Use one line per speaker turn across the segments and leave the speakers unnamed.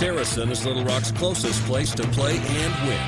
Saracen is Little Rock's closest place to play and win.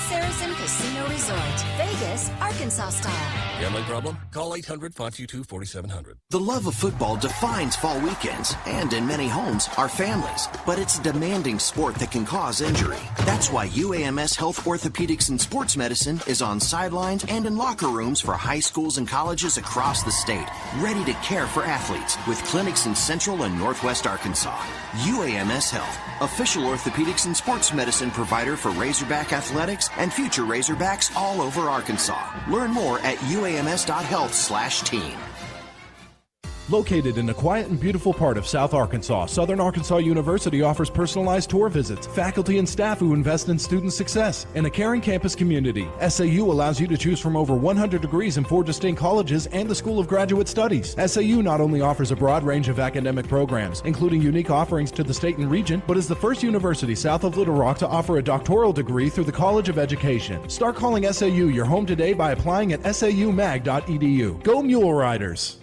Saracen Casino Resort, Vegas, Arkansas style.
Gambling problem? Call 800-522-4700.
The love of football defines fall weekends and, in many homes, our families. But it's a demanding sport that can cause injury. That's why UAMS Health Orthopedics and Sports Medicine is on sidelines and in locker rooms for high schools and colleges across the state, ready to care for athletes with clinics in Central and Northwest Arkansas. UAMS Health, official orthopedics and sports medicine provider for Razorback Athletics and future Razorbacks all over Arkansas. Learn more at uams.health/team.
Located in a quiet and beautiful part of South Arkansas, Southern Arkansas University offers personalized tour visits, faculty and staff who invest in student success, and a caring campus community. SAU allows you to choose from over 100 degrees in 4 distinct colleges and the School of Graduate Studies. SAU not only offers a broad range of academic programs, including unique offerings to the state and region, but is the first university south of Little Rock to offer a doctoral degree through the College of Education. Start calling SAU your home today by applying at saumag.edu. Go Mule Riders!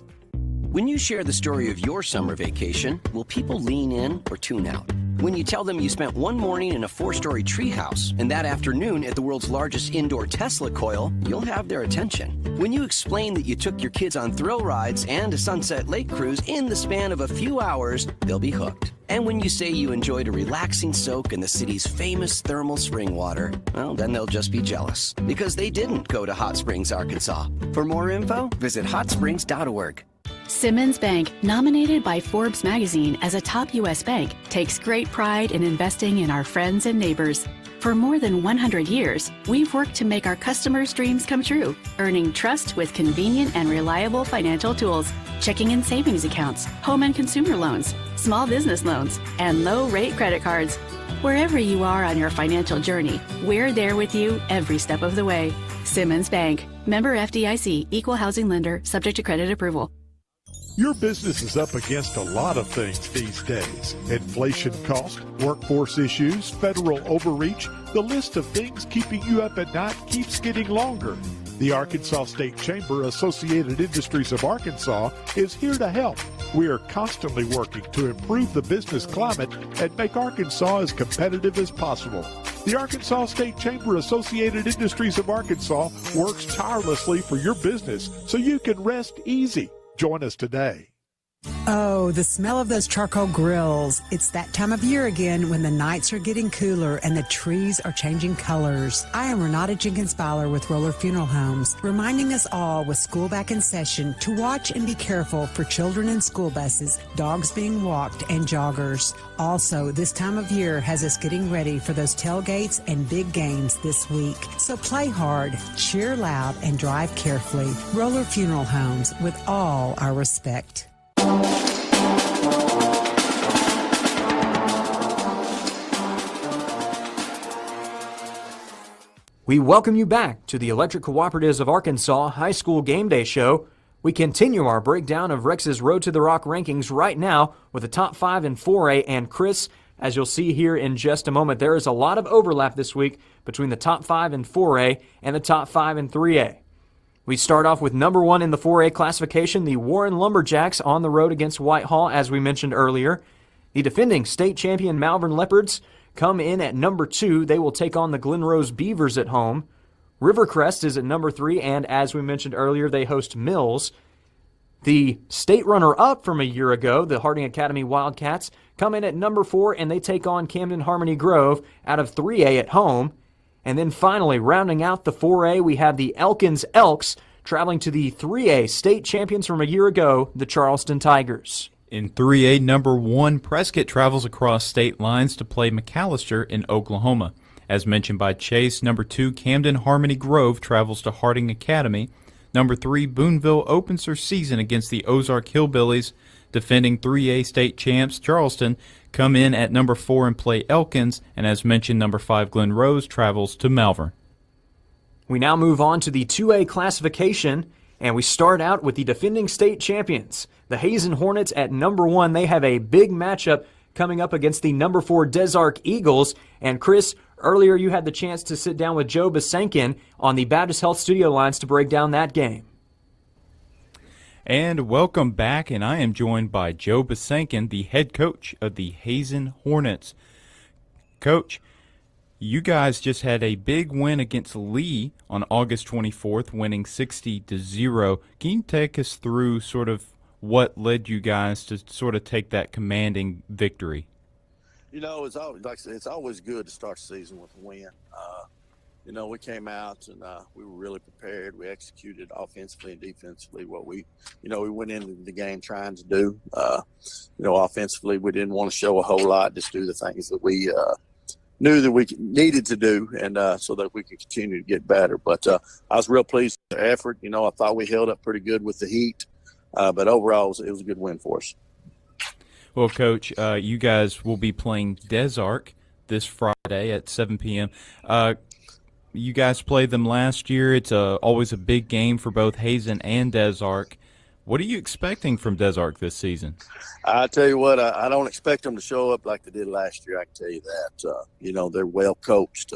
When you share the story of your summer vacation, will people lean in or tune out? When you tell them you spent one morning in a 4-story treehouse and that afternoon at the world's largest indoor Tesla coil, you'll have their attention. When you explain that you took your kids on thrill rides and a Sunset Lake cruise in the span of a few hours, they'll be hooked. And when you say you enjoyed a relaxing soak in the city's famous thermal spring water, well, then they'll just be jealous because they didn't go to Hot Springs, Arkansas. For more info, visit hotsprings.org.
Simmons Bank, nominated by Forbes magazine as a top U.S. bank, takes great pride in investing in our friends and neighbors. For more than 100 years, we've worked to make our customers' dreams come true, earning trust with convenient and reliable financial tools, checking and savings accounts, home and consumer loans, small business loans, and low-rate credit cards. Wherever you are on your financial journey, we're there with you every step of the way. Simmons Bank, member FDIC, equal housing lender, subject to credit approval.
Your business is up against a lot of things these days. Inflation cost, workforce issues, federal overreach. The list of things keeping you up at night keeps getting longer. The Arkansas State Chamber Associated Industries of Arkansas is here to help. We are constantly working to improve the business climate and make Arkansas as competitive as possible. The Arkansas State Chamber Associated Industries of Arkansas works tirelessly for your business so you can rest easy. Join us today.
Oh, the smell of those charcoal grills. It's that time of year again when the nights are getting cooler and the trees are changing colors. I am Renata Jenkins-Byler with Roller Funeral Homes, reminding us all with school back in session to watch and be careful for children in school buses, dogs being walked, and joggers. Also, this time of year has us getting ready for those tailgates and big games this week. So play hard, cheer loud, and drive carefully. Roller Funeral Homes, with all our respect.
We welcome you back to the Electric Cooperatives of Arkansas High School Game Day Show. We continue our breakdown of Rex's Road to the Rock rankings right now with the top 5 in 4A. And Chris, as you'll see here in just a moment, there is a lot of overlap this week between the top 5 in 4A and the top 5 in 3A. We start off with number 1 in the 4A classification, the Warren Lumberjacks on the road against Whitehall, as we mentioned earlier. The defending state champion Malvern Leopards come in at number 2. They will take on the Glen Rose Beavers at home. Rivercrest is at number 3, and as we mentioned earlier, they host Mills. The state runner-up from a year ago, the Harding Academy Wildcats, come in at number 4, and they take on Camden Harmony Grove out of 3A at home. And then finally, rounding out the 4A, we have the Elkins Elks traveling to the 3A state champions from a year ago, the Charleston Tigers.
In 3A, number 1, Prescott travels across state lines to play McAllister in Oklahoma. As mentioned by Chase, number 2, Camden Harmony Grove travels to Harding Academy. Number 3, Boonville opens their season against the Ozark Hillbillies. Defending 3A state champs Charleston come in at number 4 and play Elkins, and as mentioned, number 5 Glen Rose travels to Malvern.
We now move on to the 2A classification, and we start out with the defending state champions, the Hazen Hornets at number 1. They have a big matchup coming up against the number 4 Des Arc Eagles. And Chris, earlier you had the chance to sit down with Joe Bessenkin on the Baptist Health studio lines to break down that game.
And welcome back, and I am joined by Joe Bessenkin, the head coach of the Hazen Hornets. Coach, you guys just had a big win against Lee on August 24th, winning 60-0. Can you take us through sort of what led you guys to sort of take that commanding victory?
You know, it's always, like I said, it's always good to start the season with a win. You know, we came out and we were really prepared. We executed offensively and defensively what we went into the game trying to do. You know, offensively, we didn't want to show a whole lot, just do the things that we knew that we needed to do, and so that we could continue to get better. But I was real pleased with the effort. You know, I thought we held up pretty good with the heat, but overall it was a good win for us.
Well, Coach, you guys will be playing Des Arc this Friday at 7 p.m. You guys played them last year. It's always a big game for both Hazen and Des Arc. What are you expecting from Des Arc this season?
I tell you what, I don't expect them to show up like they did last year. I can tell you that. You know, they're well coached.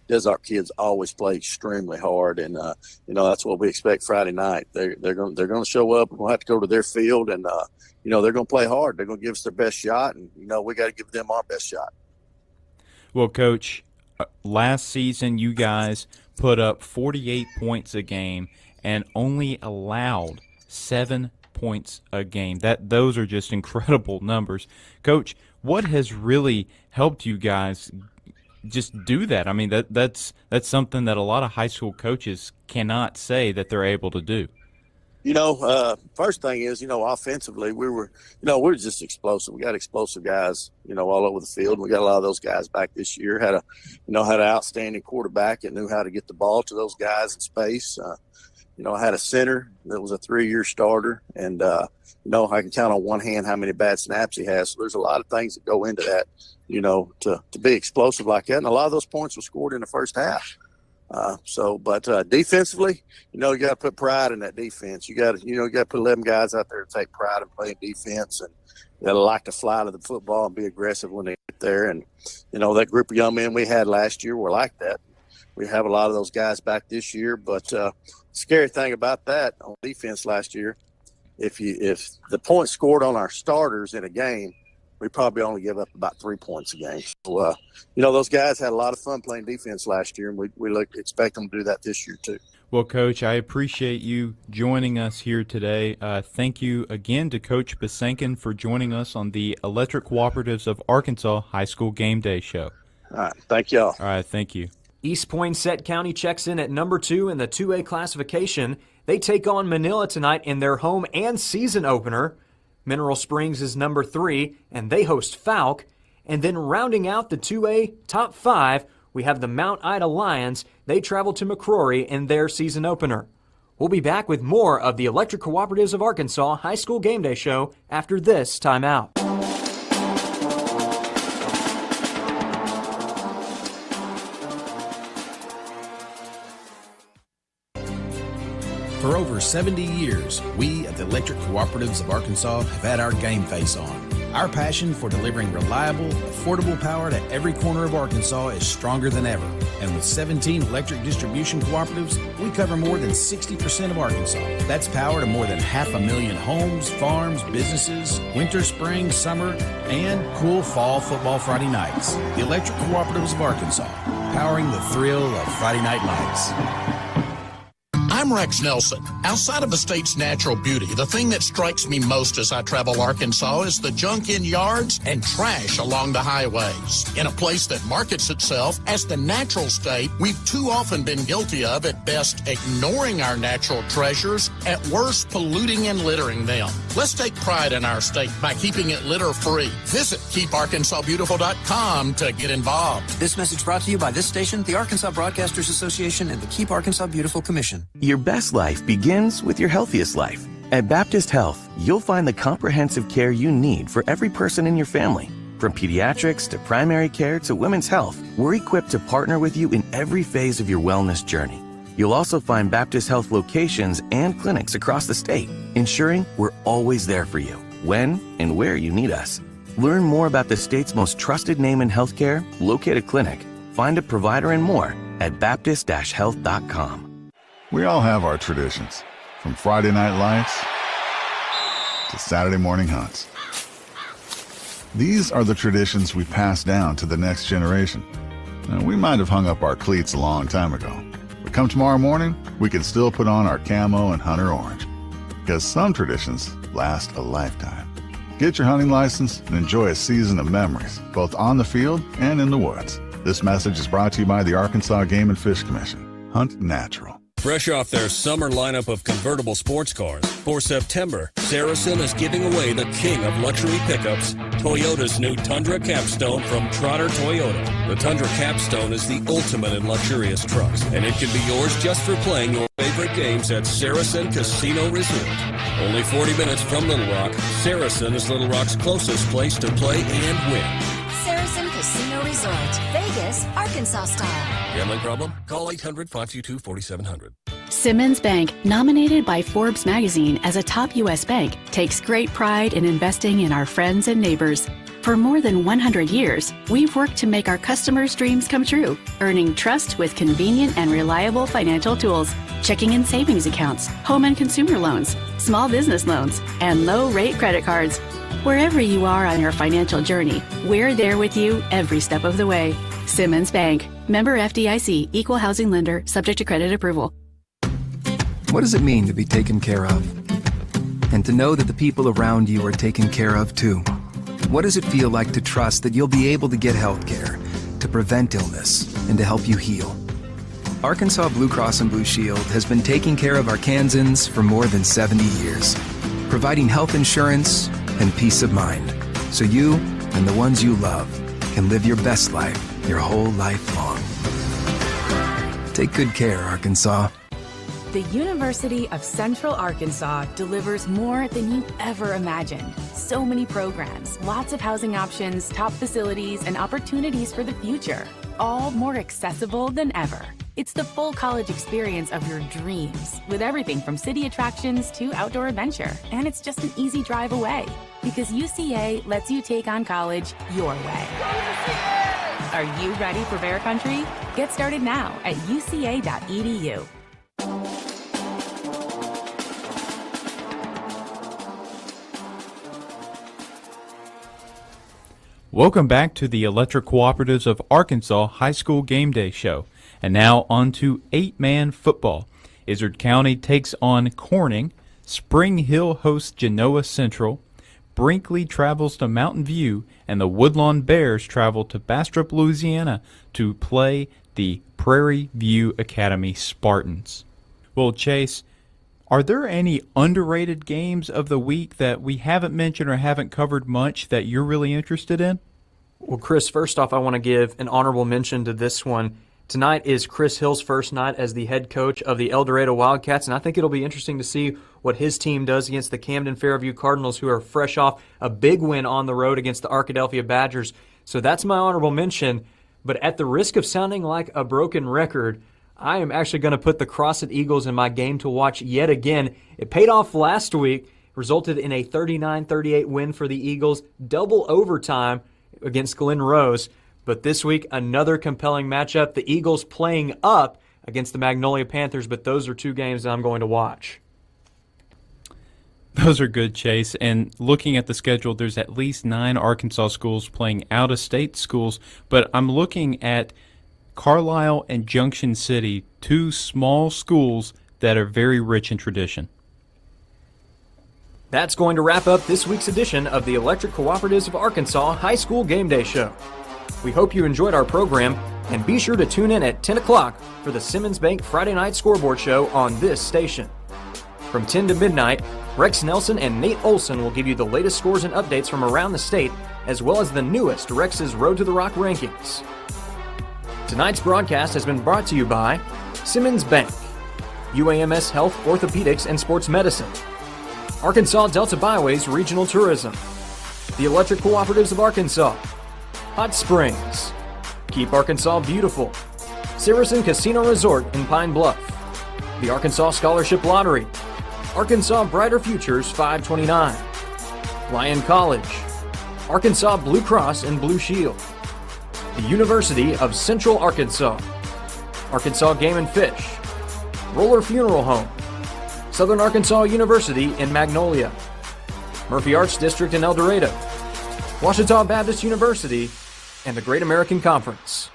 Des Arc kids always play extremely hard, and you know, that's what we expect Friday night. They're going to show up. We're going to have to go to their field, and you know, they're going to play hard. They're going to give us their best shot, and you know, we got to give them our best shot.
Well, Coach, last season you guys put up 48 points a game and only allowed 7 points a game. Those are just incredible numbers. Coach, what has really helped you guys just do that? I mean, that's something that a lot of high school coaches cannot say that they're able to do.
You know, first thing is, you know, offensively, we're just explosive. We got explosive guys, you know, all over the field. We got a lot of those guys back this year. Had an outstanding quarterback that knew how to get the ball to those guys in space. You know, I had a center that was a 3-year starter, and you know, I can count on one hand how many bad snaps he has. So there's a lot of things that go into that, you know, to be explosive like that. And a lot of those points were scored in the first half. But defensively, you know, you got to put pride in that defense. You got to put 11 guys out there to take pride in playing defense, and that like to fly to the football and be aggressive when they get there. And you know, that group of young men we had last year were like that. We have a lot of those guys back this year, but scary thing about that on defense last year, if the points scored on our starters in a game, we probably only give up about 3 points a game. So, you know, those guys had a lot of fun playing defense last year, and we expect them to do that this year too.
Well, Coach, I appreciate you joining us here today. Thank you again to Coach Bessenkin for joining us on the Electric Cooperatives of Arkansas High School Game Day Show.
All right. Thank y'all.
All right. Thank you.
East Poinsett County checks in at number 2 in the 2A classification. They take on Manila tonight in their home and season opener. Mineral Springs is number 3, and they host Falk. And then rounding out the 2A top 5, we have the Mount Ida Lions. They travel to McCrory in their season opener. We'll be back with more of the Electric Cooperatives of Arkansas High School Game Day Show after this timeout.
For over 70 years, we at the Electric Cooperatives of Arkansas have had our game face on. Our passion for delivering reliable, affordable power to every corner of Arkansas is stronger than ever. And with 17 electric distribution cooperatives, we cover more than 60% of Arkansas. That's power to more than 500,000 homes, farms, businesses, winter, spring, summer, and cool fall football Friday nights. The Electric Cooperatives of Arkansas, powering the thrill of Friday night lights.
I'm Rex Nelson. Outside of the state's natural beauty, the thing that strikes me most as I travel Arkansas is the junk in yards and trash along the highways. In a place that markets itself as the natural state, we've too often been guilty of, at best, ignoring our natural treasures, at worst, polluting and littering them. Let's take pride in our state by keeping it litter-free. Visit keeparkansasbeautiful.com to get involved.
This message brought to you by this station, the Arkansas Broadcasters Association, and the Keep Arkansas Beautiful Commission.
Your best life begins with your healthiest life. At Baptist Health, you'll find the comprehensive care you need for every person in your family. From pediatrics to primary care to women's health, we're equipped to partner with you in every phase of your wellness journey. You'll also find Baptist Health locations and clinics across the state, ensuring we're always there for you, when and where you need us. Learn more about the state's most trusted name in healthcare, locate a clinic, find a provider, and more at baptist-health.com.
We all have our traditions, from Friday night lights to Saturday morning hunts. These are the traditions we pass down to the next generation. Now, we might have hung up our cleats a long time ago, but come tomorrow morning, we can still put on our camo and hunter orange. Because some traditions last a lifetime. Get your hunting license and enjoy a season of memories, both on the field and in the woods. This message is brought to you by the Arkansas Game and Fish Commission. Hunt natural.
Fresh off their summer lineup of convertible sports cars, for September, Saracen is giving away the king of luxury pickups, Toyota's new Tundra Capstone from Trotter Toyota. The Tundra Capstone is the ultimate in luxurious trucks, and it can be yours just for playing your favorite games at Saracen Casino Resort. Only 40 minutes from Little Rock, Saracen is Little Rock's closest place to play and win.
Saracen Casino Resort, Vegas, Arkansas style.
Gambling problem? Call 800-522-4700.
Simmons Bank, nominated by Forbes magazine as a top U.S. bank, takes great pride in investing in our friends and neighbors. For more than 100 years, we've worked to make our customers' dreams come true, earning trust with convenient and reliable financial tools, checking and savings accounts, home and consumer loans, small business loans, and low-rate credit cards. Wherever you are on your financial journey, we're there with you every step of the way. Simmons Bank. Member FDIC. Equal housing lender. Subject to credit approval.
What does it mean to be taken care of? And to know that the people around you are taken care of too. What does it feel like to trust that you'll be able to get health care, to prevent illness, and to help you heal? Arkansas Blue Cross and Blue Shield has been taking care of Arkansans for more than 70 years, providing health insurance and peace of mind, so you and the ones you love can live your best life your whole life long. Take good care, Arkansas.
The University of Central Arkansas delivers more than you've ever imagined. So many programs, lots of housing options, top facilities, and opportunities for the future, all more accessible than ever. It's the full college experience of your dreams, with everything from city attractions to outdoor adventure. And it's just an easy drive away, because UCA lets you take on college your way. Are you ready for Bear Country? Get started now at uca.edu.
Welcome back to the Electric Cooperatives of Arkansas High School Game Day Show. And now on to 8-man football. Izzard County takes on Corning. Spring Hill hosts Genoa Central. Brinkley travels to Mountain View. And the Woodlawn Bears travel to Bastrop, Louisiana to play the Prairie View Academy Spartans. Well, Chase, are there any underrated games of the week that we haven't mentioned or haven't covered much that you're really interested in?
Well, Chris, first off, I want to give an honorable mention to this one. Tonight is Chris Hill's first night as the head coach of the El Dorado Wildcats, and I think it'll be interesting to see what his team does against the Camden Fairview Cardinals, who are fresh off a big win on the road against the Arkadelphia Badgers. So that's my honorable mention. But at the risk of sounding like a broken record, I am actually going to put the Crosset Eagles in my game to watch yet again. It paid off last week, resulted in a 39-38 win for the Eagles, double overtime against Glen Rose. But this week, another compelling matchup. The Eagles playing up against the Magnolia Panthers, but those are two games that I'm going to watch.
Those are good, Chase. And looking at the schedule, there's at least 9 Arkansas schools playing out-of-state schools. But I'm looking at Carlisle and Junction City, 2 small schools that are very rich in tradition.
That's going to wrap up this week's edition of the Electric Cooperatives of Arkansas High School Game Day Show. We hope you enjoyed our program, and be sure to tune in at 10 o'clock for the Simmons Bank Friday Night Scoreboard Show on this station. From 10 to midnight, Rex Nelson and Nate Olson will give you the latest scores and updates from around the state, as well as the newest Rex's Road to the Rock rankings. Tonight's broadcast has been brought to you by Simmons Bank, UAMS Health, Orthopedics, and Sports Medicine, Arkansas Delta Byways Regional Tourism, the Electric Cooperatives of Arkansas, Hot Springs, Keep Arkansas Beautiful, Saracen Casino Resort in Pine Bluff, the Arkansas Scholarship Lottery, Arkansas Brighter Futures 529, Lyon College, Arkansas Blue Cross and Blue Shield, the University of Central Arkansas, Arkansas Game and Fish, Roller Funeral Home, Southern Arkansas University in Magnolia, Murphy Arts District in El Dorado, Ouachita Baptist University, and the Great American Conference.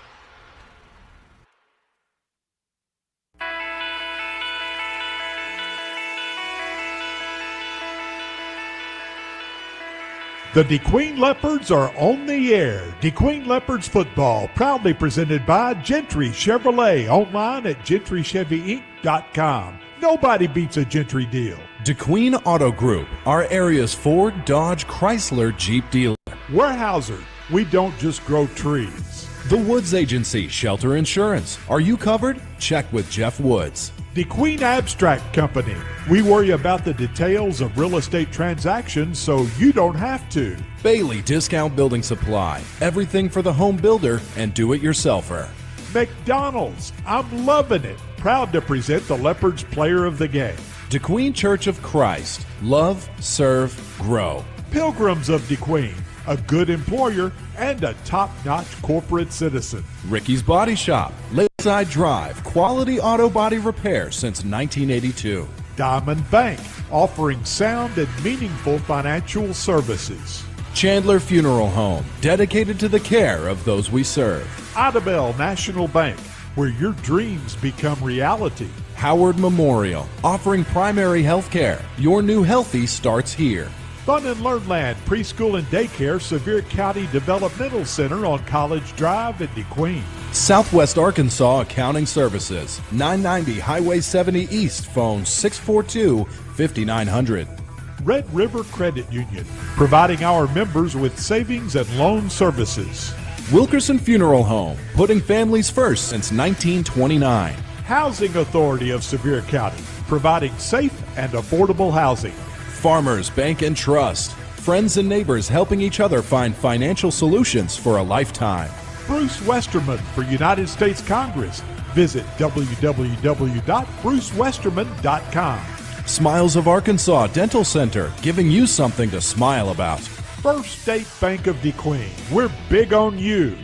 The DeQueen Leopards are on the air. DeQueen Leopards football, proudly presented by Gentry Chevrolet, online at gentrychevyinc.com. Nobody beats a Gentry deal.
DeQueen Auto Group, our area's Ford, Dodge, Chrysler, Jeep dealer.
Weyerhaeuser, we don't just grow trees.
The Woods Agency, Shelter Insurance. Are you covered? Check with Jeff Woods.
DeQueen Abstract Company. We worry about the details of real estate transactions so you don't have to.
Bailey Discount Building Supply. Everything for the home builder and do-it-yourselfer.
McDonald's. I'm loving it. Proud to present the Leopards Player of the Game.
DeQueen Church of Christ. Love, serve, grow.
Pilgrims of DeQueen. A good employer and a top-notch corporate citizen.
Ricky's Body Shop. Lakeside Drive. Quality auto body repair since 1982.
Diamond Bank. Offering sound and meaningful financial services.
Chandler Funeral Home. Dedicated to the care of those we serve.
Idabel National Bank. Where your dreams become reality.
Howard Memorial. Offering primary health care. Your new healthy starts here.
Fun and Learn Land Preschool and Daycare Sevier County Developmental Center on College Drive in DeQueen.
Southwest Arkansas Accounting Services, 990 Highway 70 East, phone 642-5900.
Red River Credit Union, providing our members with savings and loan services.
Wilkerson Funeral Home, putting families first since 1929.
Housing Authority of Sevier County, providing safe and affordable housing.
Farmers Bank and Trust, friends and neighbors helping each other find financial solutions for a lifetime.
Bruce Westerman for United States Congress. Visit www.brucewesterman.com.
Smiles of Arkansas Dental Center, giving you something to smile about.
First State Bank of DeQueen, we're big on you.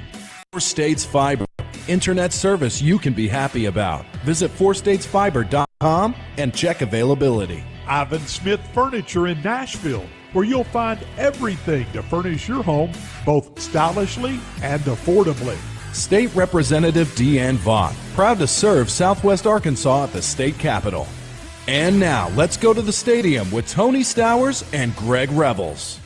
First States Fiber, internet service you can be happy about. Visit fourstatesfiber.com and check availability.
Ivan Smith Furniture in Nashville, where you'll find everything to furnish your home both stylishly and affordably.
State Representative Deanne Vaught, proud to serve Southwest Arkansas at the state capitol. And now, let's go to the stadium with Tony Stowers and Greg Revels.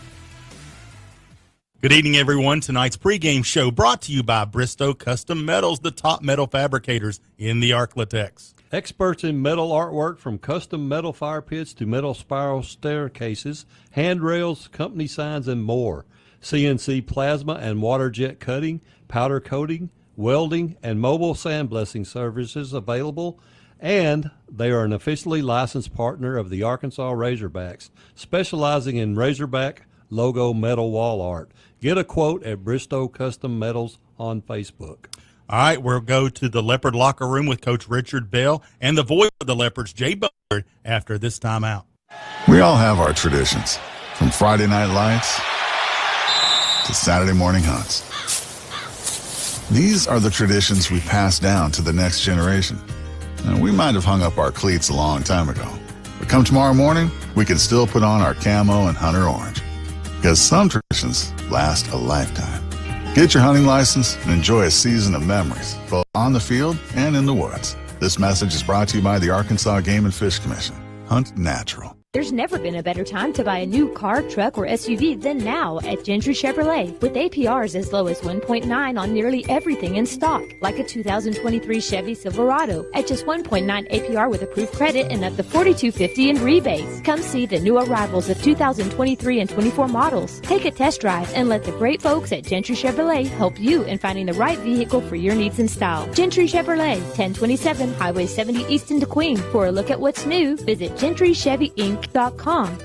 Good evening, everyone. Tonight's pregame show brought to you by Bristow Custom Metals, the top metal fabricators in the Arklatex.
Experts in metal artwork, from custom metal fire pits to metal spiral staircases, handrails, company signs, and more. CNC plasma and water jet cutting, powder coating, welding, and mobile sandblasting services available. And they are an officially licensed partner of the Arkansas Razorbacks, specializing in Razorback logo metal wall art. Get a quote at Bristow Custom Metals on Facebook.
All right, we'll go to the Leopard locker room with Coach Richard Bell and the voice of the Leopards, Jay Butler, after this timeout.
We all have our traditions, from Friday night lights to Saturday morning hunts. These are the traditions we pass down to the next generation. Now, we might have hung up our cleats a long time ago, but come tomorrow morning, we can still put on our camo and hunter orange, because some traditions last a lifetime. Get your hunting license and enjoy a season of memories, both on the field and in the woods. This message is brought to you by the Arkansas Game and Fish Commission. Hunt natural.
There's never been a better time to buy a new car, truck, or SUV than now at Gentry Chevrolet, with APRs as low as 1.9 on nearly everything in stock, like a 2023 Chevy Silverado at just 1.9 APR with approved credit and up to $4,250 in rebates. Come see the new arrivals of 2023 and 24 models. Take a test drive and let the great folks at Gentry Chevrolet help you in finding the right vehicle for your needs and style. Gentry Chevrolet, 1027 Highway 70 East in DeQueen. For a look at what's new, visit gentrychevyinc.com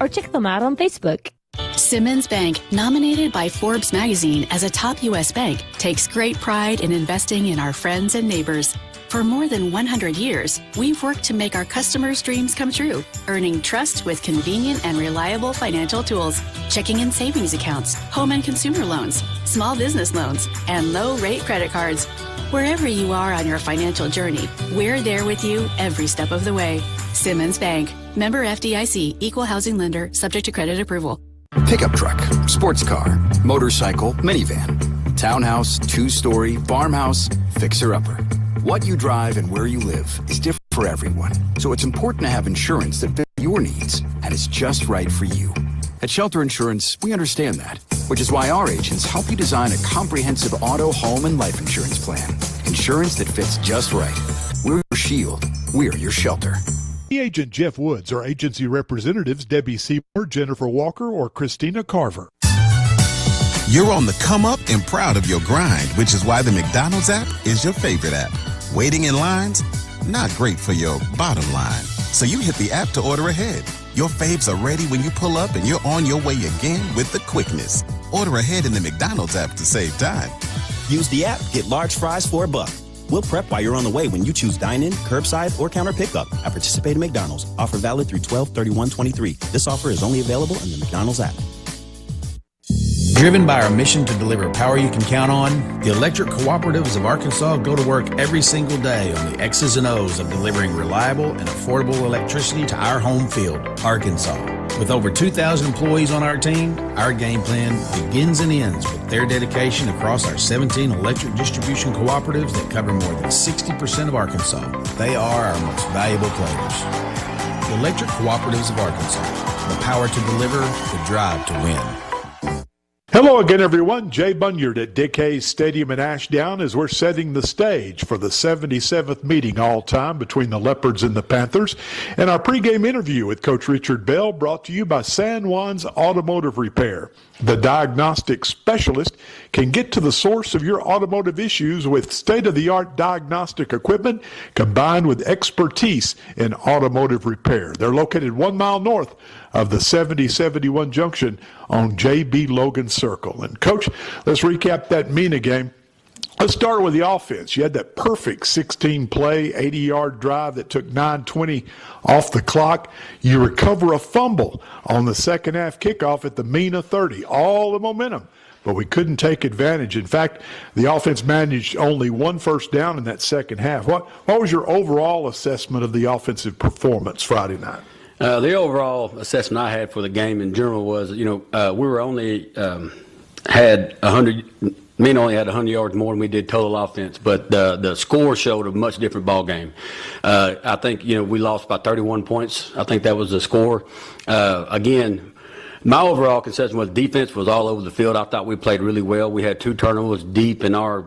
or check them out on Facebook.
Simmons Bank, nominated by Forbes magazine as a top U.S. bank, takes great pride in investing in our friends and neighbors. For more than 100 years, we've worked to make our customers' dreams come true, earning trust with convenient and reliable financial tools, checking and savings accounts, home and consumer loans, small business loans, and low-rate credit cards. Wherever you are on your financial journey, we're there with you every step of the way. Simmons Bank, member FDIC, equal housing lender, subject to credit approval.
Pickup truck, sports car, motorcycle, minivan, townhouse, two-story, farmhouse, fixer-upper. What you drive and where you live is different for everyone, so it's important to have insurance that fits your needs and is just right for you. At Shelter Insurance, we understand that, which is why our agents help you design a comprehensive auto, home, and life insurance plan. Insurance that fits just right. We're your shield. We're your shelter.
Agent Jeff Woods or agency representatives Debbie Seymour, Jennifer Walker, or Christina Carver.
You're on the come up and proud of your grind, which is why the McDonald's app is your favorite app. Waiting in lines? Not great for your bottom line. So you hit the app to order ahead. Your faves are ready when you pull up and you're on your way again with the quickness. Order ahead in the McDonald's app to save time.
Use the app, get large fries for $1. We'll prep while you're on the way when you choose dine-in, curbside, or counter pickup at participating McDonald's. Offer valid through 12/31/23. This offer is only available in the McDonald's app.
Driven by our mission to deliver power you can count on, the electric cooperatives of Arkansas go to work every single day on the X's and O's of delivering reliable and affordable electricity to our home field, Arkansas. With over 2,000 employees on our team, our game plan begins and ends with their dedication across our 17 electric distribution cooperatives that cover more than 60% of Arkansas. They are our most valuable players. The electric cooperatives of Arkansas, the power to deliver, the drive to win.
Hello again, everyone. Jay Bunyard at Dick Hayes Stadium in Ashdown as we're setting the stage for the 77th meeting all-time between the Leopards and the Panthers. And our pregame interview with Coach Richard Bell brought to you by San Juan's Automotive Repair. The diagnostic specialist can get to the source of your automotive issues with state-of-the-art diagnostic equipment combined with expertise in automotive repair. They're located 1 mile north of the 7071 junction on J.B. Logan Circle. And, Coach, let's recap that MENA game. Let's start with the offense. You had that perfect 16-play, 80-yard drive that took 9:20 off the clock. You recover a fumble on the second-half kickoff at the MENA 30. All the momentum, but we couldn't take advantage. In fact, the offense managed only 1 first down in that second half. What was your overall assessment of the offensive performance Friday night?
The overall assessment I had for the game in general was, we were only had 100. MENA only had 100 yards more than we did total offense, but the score showed a much different ball game. I think we lost by 31 points. I think that was the score. Again, my overall conception was defense was all over the field. I thought we played really well. We had 2 turnovers deep in our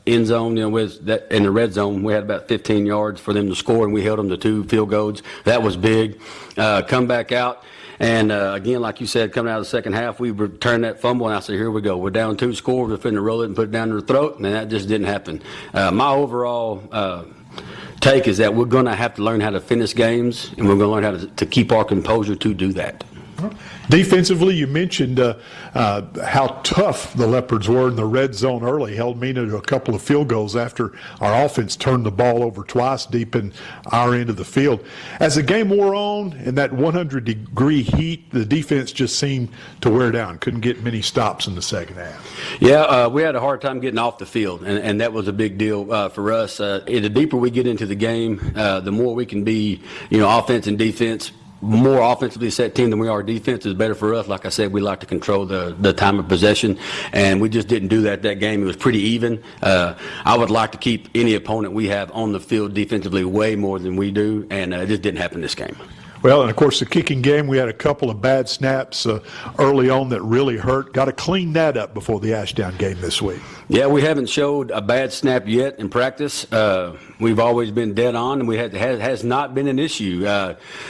end zone. With that in the red zone, we had about 15 yards for them to score, and we held them to 2 field goals. That was big. Come back out. And, again, like you said, coming out of the second half, we returned that fumble, and I said, here we go. We're down 2 scores. We're finna roll it and put it down their throat, and that just didn't happen. My overall take is that we're going to have to learn how to finish games, and we're going to learn how to keep our composure to do that.
Defensively, you mentioned how tough the Leopards were in the red zone early, held MENA to a couple of field goals after our offense turned the ball over twice deep in our end of the field. As the game wore on, in that 100-degree heat, the defense just seemed to wear down. Couldn't get many stops in the second half.
Yeah, we had a hard time getting off the field, and that was a big deal for us. The deeper we get into the game, the more we can be, offense and defense. More offensively set team than we are defense is better for us. Like I said, we like to control the time of possession, and we just didn't do that game. It was pretty even. I would like to keep any opponent we have on the field defensively way more than we do, and it just didn't happen this game.
Well, and of course, the kicking game, we had a couple of bad snaps early on that really hurt. Got to clean that up before the Ashdown game this week.
Yeah, we haven't showed a bad snap yet in practice. We've always been dead on, and has not been an issue.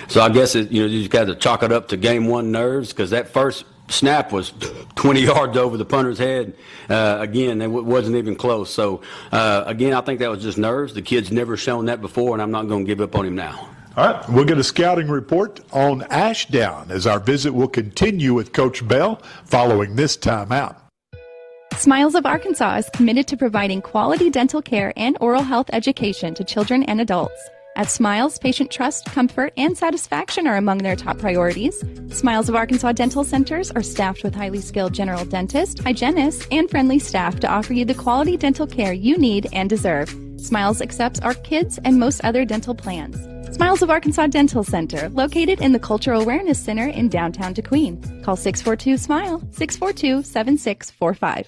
So I guess you just got to chalk it up to game 1 nerves, because that first snap was 20 yards over the punter's head. Again, it wasn't even close. So, again, I think that was just nerves. The kid's never shown that before, and I'm not going to give up on him now.
All right, we'll get a scouting report on Ashdown as our visit will continue with Coach Bell following this timeout.
Smiles of Arkansas is committed to providing quality dental care and oral health education to children and adults. At Smiles, patient trust, comfort, and satisfaction are among their top priorities. Smiles of Arkansas dental centers are staffed with highly skilled general dentists, hygienists, and friendly staff to offer you the quality dental care you need and deserve. Smiles accepts our kids and most other dental plans. Smiles of Arkansas Dental Center, located in the Cultural Awareness Center in downtown Tequeen. Call 642-SMILE, 642-7645.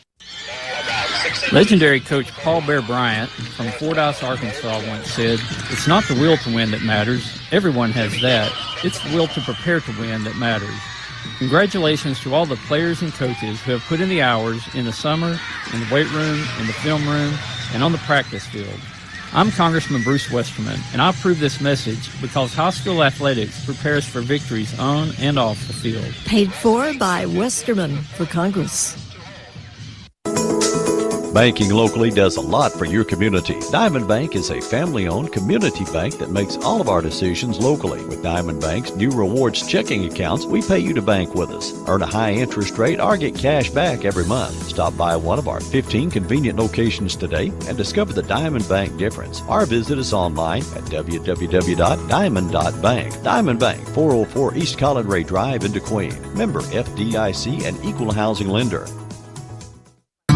Legendary coach Paul Bear Bryant from Fordyce, Arkansas once said, "It's not the will to win that matters. Everyone has that. It's the will to prepare to win that matters." Congratulations to all the players and coaches who have put in the hours in the summer, in the weight room, in the film room, and on the practice field. I'm Congressman Bruce Westerman, and I approve this message because high school athletics prepares for victories on and off the field.
Paid for by Westerman for Congress.
Banking locally does a lot for your community. Diamond Bank is a family-owned community bank that makes all of our decisions locally. With Diamond Bank's new rewards checking accounts, we pay you to bank with us. Earn a high interest rate or get cash back every month. Stop by one of our 15 convenient locations today and discover the Diamond Bank difference. Or visit us online at www.diamond.bank. Diamond Bank, 404 East Collin Ray Drive in Tequeen. Member FDIC and equal housing lender.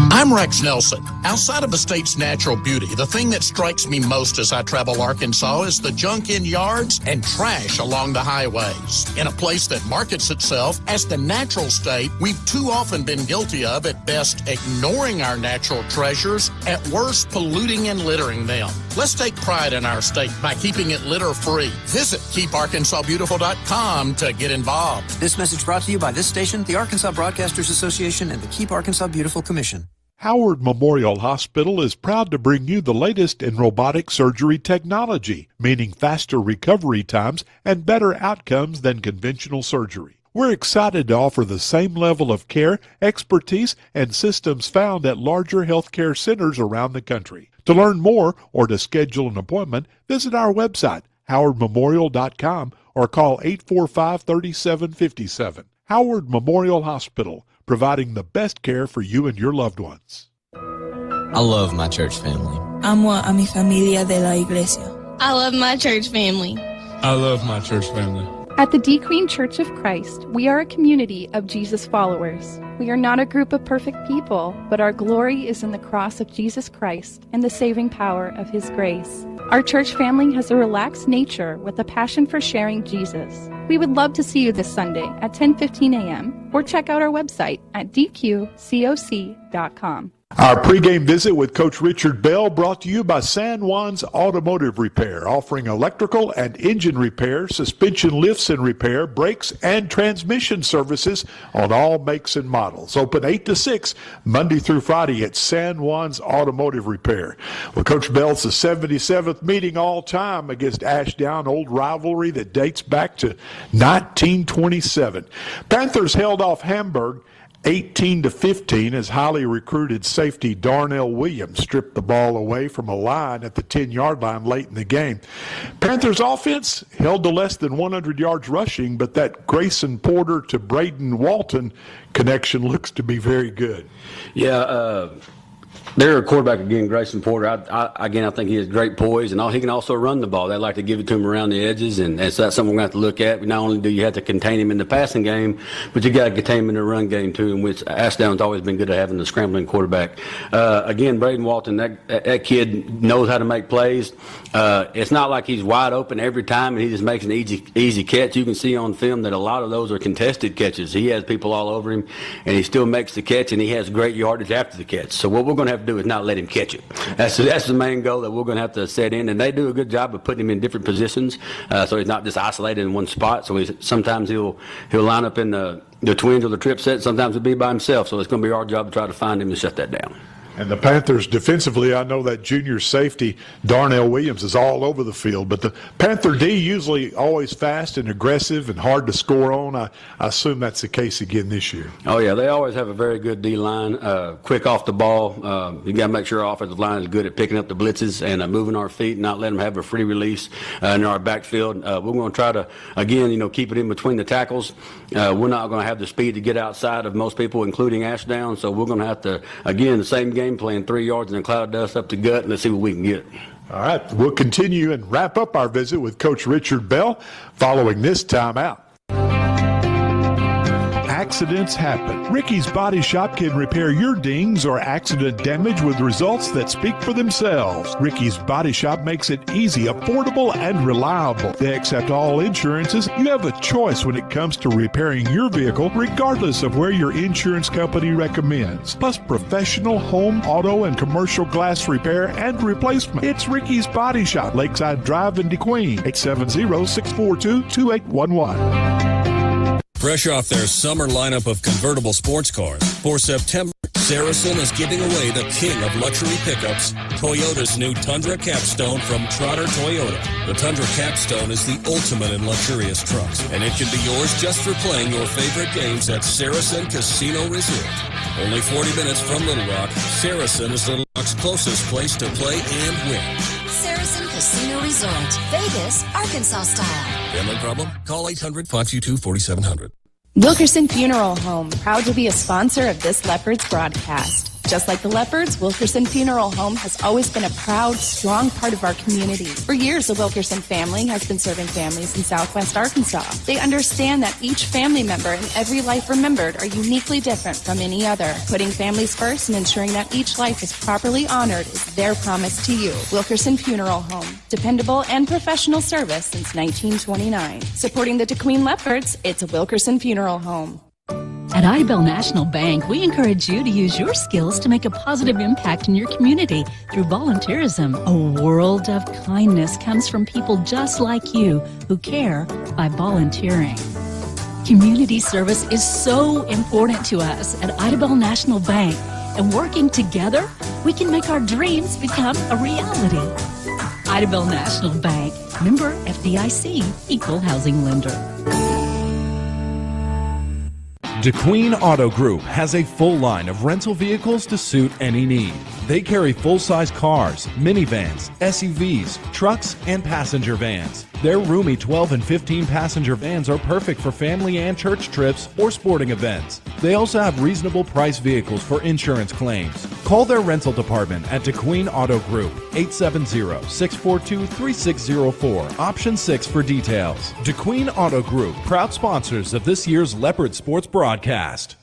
I'm Rex Nelson. Outside of the state's natural beauty, the thing that strikes me most as I travel Arkansas is the junk in yards and trash along the highways. In a place that markets itself as the natural state, we've too often been guilty of, at best, ignoring our natural treasures, at worst, polluting and littering them. Let's take pride in our state by keeping it litter-free. Visit KeepArkansasBeautiful.com to get involved.
This message brought to you by this station, the Arkansas Broadcasters Association, and the Keep Arkansas Beautiful Commission.
Howard Memorial Hospital is proud to bring you the latest in robotic surgery technology, meaning faster recovery times and better outcomes than conventional surgery. We're excited to offer the same level of care, expertise, and systems found at larger healthcare centers around the country. To learn more or to schedule an appointment, visit our website, howardmemorial.com, or call 845-3757. Howard Memorial Hospital, providing the best care for you and your loved ones.
I love my church family.
Amo a mi familia de la iglesia.
I love my church family.
I love my church family.
At the Queen Church of Christ, we are a community of Jesus followers. We are not a group of perfect people, but our glory is in the cross of Jesus Christ and the saving power of His grace. Our church family has a relaxed nature with a passion for sharing Jesus. We would love to see you this Sunday at 10:15 a.m. or check out our website at dqcoc.com.
Our pregame visit with Coach Richard Bell brought to you by San Juan's Automotive Repair, offering electrical and engine repair, suspension lifts and repair, brakes, and transmission services on all makes and models. Open 8 to 6, Monday through Friday at San Juan's Automotive Repair. Well, Coach Bell's the 77th meeting all time against Ashdown, old rivalry that dates back to 1927. Panthers held off Hamburg 18-15 as highly recruited safety Darnell Williams stripped the ball away from a line at the 10-yard line late in the game. Panthers offense held to less than 100 yards rushing, but that Grayson Porter to Braden Walton connection looks to be very good.
Yeah, their quarterback again, Grayson Porter. I think he has great poise, and he can also run the ball. They like to give it to him around the edges, and so that's something we're going to have to look at. Not only do you have to contain him in the passing game, but you got to contain him in the run game too. In which Ashdown's always been good at having the scrambling quarterback. Again, Braden Walton, that kid knows how to make plays. It's not like he's wide open every time and he just makes an easy catch. You can see on film that a lot of those are contested catches. He has people all over him, and he still makes the catch, and he has great yardage after the catch. So what we're going to have to do is not let him catch it. That's the main goal that we're going to have to set in, and they do a good job of putting him in different positions, so he's not just isolated in one spot. So sometimes he'll line up in the twins or the trip set. Sometimes he'll be by himself. So it's going to be our job to try to find him and shut that down.
And the Panthers defensively, I know that junior safety, Darnell Williams, is all over the field. But the Panther D usually always fast and aggressive and hard to score on. I assume that's the case again this year.
Oh, yeah. They always have a very good D-line, quick off the ball. You got to make sure our offensive line is good at picking up the blitzes and moving our feet, not letting them have a free release in our backfield. We're going to try to, again, keep it in between the tackles. We're not going to have the speed to get outside of most people, including Ashdown. So we're going to have to, again, the same game playing 3 yards in a cloud of dust up the gut, and let's see what we can get.
All right, we'll continue and wrap up our visit with Coach Richard Bell following this timeout. accidents happen. Ricky's Body Shop can repair your dings or accident damage with results that speak for themselves. Ricky's Body Shop makes it easy, affordable, and reliable. They accept all insurances. You have a choice when it comes to repairing your vehicle, regardless of where your insurance company recommends. Plus professional home, auto, and commercial glass repair and replacement. It's Ricky's Body Shop, Lakeside Drive in DeQueen, 870-642-2811.
Fresh off their summer lineup of convertible sports cars, for September, Saracen is giving away the king of luxury pickups, Toyota's new Tundra Capstone from Trotter Toyota. The Tundra Capstone is the ultimate in luxurious trucks, and it can be yours just for playing your favorite games at Saracen Casino Resort. Only 40 minutes from Little Rock, Saracen is Little Rock's closest place to play and win.
Saracen Casino Resort, Vegas, Arkansas style.
Family problem? Call 800-522-4700.
Wilkerson Funeral Home, proud to be a sponsor of this Leopards broadcast. Just like the Leopards, Wilkerson Funeral Home has always been a proud, strong part of our community. For years, the Wilkerson family has been serving families in Southwest Arkansas. They understand that each family member and every life remembered are uniquely different from any other. Putting families first and ensuring that each life is properly honored is their promise to you. Wilkerson Funeral Home, dependable and professional service since 1929. Supporting the DeQueen Leopards, it's a Wilkerson Funeral Home.
At Idabel National Bank, we encourage you to use your skills to make a positive impact in your community through volunteerism. A world of kindness comes from people just like you who care by volunteering. Community service is so important to us at Idabel National Bank, and working together, we can make our dreams become a reality. Idabel National Bank, member FDIC, equal housing lender.
DeQueen Auto Group has a full line of rental vehicles to suit any need. They carry full-size cars, minivans, SUVs, trucks, and passenger vans. Their roomy 12 and 15 passenger vans are perfect for family and church trips or sporting events. They also have reasonable price vehicles for insurance claims. Call their rental department at DeQueen Auto Group, 870-642-3604, option 6 for details. DeQueen Auto Group, proud sponsors of this year's Leopard Sports broadcast.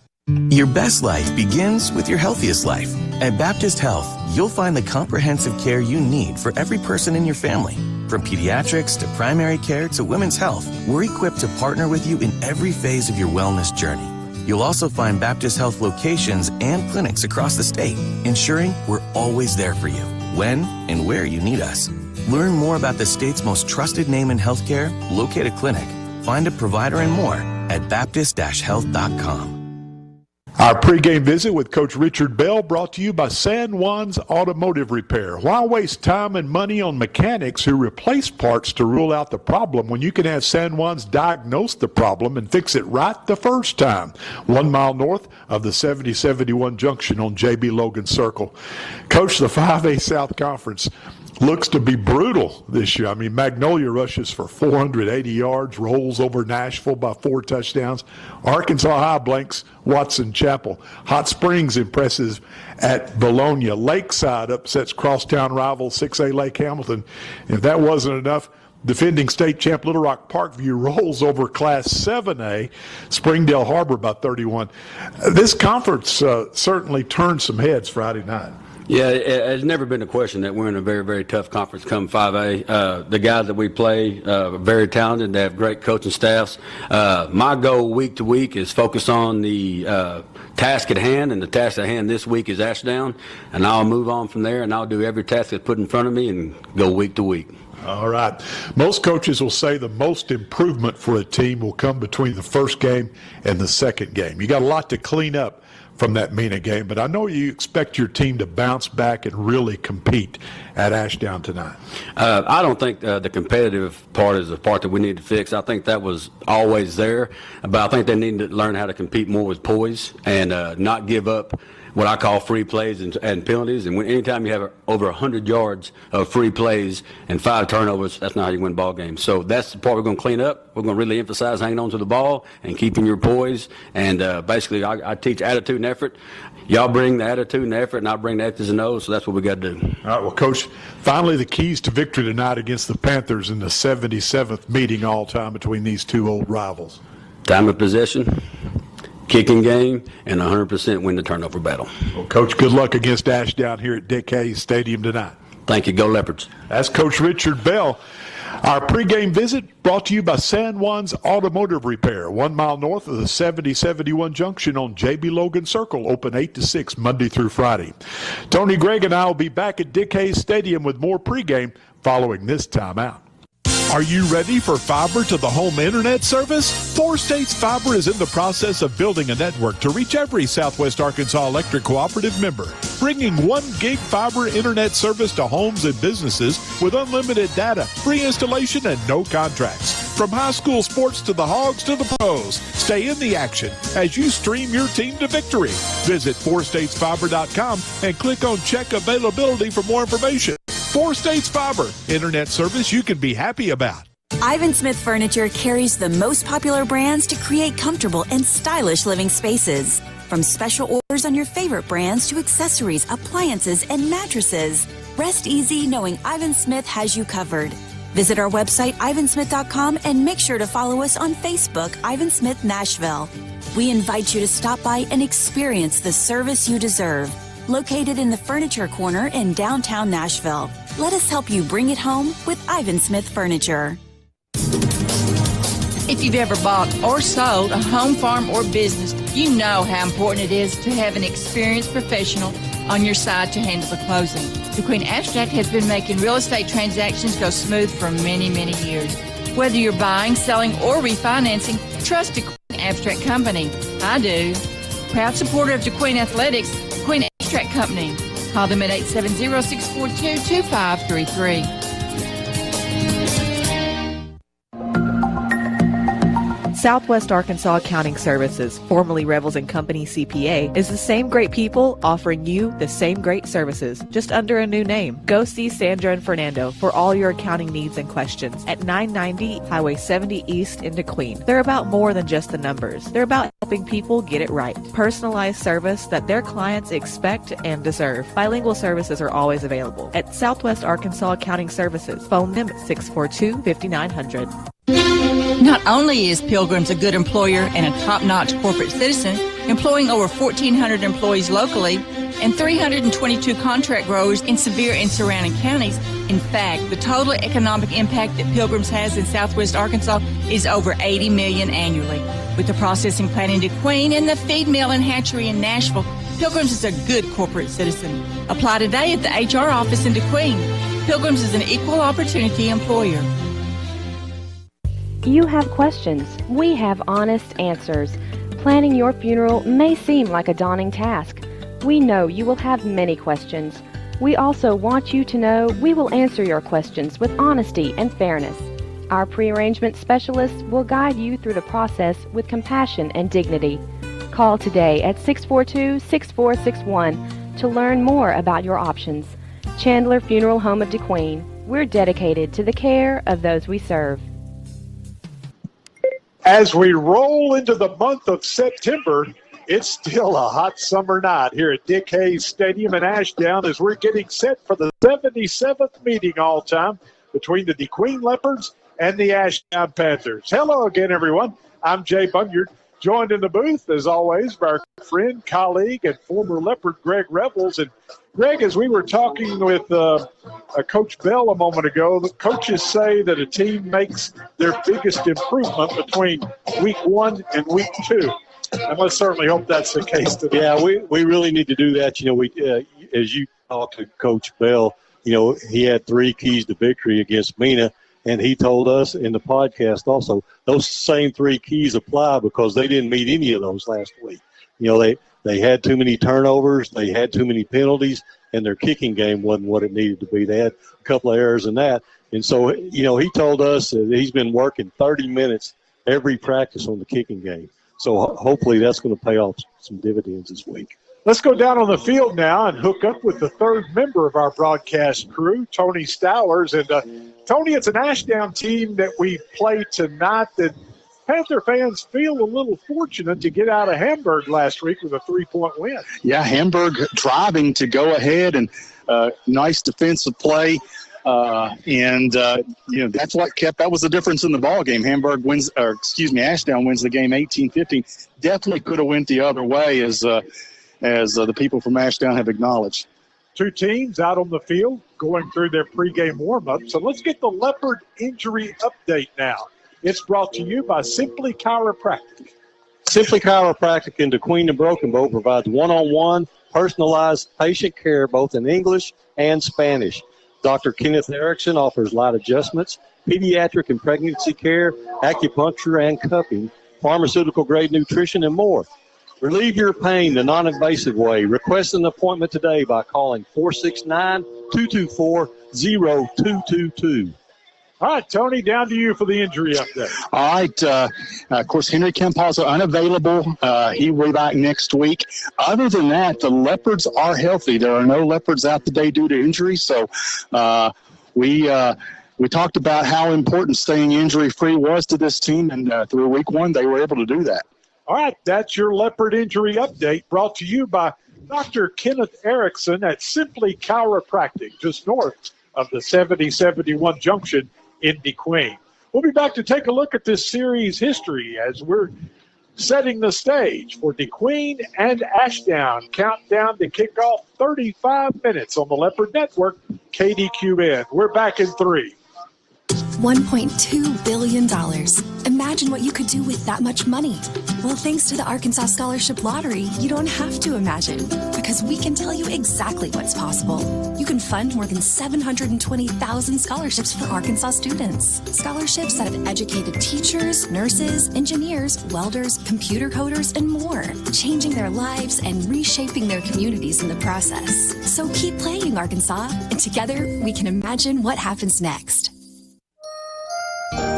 Your best life begins with your healthiest life. At Baptist Health, you'll find the comprehensive care you need for every person in your family. From pediatrics to primary care to women's health, we're equipped to partner with you in every phase of your wellness journey. You'll also find Baptist Health locations and clinics across the state, ensuring we're always there for you, when and where you need us. Learn more about the state's most trusted name in healthcare, locate a clinic, find a provider, and more at baptist-health.com.
Our pregame visit with Coach Richard Bell brought to you by San Juan's Automotive Repair. Why waste time and money on mechanics who replace parts to rule out the problem when you can have San Juan's diagnose the problem and fix it right the first time? 1 mile north of the 7071 junction on J.B. Logan Circle. Coach, the 5A South Conference looks to be brutal this year. I mean, Magnolia rushes for 480 yards, rolls over Nashville by 4 touchdowns. Arkansas High blanks Watson Chapel. Hot Springs impresses at Bologna. Lakeside upsets crosstown rival 6A Lake Hamilton. If that wasn't enough, defending state champ Little Rock Parkview rolls over Class 7A Springdale Harbor by 31. This conference certainly turned some heads Friday night.
Yeah, it's never been a question that we're in a very, very tough conference come 5A. The guys that we play are very talented. They have great coaching staffs. My goal week to week is focus on the task at hand, and the task at hand this week is Ashdown, and I'll move on from there, and I'll do every task that's put in front of me and go week to week.
All right. Most coaches will say the most improvement for a team will come between the first game and the second game. You got a lot to clean up from that Mena game, but I know you expect your team to bounce back and really compete at Ashdown tonight.
I don't think the competitive part is the part that we need to fix. I think that was always there, but I think they need to learn how to compete more with poise and not give up what I call free plays and penalties. And anytime you have over 100 yards of free plays and 5 turnovers, that's not how you win ball games. So that's the part we're going to clean up. We're going to really emphasize hanging on to the ball and keeping your poise. And basically, I teach attitude and effort. Y'all bring the attitude and the effort, and I bring the X's and O's, so that's what we got to do.
All right, well, Coach, finally the keys to victory tonight against the Panthers in the 77th meeting all time between these two old rivals.
Time of possession, kicking game, and 100% win the turnover battle.
Well, Coach, good luck against Ashdown here at Dick Hayes Stadium tonight.
Thank you. Go Leopards.
That's Coach Richard Bell. Our pregame visit brought to you by San Juan's Automotive Repair, 1 mile north of the 7071 junction on J.B. Logan Circle, open 8 to 6 Monday through Friday. Tony, Greg, and I will be back at Dick Hayes Stadium with more pregame following this timeout. Are you ready for fiber to the home internet service? 4 States Fiber is in the process of building a network to reach every Southwest Arkansas Electric Cooperative member, bringing 1 gig fiber internet service to homes and businesses with unlimited data, free installation, and no contracts. From high school sports to the Hogs to the pros, stay in the action as you stream your team to victory. Visit 4statesfiber.com and click on Check Availability for more information. 4 States Fiber, internet service you can be happy about.
Ivan Smith Furniture carries the most popular brands to create comfortable and stylish living spaces. From special orders on your favorite brands to accessories, appliances, and mattresses. Rest easy knowing Ivan Smith has you covered. Visit our website, ivansmith.com, and make sure to follow us on Facebook, Ivan Smith Nashville. We invite you to stop by and experience the service you deserve. Located in the Furniture Corner in downtown Nashville. Let us help you bring it home with Ivan Smith Furniture.
If you've ever bought or sold a home, farm, or business, you know how important it is to have an experienced professional on your side to handle the closing. DeQueen Abstract has been making real estate transactions go smooth for many, many years. Whether you're buying, selling, or refinancing, trust DeQueen Abstract Company. I do. Proud supporter of DeQueen Athletics, DeQueen Abstract Company. Call them at 870-642-2533.
Southwest Arkansas Accounting Services, formerly Revels & Company CPA, is the same great people offering you the same great services, just under a new name. Go see Sandra and Fernando for all your accounting needs and questions at 990 Highway 70 East in DeQueen. They're about more than just the numbers. They're about helping people get it right. Personalized service that their clients expect and deserve. Bilingual services are always available at Southwest Arkansas Accounting Services. Phone them at 642-5900.
Not only is Pilgrim's a good employer and a top-notch corporate citizen, employing over 1,400 employees locally and 322 contract growers in Sevier and surrounding counties. In fact, the total economic impact that Pilgrim's has in Southwest Arkansas is over $80 million annually. With the processing plant in DeQueen and the feed mill and hatchery in Nashville, Pilgrim's is a good corporate citizen. Apply today at the HR office in DeQueen. Pilgrim's is an equal opportunity employer.
You have questions. We have honest answers. Planning your funeral may seem like a daunting task. We know you will have many questions. We also want you to know we will answer your questions with honesty and fairness. Our pre-arrangement specialists will guide you through the process with compassion and dignity. Call today at 642-6461 to learn more about your options. Chandler Funeral Home of DeQueen. We're dedicated to the care of those we serve.
As we roll into the month of September, it's still a hot summer night here at Dick Hayes Stadium in Ashdown as we're getting set for the 77th meeting all-time between the DeQueen Leopards and the Ashdown Panthers. Hello again, everyone. I'm Jay Bunyard, joined in the booth, as always, by our friend, colleague, and former Leopard Greg Revels. And Greg, as we were talking with Coach Bell a moment ago, the coaches say that a team makes their biggest improvement between week 1 and week 2. And let's certainly hope that's the case today.
Yeah, we really need to do that. You know, we as you talked to Coach Bell, you know, he had 3 keys to victory against Mena, and he told us in the podcast also those same 3 keys apply because they didn't meet any of those last week. You know, they had too many turnovers, they had too many penalties, and their kicking game wasn't what it needed to be. They had a couple of errors in that. And so, you know, he told us that he's been working 30 minutes every practice on the kicking game. So hopefully that's going to pay off some dividends this week.
Let's go down on the field now and hook up with the third member of our broadcast crew, Tony Stowers. And, Tony, it's an Ashdown team that we play tonight that Panther fans feel a little fortunate to get out of Hamburg last week with a 3-point win.
Yeah, Hamburg driving to go ahead and nice defensive play.
That's what that was the difference in the ball game. Ashdown wins the game 18-15. Definitely could have went the other way, as the people from Ashdown have acknowledged.
Two teams out on the field going through their pregame warm-up. So let's get the Leopard injury update now. It's brought to you by Simply Chiropractic.
Simply Chiropractic in DeQueen and Broken Bow provides one-on-one, personalized patient care both in English and Spanish. Dr. Kenneth Erickson offers light adjustments, pediatric and pregnancy care, acupuncture and cupping, pharmaceutical-grade nutrition, and more. Relieve your pain the non-invasive way. Request an appointment today by calling 469-224-0222.
All right, Tony, down to you for the injury update.
All right. Of course, Henry Campazzo unavailable. He will be back next week. Other than that, the Leopards are healthy. There are no Leopards out today due to injury. So we talked about how important staying injury-free was to this team, and through week one, they were able to do that.
All right, that's your Leopard injury update brought to you by Dr. Kenneth Erickson at Simply Chiropractic, just north of the 7071 junction in DeQueen. We'll be back to take a look at this series history as we're setting the stage for DeQueen and Ashdown. Countdown to kickoff, 35 minutes on the Leopard Network, KDQN. We're back in 3.
$1.2 billion. Imagine what you could do with that much money. Well, thanks to the Arkansas Scholarship Lottery, you don't have to imagine, because we can tell you exactly what's possible. You can fund more than 720,000 scholarships for Arkansas students. Scholarships that have educated teachers, nurses, engineers, welders, computer coders, and more, changing their lives and reshaping their communities in the process. So keep playing, Arkansas, and together we can imagine what happens next.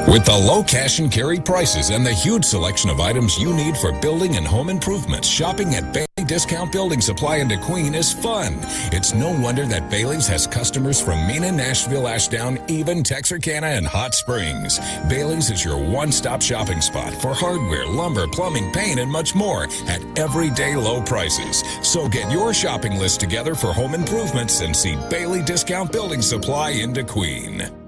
With the low cash and carry prices and the huge selection of items you need for building and home improvements, shopping at Bailey Discount Building Supply in DeQueen is fun. It's no wonder that Bailey's has customers from Mena, Nashville, Ashdown, even Texarkana, and Hot Springs. Bailey's is your one-stop shopping spot for hardware, lumber, plumbing, paint, and much more at everyday low prices. So get your shopping list together for home improvements and see Bailey Discount Building Supply in DeQueen.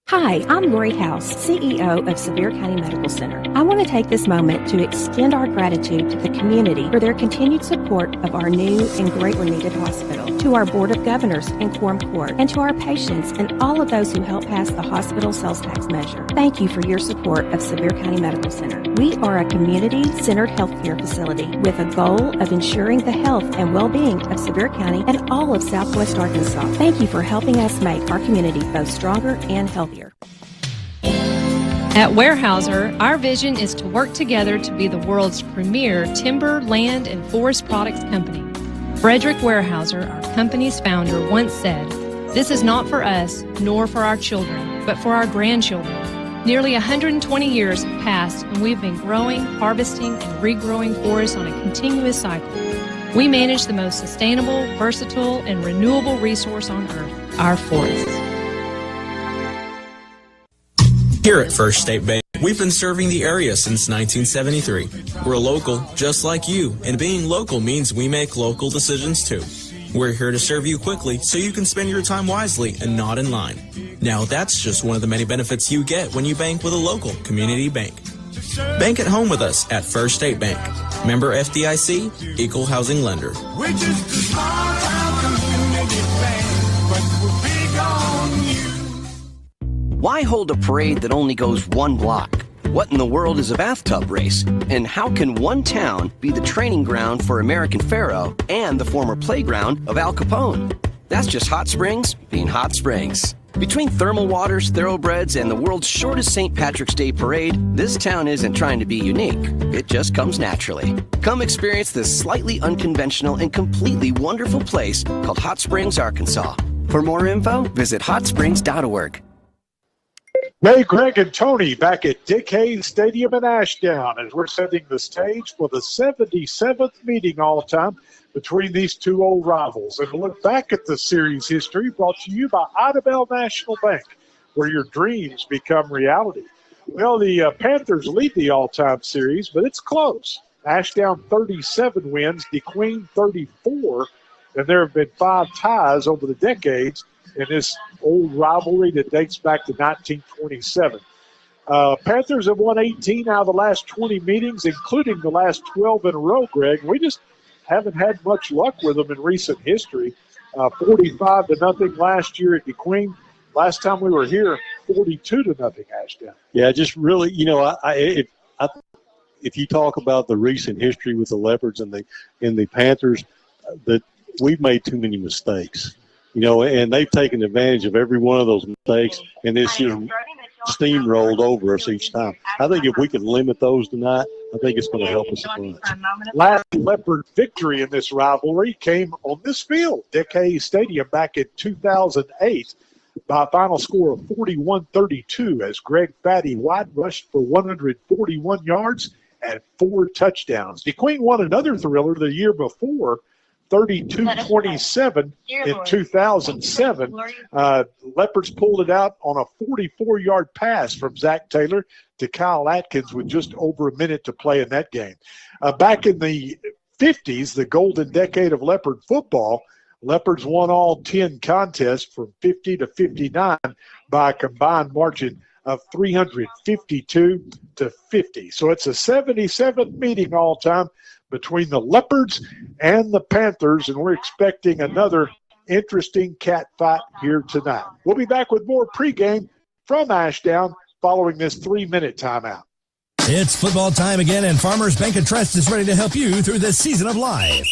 Hi, I'm Lori House, CEO of Sevier County Medical Center. I want to take this moment to extend our gratitude to the community for their continued support of our new and greatly needed hospital, to our Board of Governors and Quorum Court, and to our patients and all of those who helped pass the hospital sales tax measure. Thank you for your support of Sevier County Medical Center. We are a community-centered healthcare facility with a goal of ensuring the health and well-being of Sevier County and all of Southwest Arkansas. Thank you for helping us make our community both stronger and healthier.
At Weyerhaeuser, our vision is to work together to be the world's premier timber, land, and forest products company. Frederick Weyerhaeuser, our company's founder, once said, "This is not for us, nor for our children, but for our grandchildren." Nearly 120 years have passed, and we've been growing, harvesting, and regrowing forests on a continuous cycle. We manage the most sustainable, versatile, and renewable resource on Earth, our forests.
Here at First State Bank, we've been serving the area since 1973. We're local, just like you, and being local means we make local decisions too. We're here to serve you quickly so you can spend your time wisely and not in line. Now that's just one of the many benefits you get when you bank with a local community bank. Bank at home with us at First State Bank. Member FDIC, Equal Housing Lender.
We're just a small town community bank, but we're big on you.
Why hold a parade that only goes one block? What in the world is a bathtub race? And how can one town be the training ground for American Pharaoh and the former playground of Al Capone? That's just Hot Springs being Hot Springs. Between thermal waters, thoroughbreds, and the world's shortest St. Patrick's Day parade, this town isn't trying to be unique. It just comes naturally. Come experience this slightly unconventional and completely wonderful place called Hot Springs, Arkansas. For more info, visit hotsprings.org.
Hey, Greg and Tony back at Dick Hayes Stadium in Ashdown as we're setting the stage for the 77th meeting all time between these two old rivals. And look back at the series history brought to you by Idabel National Bank, where your dreams become reality. Well, the Panthers lead the all-time series, but it's close. Ashdown 37 wins, DeQueen 34, and there have been 5 ties over the decades in this old rivalry that dates back to 1927. Panthers have won 18 out of the last 20 meetings, including the last 12 in a row, Greg. We just haven't had much luck with them in recent history. 45-0 last year at DeQueen. Last time we were here, 42-0 Ashdown.
Yeah, just really, if you talk about the recent history with the Leopards and the Panthers, that we've made too many mistakes, and they've taken advantage of every one of those mistakes, and it's just steamrolled over us each time. I think if we can limit those tonight, I think it's going to help us a bunch.
Last Leopard victory in this rivalry came on this field, Dick Hayes Stadium, back in 2008 by a final score of 41-32 as Greg Fatty White rushed for 141 yards and 4 touchdowns. DeQueen won another thriller the year before, 32-27 in 2007. Leopards pulled it out on a 44-yard pass from Zach Taylor to Kyle Atkins with just over a minute to play in that game. Back in the 50s, the golden decade of Leopard football, Leopards won all 10 contests from 50 to 59 by a combined margin of 352-50. So it's a 77th meeting all time between the Leopards and the Panthers, and we're expecting another interesting cat fight here tonight. We'll be back with more pregame from Ashdown following this 3-minute timeout.
It's football time again, and Farmers Bank and Trust is ready to help you through this season of life.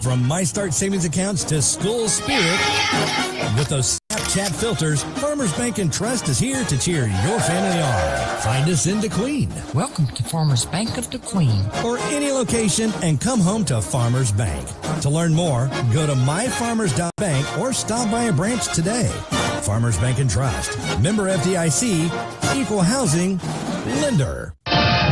From My Start savings accounts to school spirit, with those Snapchat filters, Farmers Bank and Trust is here to cheer your family on. Find us in DeQueen.
Welcome to Farmers Bank of DeQueen.
Or any location, and come home to Farmers Bank. To learn more, go to myfarmers.bank or stop by a branch today. Farmers Bank and Trust. Member FDIC, Equal Housing Lender.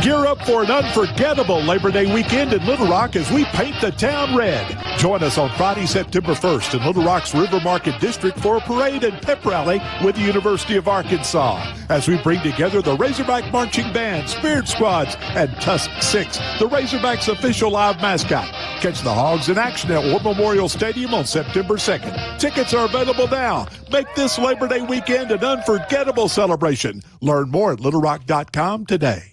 Gear up for an unforgettable Labor Day weekend in Little Rock as we paint the town red. Join us on Friday, September 1st in Little Rock's River Market District for a parade and pep rally with the University of Arkansas as we bring together the Razorback Marching Band, Spirit Squads, and Tusk 6, the Razorbacks' official live mascot. Catch the Hogs in action at War Memorial Stadium on September 2nd. Tickets are available now. Make this Labor Day weekend an unforgettable celebration. Learn more at littlerock.com today.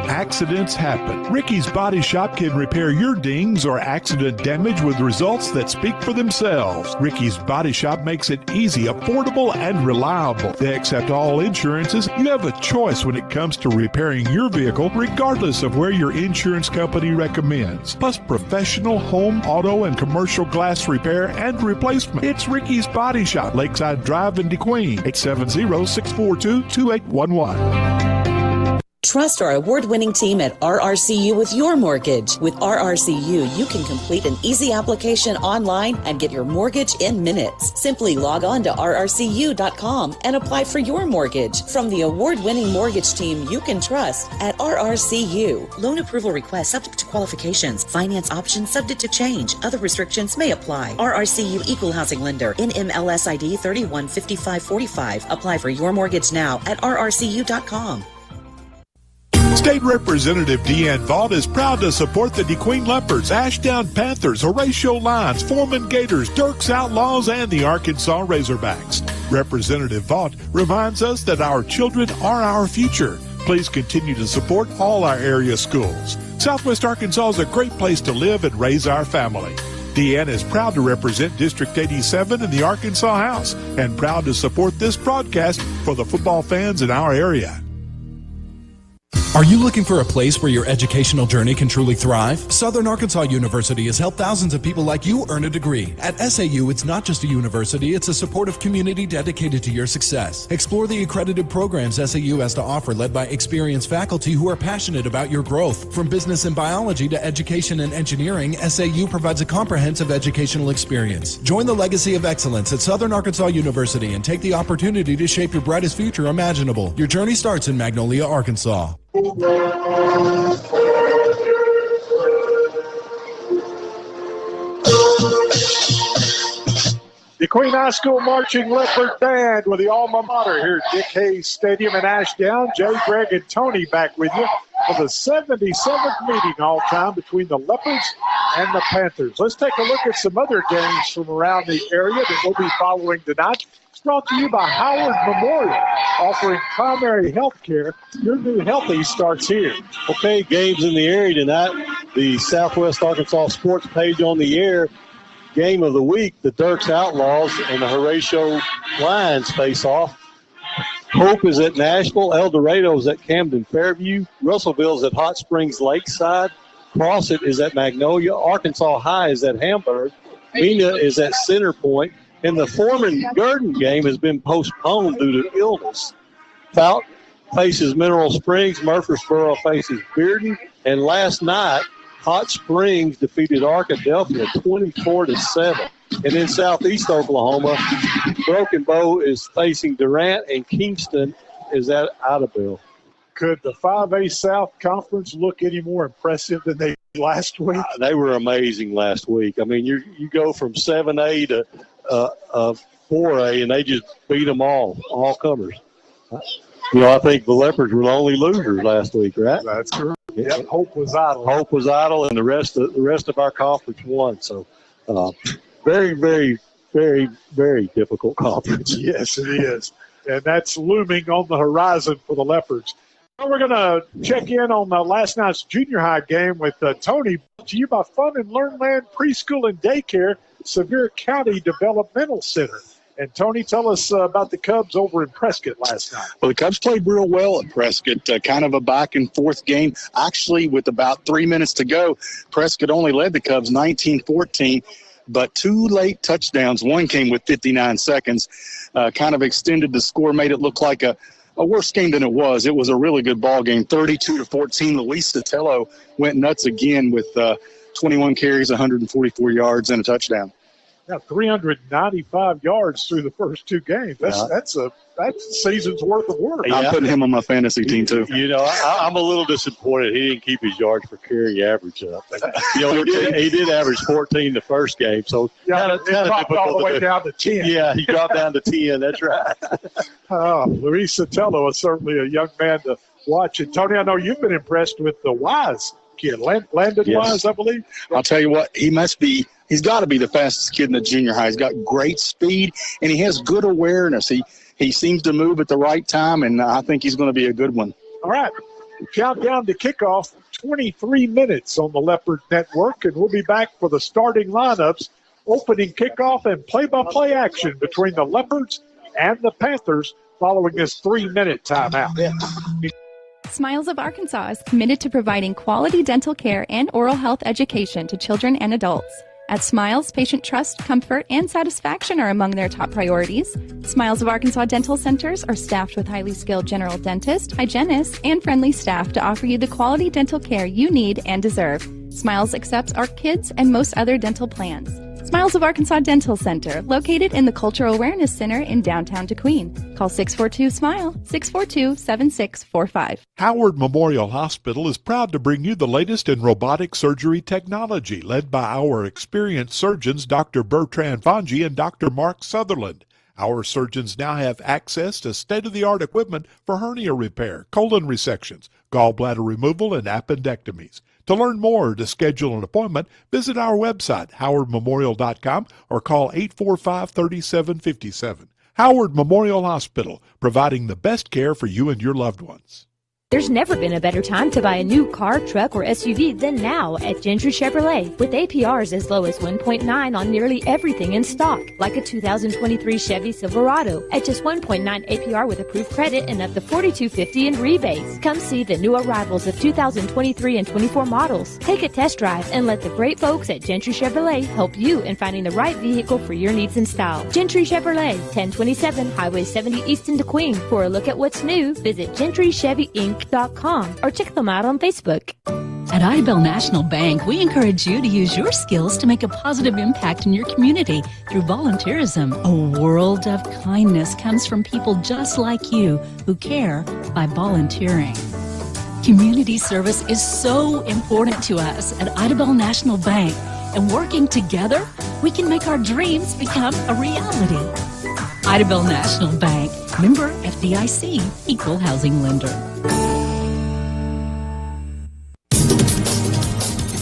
Accidents happen. Ricky's Body Shop can repair your dings or accident damage with results that speak for themselves. Ricky's Body Shop makes it easy, affordable, and reliable. They accept all insurances. You have a choice when it comes to repairing your vehicle, regardless of where your insurance company recommends. Plus professional home, auto, and commercial glass repair and replacement. It's Ricky's Body Shop, Lakeside Drive in DeQueen, 870-642-2811.
Trust our award-winning team at RRCU with your mortgage. With RRCU, you can complete an easy application online and get your mortgage in minutes. Simply log on to rrcu.com and apply for your mortgage from the award-winning mortgage team you can trust at RRCU. Loan approval request subject to qualifications. Finance options subject to change. Other restrictions may apply. RRCU Equal Housing Lender. NMLS ID 315545. Apply for your mortgage now at rrcu.com.
State Representative Deanne Vaught is proud to support the DeQueen Leopards, Ashdown Panthers, Horatio Lions, Foreman Gators, Dirks Outlaws, and the Arkansas Razorbacks. Representative Vaught reminds us that our children are our future. Please continue to support all our area schools. Southwest Arkansas is a great place to live and raise our family. Deanne is proud to represent District 87 in the Arkansas House and proud to support this broadcast for the football fans in our area.
Are you looking for a place where your educational journey can truly thrive? Southern Arkansas University has helped thousands of people like you earn a degree. At SAU, it's not just a university, it's a supportive community dedicated to your success. Explore the accredited programs SAU has to offer, led by experienced faculty who are passionate about your growth. From business and biology to education and engineering, SAU provides a comprehensive educational experience. Join the legacy of excellence at Southern Arkansas University and take the opportunity to shape your brightest future imaginable. Your journey starts in Magnolia, Arkansas.
The Queen High School Marching Leopard Band with the alma mater here at Dick Hayes Stadium in Ashdown. Jay, Greg, and Tony back with you for the 77th meeting all-time between the Leopards and the Panthers. Let's take a look at some other games from around the area that we'll be following tonight. It's brought to you by Howard Memorial, offering primary health care. Your new Healthy starts here.
Okay, games in the area tonight. The Southwest Arkansas Sports page on the air. Game of the week, the Dirks Outlaws and the Horatio Lions face off. Hope is at Nashville. El Dorado is at Camden Fairview. Russellville is at Hot Springs Lakeside. Crossett is at Magnolia. Arkansas High is at Hamburg. Mena is at Center Point. And the Foreman-Gurdon game has been postponed due to illness. Fountain faces Mineral Springs. Murfreesboro faces Bearden. And last night, Hot Springs defeated Arkadelphia 24-7. And in southeast Oklahoma, Broken Bow is facing Durant, and Kingston is at Idabel.
Could the 5A South Conference look any more impressive than they did last week?
They were amazing last week. I mean, you go from 7A to 4A, and they just beat them all comers. I think the Leopards were the only losers last week, right?
That's correct. Yep. Hope was idle.
Hope was idle, and the rest of our conference won. So, very, very, very, very difficult conference.
Yes, it is, and that's looming on the horizon for the Leopards. Now we're going to check in on last night's junior high game with Tony. Brought to you by Fun and Learn Land Preschool and Daycare, Sevier County Developmental Center. And, Tony, tell us about the Cubs over in Prescott last night.
Well, the Cubs played real well at Prescott, kind of a back-and-forth game. Actually, with about 3 minutes to go, Prescott only led the Cubs 19-14, but 2 late touchdowns. One came with 59 seconds, kind of extended the score, made it look like a worse game than it was. It was a really good ball game, 32-14. Luis Sotelo went nuts again with 21 carries, 144 yards, and a touchdown.
Now, 395 yards through the first 2 games. That's a season's worth of work.
I'm putting him on my fantasy team, too.
I'm a little disappointed he didn't keep his yards per carry average up. He did average 14 the first game, so kind of
dropped all the way down to 10.
Yeah, he dropped down to 10. That's right.
Luis Sotelo is certainly a young man to watch. And, Tony, I know you've been impressed with the Wise kid, Landon Wise, I believe.
I'll tell you what, he's got to be the fastest kid in the junior high. He's got great speed, and he has good awareness. He seems to move at the right time, and I think he's going to be a good one.
All right. Countdown to kickoff, 23 minutes on the Leopard Network, and we'll be back for the starting lineups, opening kickoff, and play-by-play action between the Leopards and the Panthers following this 3-minute timeout.
Smiles of Arkansas is committed to providing quality dental care and oral health education to children and adults. At Smiles, patient trust, comfort, and satisfaction are among their top priorities. Smiles of Arkansas dental centers are staffed with highly skilled general dentists, hygienists, and friendly staff to offer you the quality dental care you need and deserve. Smiles accepts ARC Kids and most other dental plans. Smiles of Arkansas Dental Center, located in the Cultural Awareness Center in downtown DeQueen. Call 642-SMILE, 642-7645.
Howard Memorial Hospital is proud to bring you the latest in robotic surgery technology, led by our experienced surgeons, Dr. Bertrand Vangi and Dr. Mark Sutherland. Our surgeons now have access to state-of-the-art equipment for hernia repair, colon resections, gallbladder removal, and appendectomies. To learn more or to schedule an appointment, visit our website, howardmemorial.com, or call 845-3757. Howard Memorial Hospital, providing the best care for you and your loved ones.
There's never been a better time to buy a new car, truck, or SUV than now at Gentry Chevrolet. With APRs as low as 1.9 on nearly everything in stock, like a 2023 Chevy Silverado at just 1.9 APR with approved credit and up to $4,250 in rebates. Come see the new arrivals of 2023 and 24 models. Take a test drive and let the great folks at Gentry Chevrolet help you in finding the right vehicle for your needs and style. Gentry Chevrolet, 1027 Highway 70 East in DeQueen. For a look at what's new, visit GentryChevyInc.com or check them out on Facebook.
At Idabel National Bank, we encourage you to use your skills to make a positive impact in your community through volunteerism. A world of kindness comes from people just like you who care by volunteering. Community service is so important to us at Idabel National Bank. And working together, we can make our dreams become a reality. Idabel National Bank, member FDIC, equal housing lender.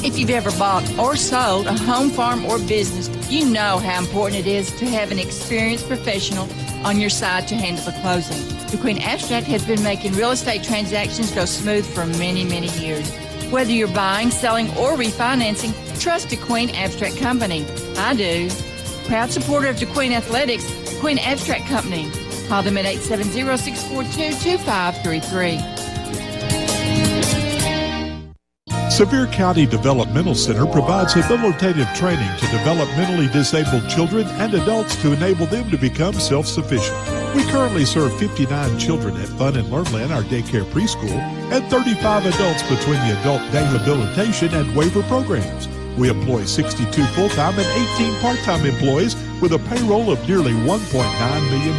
If you've ever bought or sold a home, farm, or business, you know how important it is to have an experienced professional on your side to handle the closing. DeQueen Abstract has been making real estate transactions go smooth for many, many years. Whether you're buying, selling, or refinancing, trust DeQueen Abstract Company. I do. Proud supporter of DeQueen Athletics, DeQueen Abstract Company. Call them at 870-642-2533.
Sevier County Developmental Center provides habilitative training to developmentally disabled children and adults to enable them to become self-sufficient. We currently serve 59 children at Fun and Learnland, our daycare preschool, and 35 adults between the adult day habilitation and waiver programs. We employ 62 full-time and 18 part-time employees with a payroll of nearly $1.9 million.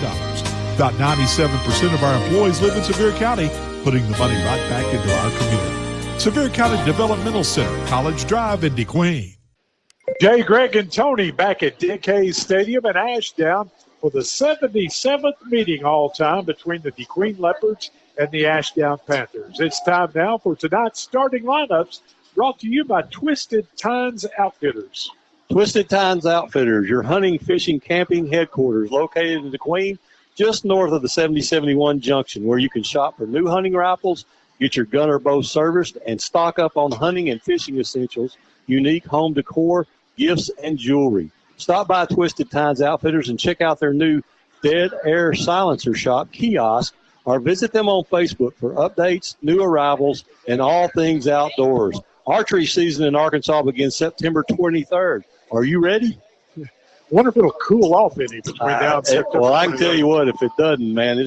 About 97% of our employees live in Sevier County, putting the money right back into our community. Sevier County Developmental Center, College Drive in DeQueen. Jay, Greg, and Tony back at DK Stadium in Ashdown for the 77th meeting all-time between the DeQueen Leopards and the Ashdown Panthers. It's time now for tonight's starting lineups, brought to you by Twisted Tines Outfitters.
Twisted Tines Outfitters, your hunting, fishing, camping headquarters, located in DeQueen, just north of the 7071 junction, where you can shop for new hunting rifles, get your gun or bow serviced, and stock up on hunting and fishing essentials, unique home decor, gifts, and jewelry. Stop by Twisted Tines Outfitters and check out their new Dead Air Silencer Shop kiosk, or visit them on Facebook for updates, new arrivals, and all things outdoors. Archery season in Arkansas begins September 23rd. Are you ready?
Wonder if it'll cool off any between now and September.
Well, I can tell you what, if it doesn't, man,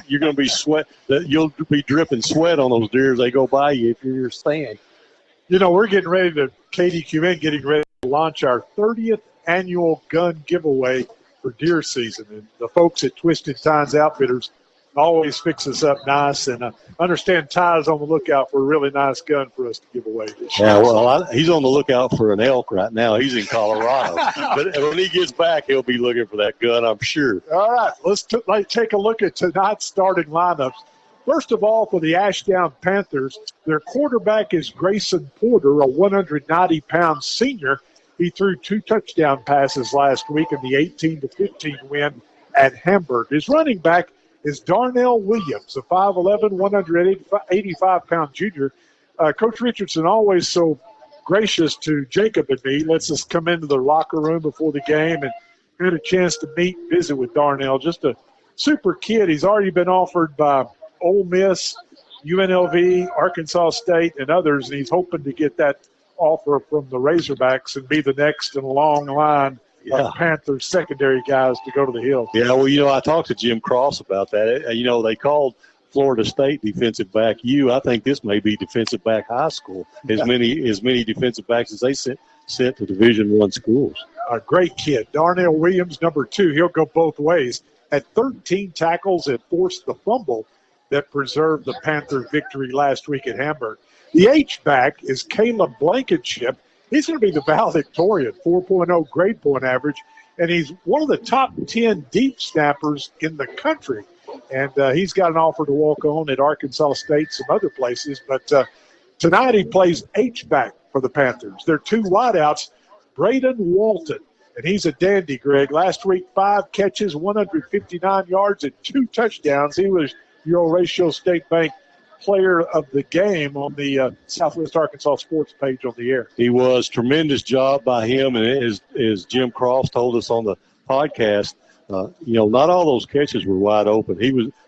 you're going to be sweat. You'll be dripping sweat on those deer as they go by you if you're in your stand.
You know, we're getting ready to, KDQN getting ready to launch our 30th annual gun giveaway for deer season. And the folks at Twisted Tines Outfitters always fix us up nice, and understand Ty's on the lookout for a really nice gun for us to give away this year.
Yeah, well, he's on the lookout for an elk right now. He's in Colorado. But when he gets back, he'll be looking for that gun, I'm sure.
All right, let's take a look at tonight's starting lineups. First of all, for the Ashdown Panthers, their quarterback is Grayson Porter, a 190-pound senior. He threw 2 touchdown passes last week in the 18-15 win at Hamburg. His running back is Darnell Williams, a 5'11", 185-pound junior. Coach Richardson, always so gracious to Jacob and me, lets us come into the locker room before the game and had a chance to visit with Darnell. Just a super kid. He's already been offered by Ole Miss, UNLV, Arkansas State, and others, and he's hoping to get that offer from the Razorbacks and be the next in a long line of Panthers secondary guys to go to the Hill.
Yeah, well, I talked to Jim Cross about that. They called Florida State defensive back U. I think this may be defensive back high school. As many defensive backs as they sent to Division I schools.
A great kid. Darnell Williams, number 2. He'll go both ways. Had 13 tackles and forced the fumble that preserved the Panther victory last week at Hamburg. The H-back is Caleb Blankenship. He's going to be the valedictorian, 4.0 grade point average, and he's one of the top 10 deep snappers in the country. And he's got an offer to walk on at Arkansas State, some other places. But tonight he plays H-back for the Panthers. Their 2 wideouts, Braden Walton, and he's a dandy, Greg. Last week, 5 catches, 159 yards, and 2 touchdowns. He was your Horatio State Bank player of the game on the Southwest Arkansas Sports page on the air.
He was. Tremendous job by him, and as Jim Cross told us on the podcast, not all those catches were wide open.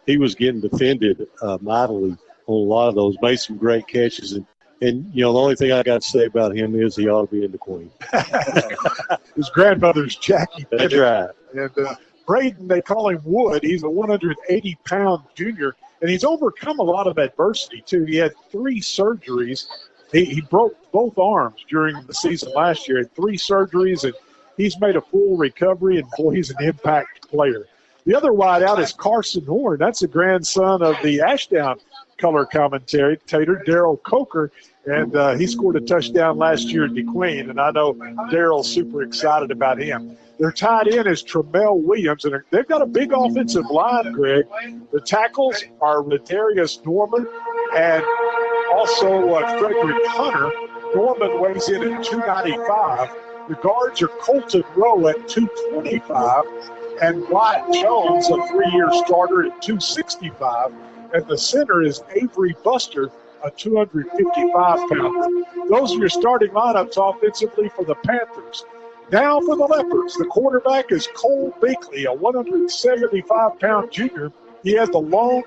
He was getting defended mightily on a lot of those. Made some great catches, and the only thing I got to say about him is he ought to be in the Queen.
His grandmother's Jackie.
That's right.
And Braden, they call him Wood. He's a 180-pound junior. And he's overcome a lot of adversity, too. He had 3 surgeries. He broke both arms during the season last year. Had 3 surgeries, and he's made a full recovery, and, boy, he's an impact player. The other wideout is Carson Horn. That's the grandson of the Ashdown color commentator, Daryl Coker, and he scored a touchdown last year at DeQueen, and I know Daryl's super excited about him. Their tight end is Tramel Williams, and they've got a big offensive line, Greg. The tackles are Rodarius Norman and also Frederick Hunter. Norman weighs in at 295. The guards are Colton Rowe at 225, and Wyatt Jones, a 3-year starter, at 265. And the center is Avery Buster, a 255-pounder. Those are your starting lineups offensively for the Panthers. Now for the Leopards, the quarterback is Cole Bakley, a 175-pound junior. He had the lone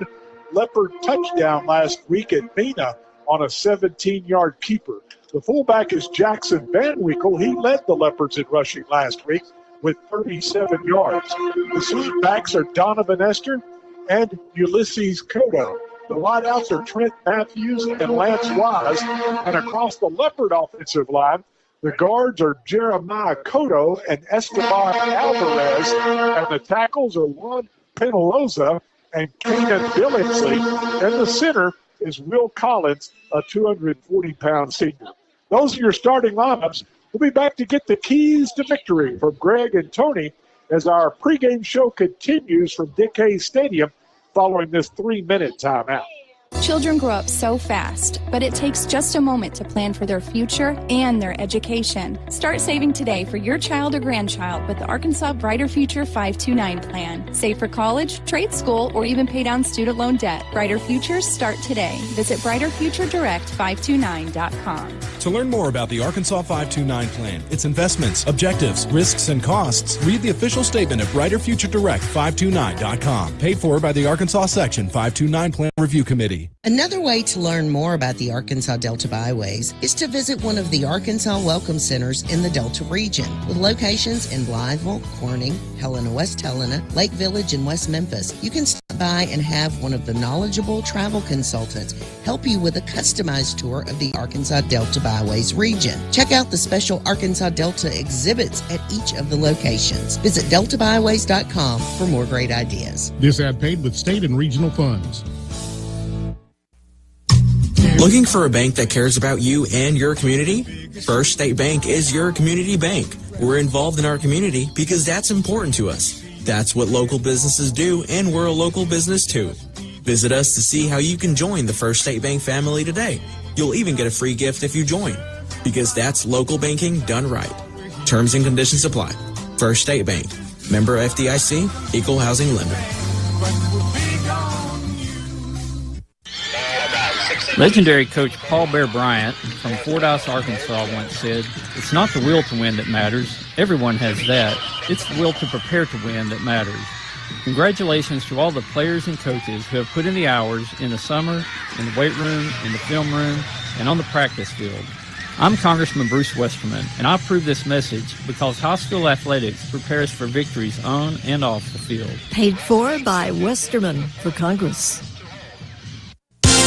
Leopard touchdown last week at Mena on a 17-yard keeper. The fullback is Jackson Van Winkle. He led the Leopards in rushing last week with 37 yards. The swing backs are Donovan Esther and Ulysses Cotto. The wideouts are Trent Matthews and Lance Wise. And across the Leopard offensive line, the guards are Jeremiah Cotto and Esteban Alvarez. And the tackles are Juan Penaloza and Kanan Billingsley. And the center is Will Collins, a 240-pound senior. Those are your starting lineups. We'll be back to get the keys to victory from Greg and Tony as our pregame show continues from Dick Hayes Stadium following this 3-minute timeout.
Children grow up so fast, but it takes just a moment to plan for their future and their education. Start saving today for your child or grandchild with the Arkansas Brighter Future 529 plan. Save for college, trade school, or even pay down student loan debt. Brighter Futures start today. Visit brighterfuturedirect529.com.
To learn more about the Arkansas 529 plan, its investments, objectives, risks, and costs, read the official statement at brighterfuturedirect529.com. Paid for by the Arkansas Section 529 Plan Review Committee.
Another way to learn more about the Arkansas Delta Byways is to visit one of the Arkansas Welcome Centers in the Delta region, with locations in Blytheville, Corning, Helena, West Helena, Lake Village, and West Memphis. You can stop by and have one of the knowledgeable travel consultants help you with a customized tour of the Arkansas Delta Byways region. Check out the special Arkansas Delta exhibits at each of the locations. Visit deltabyways.com for more great ideas.
This ad paid with state and regional funds.
Looking for a bank that cares about you and your community? First State Bank is your community bank. We're involved in our community because that's important to us. That's what local businesses do, and we're a local business too. Visit us to see how you can join the First State Bank family today. You'll even get a free gift if you join, because that's local banking done right. Terms and conditions apply. First State Bank. Member FDIC, Equal Housing Lender.
Legendary coach Paul Bear Bryant from Fordyce, Arkansas once said, "It's not the will to win that matters. Everyone has that. It's the will to prepare to win that matters." Congratulations to all the players and coaches who have put in the hours in the summer, in the weight room, in the film room, and on the practice field. I'm Congressman Bruce Westerman, and I approve this message because high school athletics prepares for victories on and off the field.
Paid for by Westerman for Congress.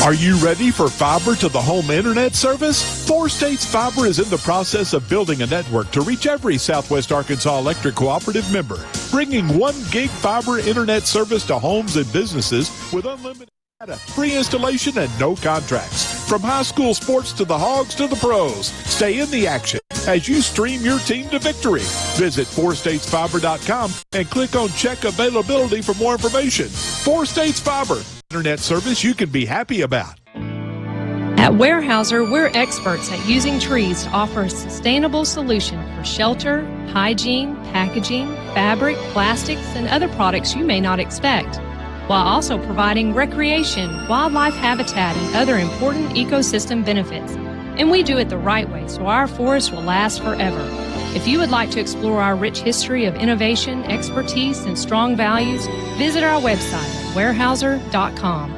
Are you ready for fiber to the home internet service? 4 States Fiber is in the process of building a network to reach every Southwest Arkansas Electric Cooperative member, bringing 1 gig fiber internet service to homes and businesses with unlimited data, free installation, and no contracts. From high school sports to the Hogs to the pros, stay in the action as you stream your team to victory. Visit 4statesfiber.com and click on Check Availability for more information. 4 States Fiber. Internet service you can be happy about.
At Weyerhaeuser, we're experts at using trees to offer a sustainable solution for shelter, hygiene, packaging, fabric, plastics, and other products you may not expect, while also providing recreation, wildlife habitat, and other important ecosystem benefits. And we do it the right way so our forests will last forever. If you would like to explore our rich history of innovation, expertise, and strong values, visit our website at weyerhaeuser.com.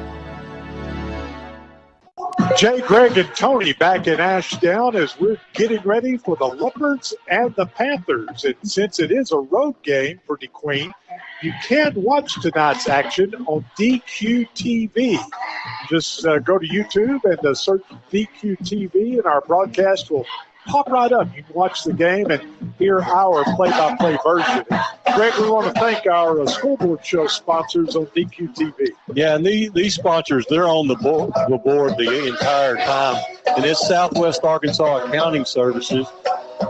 Jay, Greg, and Tony back in Ashdown as we're getting ready for the Leopards and the Panthers. And since it is a road game for DeQueen, you can watch tonight's action on DQ TV. Just go to YouTube and search DQ TV, and our broadcast will
pop right up. You can watch the game and hear our play-by-play version. Greg, we want to thank our scoreboard show sponsors on DQTV.
Yeah, and these sponsors, they're on the board the entire time. And it's Southwest Arkansas Accounting Services.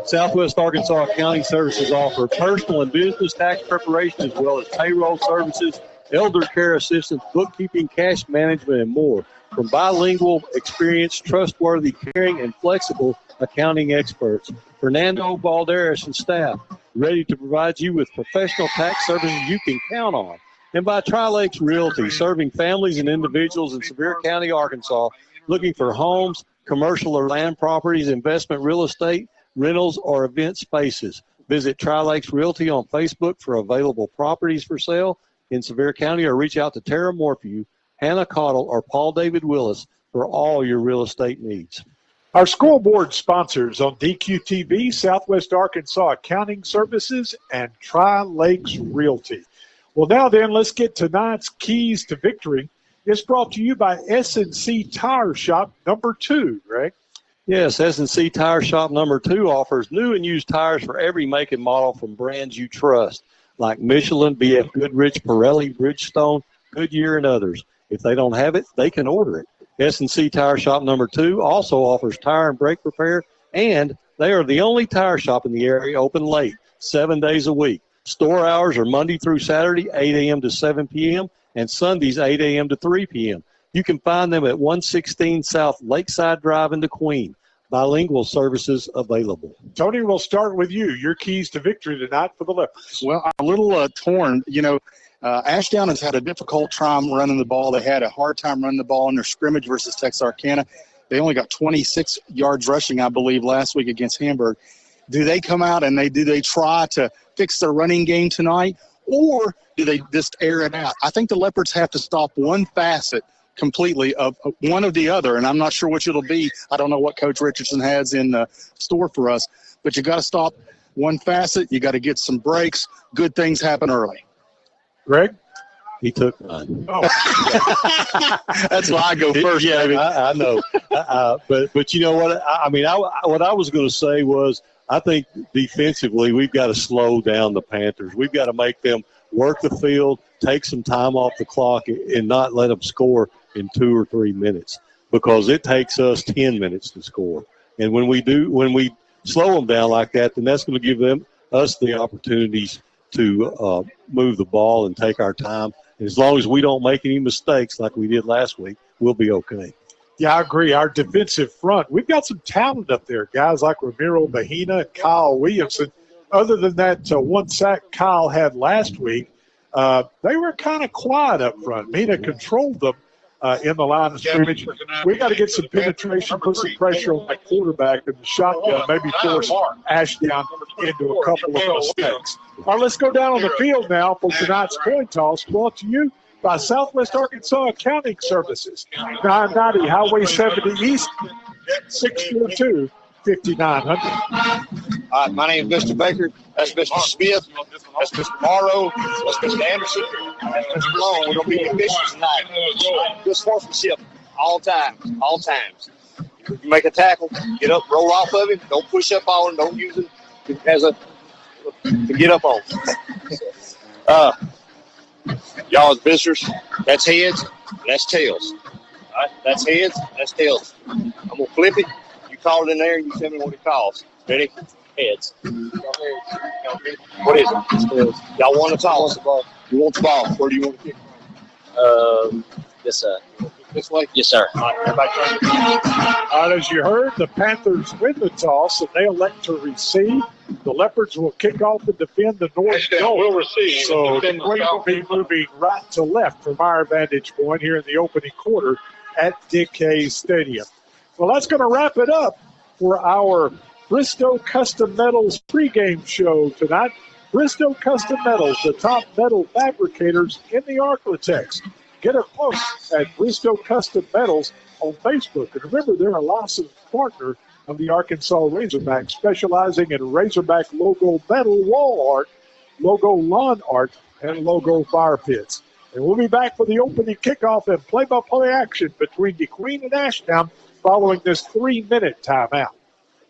Southwest Arkansas Accounting Services offer personal and business tax preparation as well as payroll services, elder care assistance, bookkeeping, cash management, and more. From bilingual, experienced, trustworthy, caring, and flexible accounting experts, Fernando Balderas and staff, ready to provide you with professional tax services you can count on. And by Tri-Lakes Realty, serving families and individuals in Sevier County, Arkansas, looking for homes, commercial or land properties, investment real estate, rentals, or event spaces. Visit Tri-Lakes Realty on Facebook for available properties for sale in Sevier County, or reach out to Tara Morphew, Hannah Cottle, or Paul David Willis for all your real estate needs.
Our scoreboard sponsors on DQTV, Southwest Arkansas Accounting Services, and Tri-Lakes Realty. Well, now then, let's get tonight's Keys to Victory. It's brought to you by S&C Tire Shop number 2, Greg.
Yes, S&C Tire Shop number 2 offers new and used tires for every make and model from brands you trust, like Michelin, BF Goodrich, Pirelli, Bridgestone, Goodyear, and others. If they don't have it, they can order it. S&C Tire Shop number 2 also offers tire and brake repair, and they are the only tire shop in the area open late, 7 days a week. Store hours are Monday through Saturday, 8 a.m. to 7 p.m., and Sundays, 8 a.m. to 3 p.m. You can find them at 116 South Lakeside Drive in DeQueen. Bilingual services available.
Tony, we'll start with you. Your keys to victory tonight for the Leopards.
Well, I'm a little torn. Ashdown has had a difficult time running the ball. They had a hard time running the ball in their scrimmage versus Texarkana. They only got 26 yards rushing, I believe, last week against Hamburg. Do they come out and do they try to fix their running game tonight, or do they just air it out? I think the Leopards have to stop one facet completely of one or the other, and I'm not sure which it'll be. I don't know what Coach Richardson has in store for us, but you got to stop one facet. You got to get some breaks. Good things happen early.
Greg?
He took mine.
Oh.
That's why I go first,
yeah,
baby.
I know. But you know what? What I was going to say was I think defensively we've got to slow down the Panthers. We've got to make them work the field, take some time off the clock, and not let them score in 2 or 3 minutes, because it takes us 10 minutes to score. And when we slow them down like that, then that's going to give us the opportunities to move the ball and take our time. And as long as we don't make any mistakes like we did last week, we'll be okay.
Yeah, I agree. Our defensive front, we've got some talent up there, guys like Ramiro Bahina and Kyle Williamson. Other than that one sack Kyle had last week, they were kind of quiet up front. Mina controlled them in the line of scrimmage. We got to get some penetration, put some pressure on the quarterback and the shotgun, maybe force Ashdown into a couple of mistakes. All right, let's go down on the field now for tonight's coin toss, brought to you by Southwest Arkansas Accounting Services. 990 Highway 70 East, 642-5900.
All right, my name is Mr. Baker. That's Mr. Smith. That's Mr. Morrow. That's Mr. Anderson. That's Mr. Long. We're going to be efficient tonight. Good sportsmanship all times. You make a tackle, get up, roll off of him. Don't push up on him. Don't use him to get up on. Y'all as visitors, that's heads, that's tails. All right, that's heads, that's tails. I'm going to flip it. You call it in there and you tell me what it calls. Ready? Heads. What is it? It's tails. Y'all want the toss? You want the ball. Where do you want to kick from? Yes, sir. This way? Yes, sir. All right, everybody turn.
All right, as you heard, the Panthers win the toss, and they elect to receive. The Leopards will kick off and defend the north goal.
We'll receive.
So the Queen will be moving right to left from our vantage point here in the opening quarter at Dick Hayes Stadium. Well, that's going to wrap it up for our Bristow Custom Metals pregame show tonight. Bristow Custom Metals, the top metal fabricators in the Arklatex. Get a look at Bristow Custom Metals on Facebook. And remember, they're a licensed partner of the Arkansas Razorbacks, specializing in Razorback logo metal wall art, logo lawn art, and logo fire pits. And we'll be back for the opening kickoff and play-by-play action between DeQueen and Ashdown following this 3-minute timeout.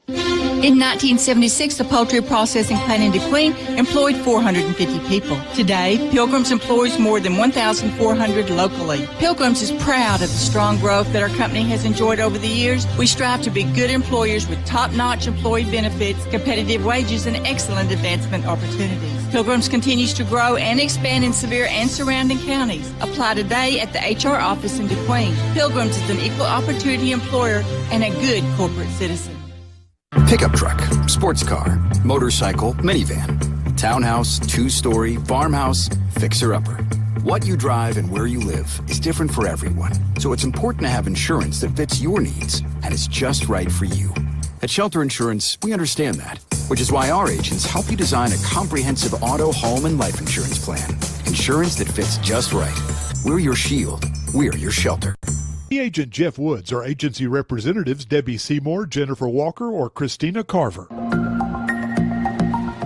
In 1976, the poultry processing plant in DeQueen employed 450 people. Today, Pilgrim's employs more than 1,400 locally. Pilgrim's is proud of the strong growth that our company has enjoyed over the years. We strive to be good employers with top-notch employee benefits, competitive wages, and excellent advancement opportunities. Pilgrim's continues to grow and expand in Sevier and surrounding counties. Apply today at the HR office in DeQueen. Pilgrim's is an equal opportunity employer and a good corporate citizen.
Pickup truck, sports car, motorcycle, minivan, townhouse, two-story, farmhouse, fixer-upper. What you drive and where you live is different for everyone, so it's important to have insurance that fits your needs and is just right for you. At Shelter Insurance, we understand that, which is why our agents help you design a comprehensive auto, home, and life insurance plan. Insurance that fits just right. We're your shield. We're your shelter.
Agent Jeff Woods or agency representatives Debbie Seymour, Jennifer Walker, or Christina Carver.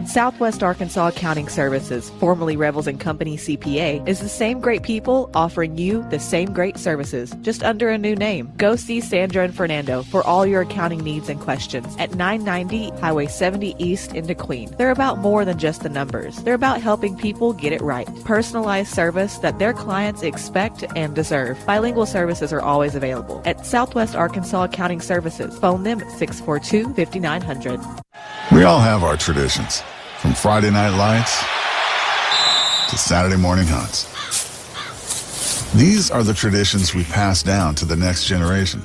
Southwest Arkansas Accounting Services, formerly Revels & Company CPA, is the same great people offering you the same great services, just under a new name. Go see Sandra and Fernando for all your accounting needs and questions at 990 Highway 70 East in DeQueen. They're about more than just the numbers. They're about helping people get it right. Personalized service that their clients expect and deserve. Bilingual services are always available. At Southwest Arkansas Accounting Services, phone them at 642-5900.
We all have our traditions. From Friday night lights to Saturday morning hunts. These are the traditions we pass down to the next generation.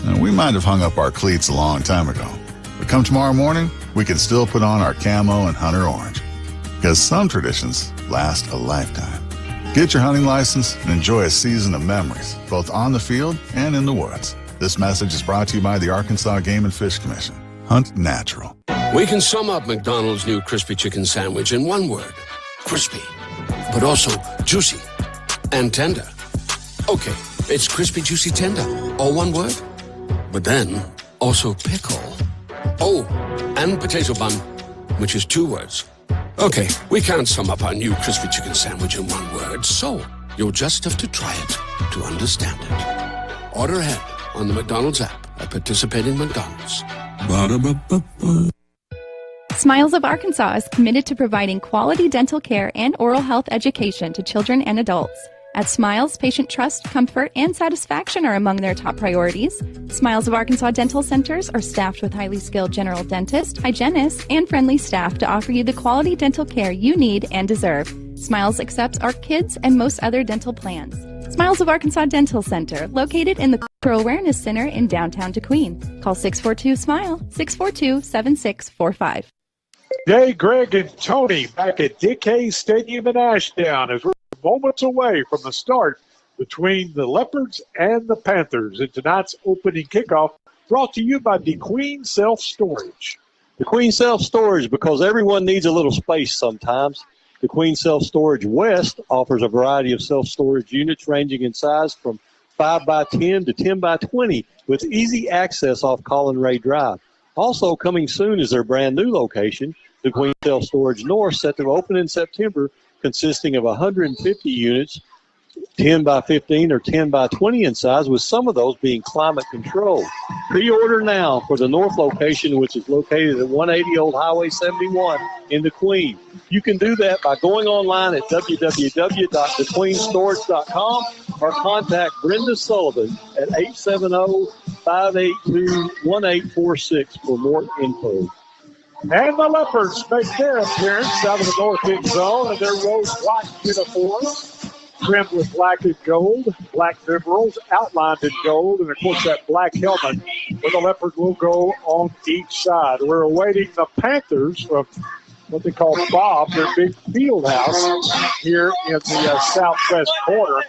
Now, we might have hung up our cleats a long time ago, but come tomorrow morning, we can still put on our camo and hunter orange. Because some traditions last a lifetime. Get your hunting license and enjoy a season of memories, both on the field and in the woods. This message is brought to you by the Arkansas Game and Fish Commission. Hunt natural.
We can sum up McDonald's new crispy chicken sandwich in one word. Crispy. But also juicy and tender. Okay, it's crispy, juicy, tender. All one word. But then, also pickle. Oh, and potato bun, which is two words. Okay, we can't sum up our new crispy chicken sandwich in one word, so you'll just have to try it to understand it. Order ahead on the McDonald's app at participating McDonald's. Ba-da-ba-ba-ba.
Smiles of Arkansas is committed to providing quality dental care and oral health education to children and adults. At Smiles, patient trust, comfort, and satisfaction are among their top priorities. Smiles of Arkansas dental centers are staffed with highly skilled general dentists, hygienists, and friendly staff to offer you the quality dental care you need and deserve. Smiles accepts our kids and most other dental plans. Smiles of Arkansas Dental Center, located in the Cultural Awareness Center in downtown DeQueen. Call 642-SMILE, 642-7645.
Jay, Greg, and Tony back at Dick Hayes Stadium in Ashdown as we're moments away from the start between the Leopards and the Panthers in tonight's opening kickoff, brought to you by DeQueen Self-Storage.
DeQueen Self-Storage, because everyone needs a little space sometimes. DeQueen Self-Storage West offers a variety of self-storage units ranging in size from 5x10 to 10x20 with easy access off Colin Ray Drive. Also coming soon is their brand new location, DeQueen Self-Storage North, set to open in September, consisting of 150 units, 10x15 or 10x20 in size, with some of those being climate controlled. Pre-order now for the North location, which is located at 180 Old Highway 71 in DeQueen. You can do that by going online at www.thequeenstorage.com or contact Brenda Sullivan at 870-582-1846 for more info.
And the Leopards make their appearance out of the north end zone in their rose white uniforms, trimmed with black and gold, black numerals outlined in gold, and of course that black helmet with the Leopard logo on each side. We're awaiting the Panthers from what they call Bob, their big field house here in the southwest corner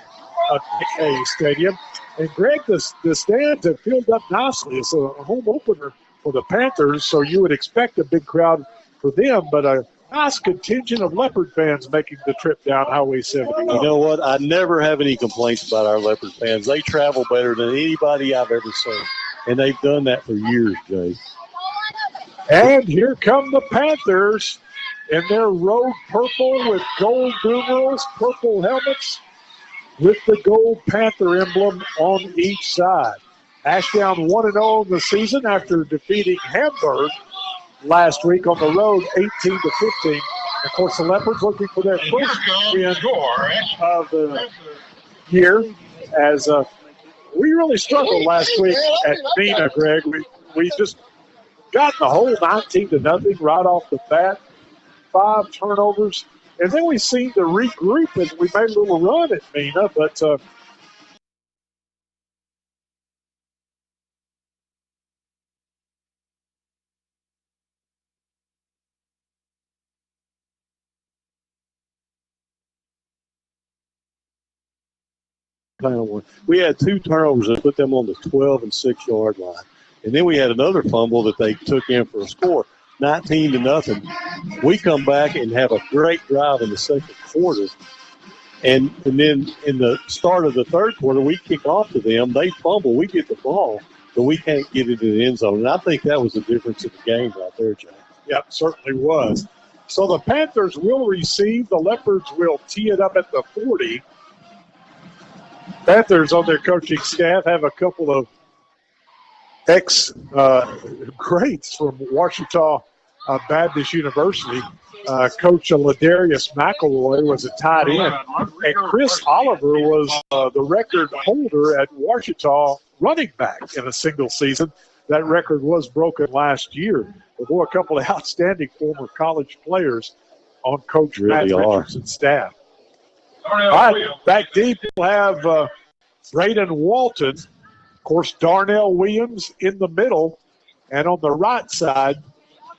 of DeKay Stadium. And Greg, the stands have filled up nicely. It's a home opener for the Panthers, so you would expect a big crowd for them, but a nice contingent of Leopard fans making the trip down Highway 71.
You know what? I never have any complaints about our Leopard fans. They travel better than anybody I've ever seen, and they've done that for years, Jay.
And here come the Panthers in their road purple with gold numerals, purple helmets with the gold Panther emblem on each side. Ashdown 1-0 in the season after defeating Hamburg last week on the road, 18-15. Of course, the Leopards looking for their first win of the year, as we really struggled last week at Neenah, Greg. We just got in the hole 19-0 right off the bat, 5 turnovers, and then we seemed to regroup and we made a little run at Neenah, but
we had 2 turnovers that put them on the 12 and 6 yard line. And then we had another fumble that they took in for a score, 19-0. We come back and have a great drive in the second quarter. And then in the start of the third quarter, we kick off to them. They fumble. We get the ball, but we can't get it in the end zone. And I think that was the difference in the game right there, Jay.
Yep, certainly was. So the Panthers will receive. The Leopards will tee it up at the 40. Panthers on their coaching staff have a couple of ex-greats from Ouachita Baptist University. Coach Ladarius McElroy was a tight end, and Chris Oliver was the record holder at Ouachita running back in a single season. That record was broken last year. But boy, a couple of outstanding former college players on Coach Matt Richardson's staff. All right, back deep we'll have Braden Walton. Of course, Darnell Williams in the middle. And on the right side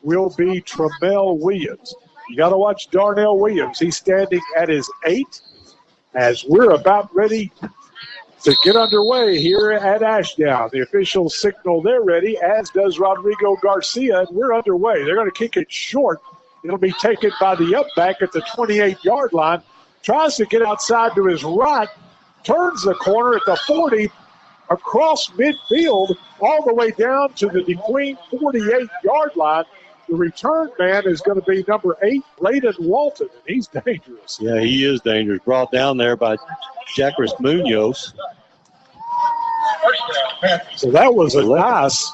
will be Tramel Williams. You got to watch Darnell Williams. He's standing at his 8 as we're about ready to get underway here at Ashdown. The officials signal they're ready, as does Rodrigo Garcia, and we're underway. They're going to kick it short. It'll be taken by the up back at the 28-yard line. Tries to get outside to his right, turns the corner at the 40, across midfield, all the way down to the DeQueen 48-yard line. The return man is going to be number 8, Braden Walton, and he's dangerous.
Yeah, he is dangerous. Brought down there by Jacques Munoz.
So that was a nice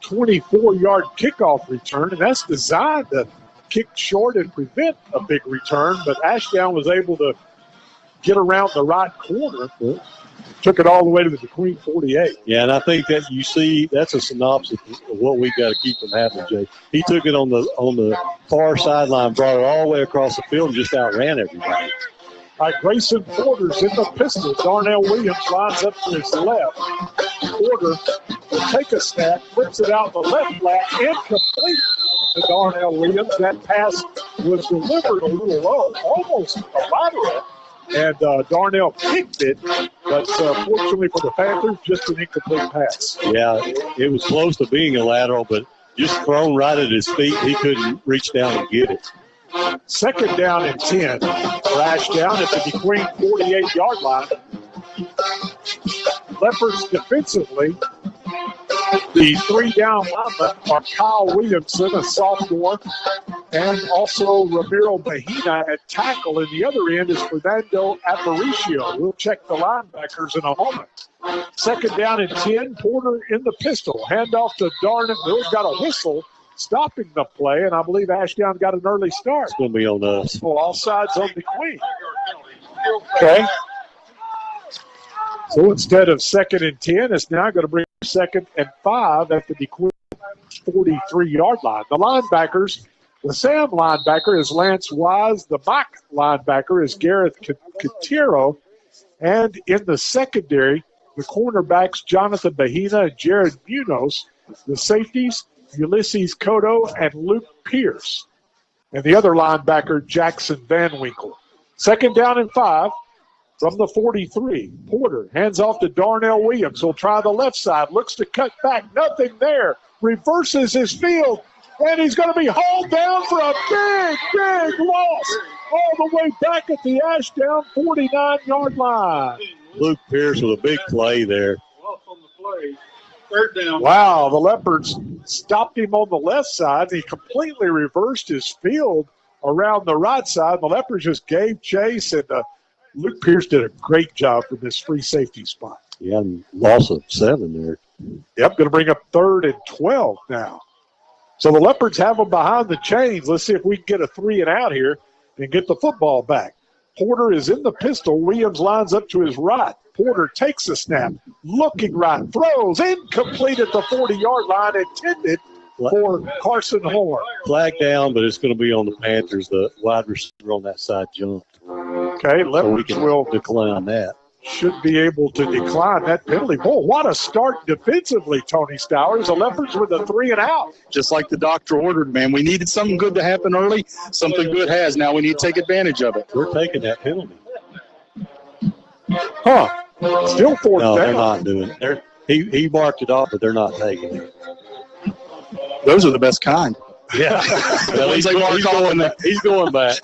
24-yard kickoff return, and that's designed to kick short and prevent a big return, but Ashdown was able to get around the right corner. Took it all the way to the DeQueen 48.
Yeah, and I think that you see that's a synopsis of what we got to keep from happening, Jay. He took it on the far sideline, brought it all the way across the field, and just outran everybody.
All right, Grayson Porter's in the pistol. Darnell Williams lines up to his left. Porter will take a snap, flips it out the left flat, incomplete to Darnell Williams. That pass was delivered a little low, almost a lateral. And Darnell kicked it, but fortunately for the Panthers, just an incomplete pass.
Yeah, it was close to being a lateral, but just thrown right at his feet. He couldn't reach down and get it.
Second down and 10. Flash down at the DeQueen 48-yard line. Leopards defensively. The 3 down linemen are Kyle Williamson, a sophomore, and also Ramiro Bahina at tackle. And the other end is Fernando Aparicio. We'll check the linebackers in a moment. Second down and 10. Porter in the pistol. Handoff to Darnell. Bill's got a whistle stopping the play, and I believe Ashdown got an early start.
It's going to be on us.
Well, all sides on the Queen. Okay. So instead of 2nd and 10, it's now going to bring 2nd and 5 at the DeQueen 43-yard line. The linebackers, the Sam linebacker is Lance Wise. The Mike linebacker is Gareth Catero. And in the secondary, the cornerbacks, Jonathan Bahina and Jared Munoz. The safeties, Ulysses Cotto and Luke Pierce. And the other linebacker, Jackson Van Winkle. Second down and 5 from the 43. Porter hands off to Darnell Williams. He'll try the left side. Looks to cut back. Nothing there. Reverses his field. And he's going to be hauled down for a big, big loss. All the way back at the Ashdown 49-yard line.
Luke Pierce with a big play there.
Third down. Wow, the Leopards stopped him on the left side. He completely reversed his field around the right side. The Leopards just gave chase, and Luke Pierce did a great job from this free safety spot.
Yeah, and loss of 7 there.
Yep, going to bring up 3rd and 12 now. So the Leopards have them behind the chains. Let's see if we can get a 3 and out here and get the football back. Porter is in the pistol. Williams lines up to his right. Porter takes the snap, looking right, throws, incomplete at the 40-yard line, intended for Carson Horn.
Flag down, but it's going to be on the Panthers. The wide receiver on that side jumped.
Okay, Leopards
will decline that.
Should be able to decline that penalty. Boy, what a start defensively, Tony Stowers. The Leopards with a 3 and out.
Just like the doctor ordered, man. We needed something good to happen early. Something good has. Now we need to take advantage of it.
We're taking that penalty.
Huh. Still 4th down.
No, they're not doing it. He marked it off, but they're not taking it.
Those are the best kind.
Yeah. Well, he's going back.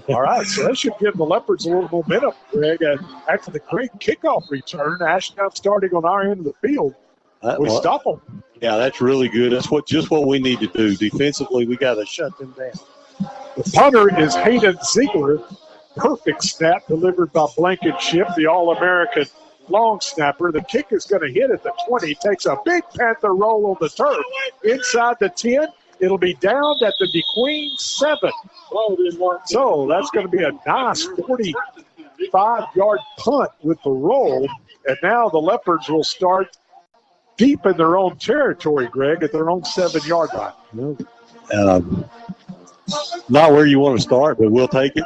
All right, so that should give the Leopards a little momentum, Greg. After the great kickoff return, Ashdown starting on our end of the field. We stop them.
Yeah, that's really good. That's just what we need to do. Defensively, we got to shut them down.
The punter is Hayden Ziegler. Perfect snap delivered by Blankenship, the All-American long snapper. The kick is going to hit at the 20. Takes a big Panther roll on the turf. Inside the 10. It'll be down at the DeQueen 7. So that's going to be a nice 45-yard punt with the roll. And now the Leopards will start deep in their own territory, Greg, at their own 7-yard line.
Not where you want to start, but we'll take it.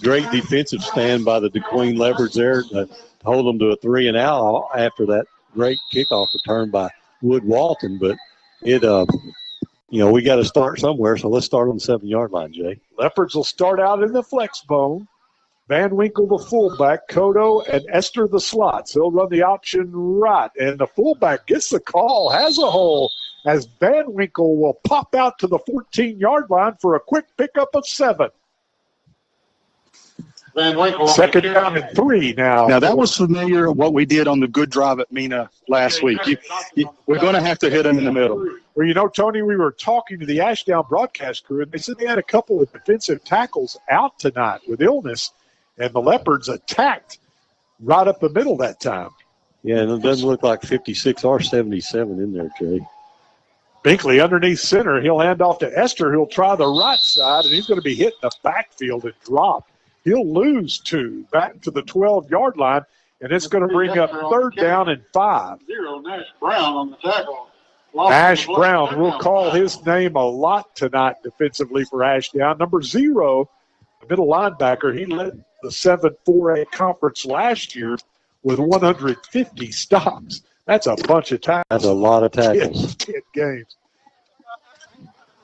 Great defensive stand by the DeQueen Leopards there to hold them to a 3 and out after that great kickoff return by Wood Walton. But we got to start somewhere, so let's start on the 7-yard line, Jay.
Leopards will start out in the flex bone. Van Winkle, the fullback, Kodo, and Esther, the slots. They'll run the option right, and the fullback gets the call, has a hole, as Van Winkle will pop out to the 14-yard line for a quick pickup of 7.
Van Winkle.
2nd down and 3 now.
Now, that was familiar what we did on the good drive at Mina last week. We're going to have to hit them in the middle.
Well, Tony, we were talking to the Ashdown broadcast crew, and they said they had a couple of defensive tackles out tonight with illness, and the Leopards attacked right up the middle that time.
Yeah, and it doesn't look like 56 or 77 in there, Jay.
Binkley underneath center. He'll hand off to Esther, who'll try the right side, and he's going to be hit in the backfield and drop. He'll lose 2 back to the 12-yard line, and it's going to bring up 3rd down and 5.
Nash Brown on the tackle.
Nash Brown, we'll call his name a lot tonight defensively for Ashdown. Number 0, the middle linebacker. He led the 7-4A conference last year with 150 stops. That's a bunch of tackles.
That's a lot of tackles.
10 games.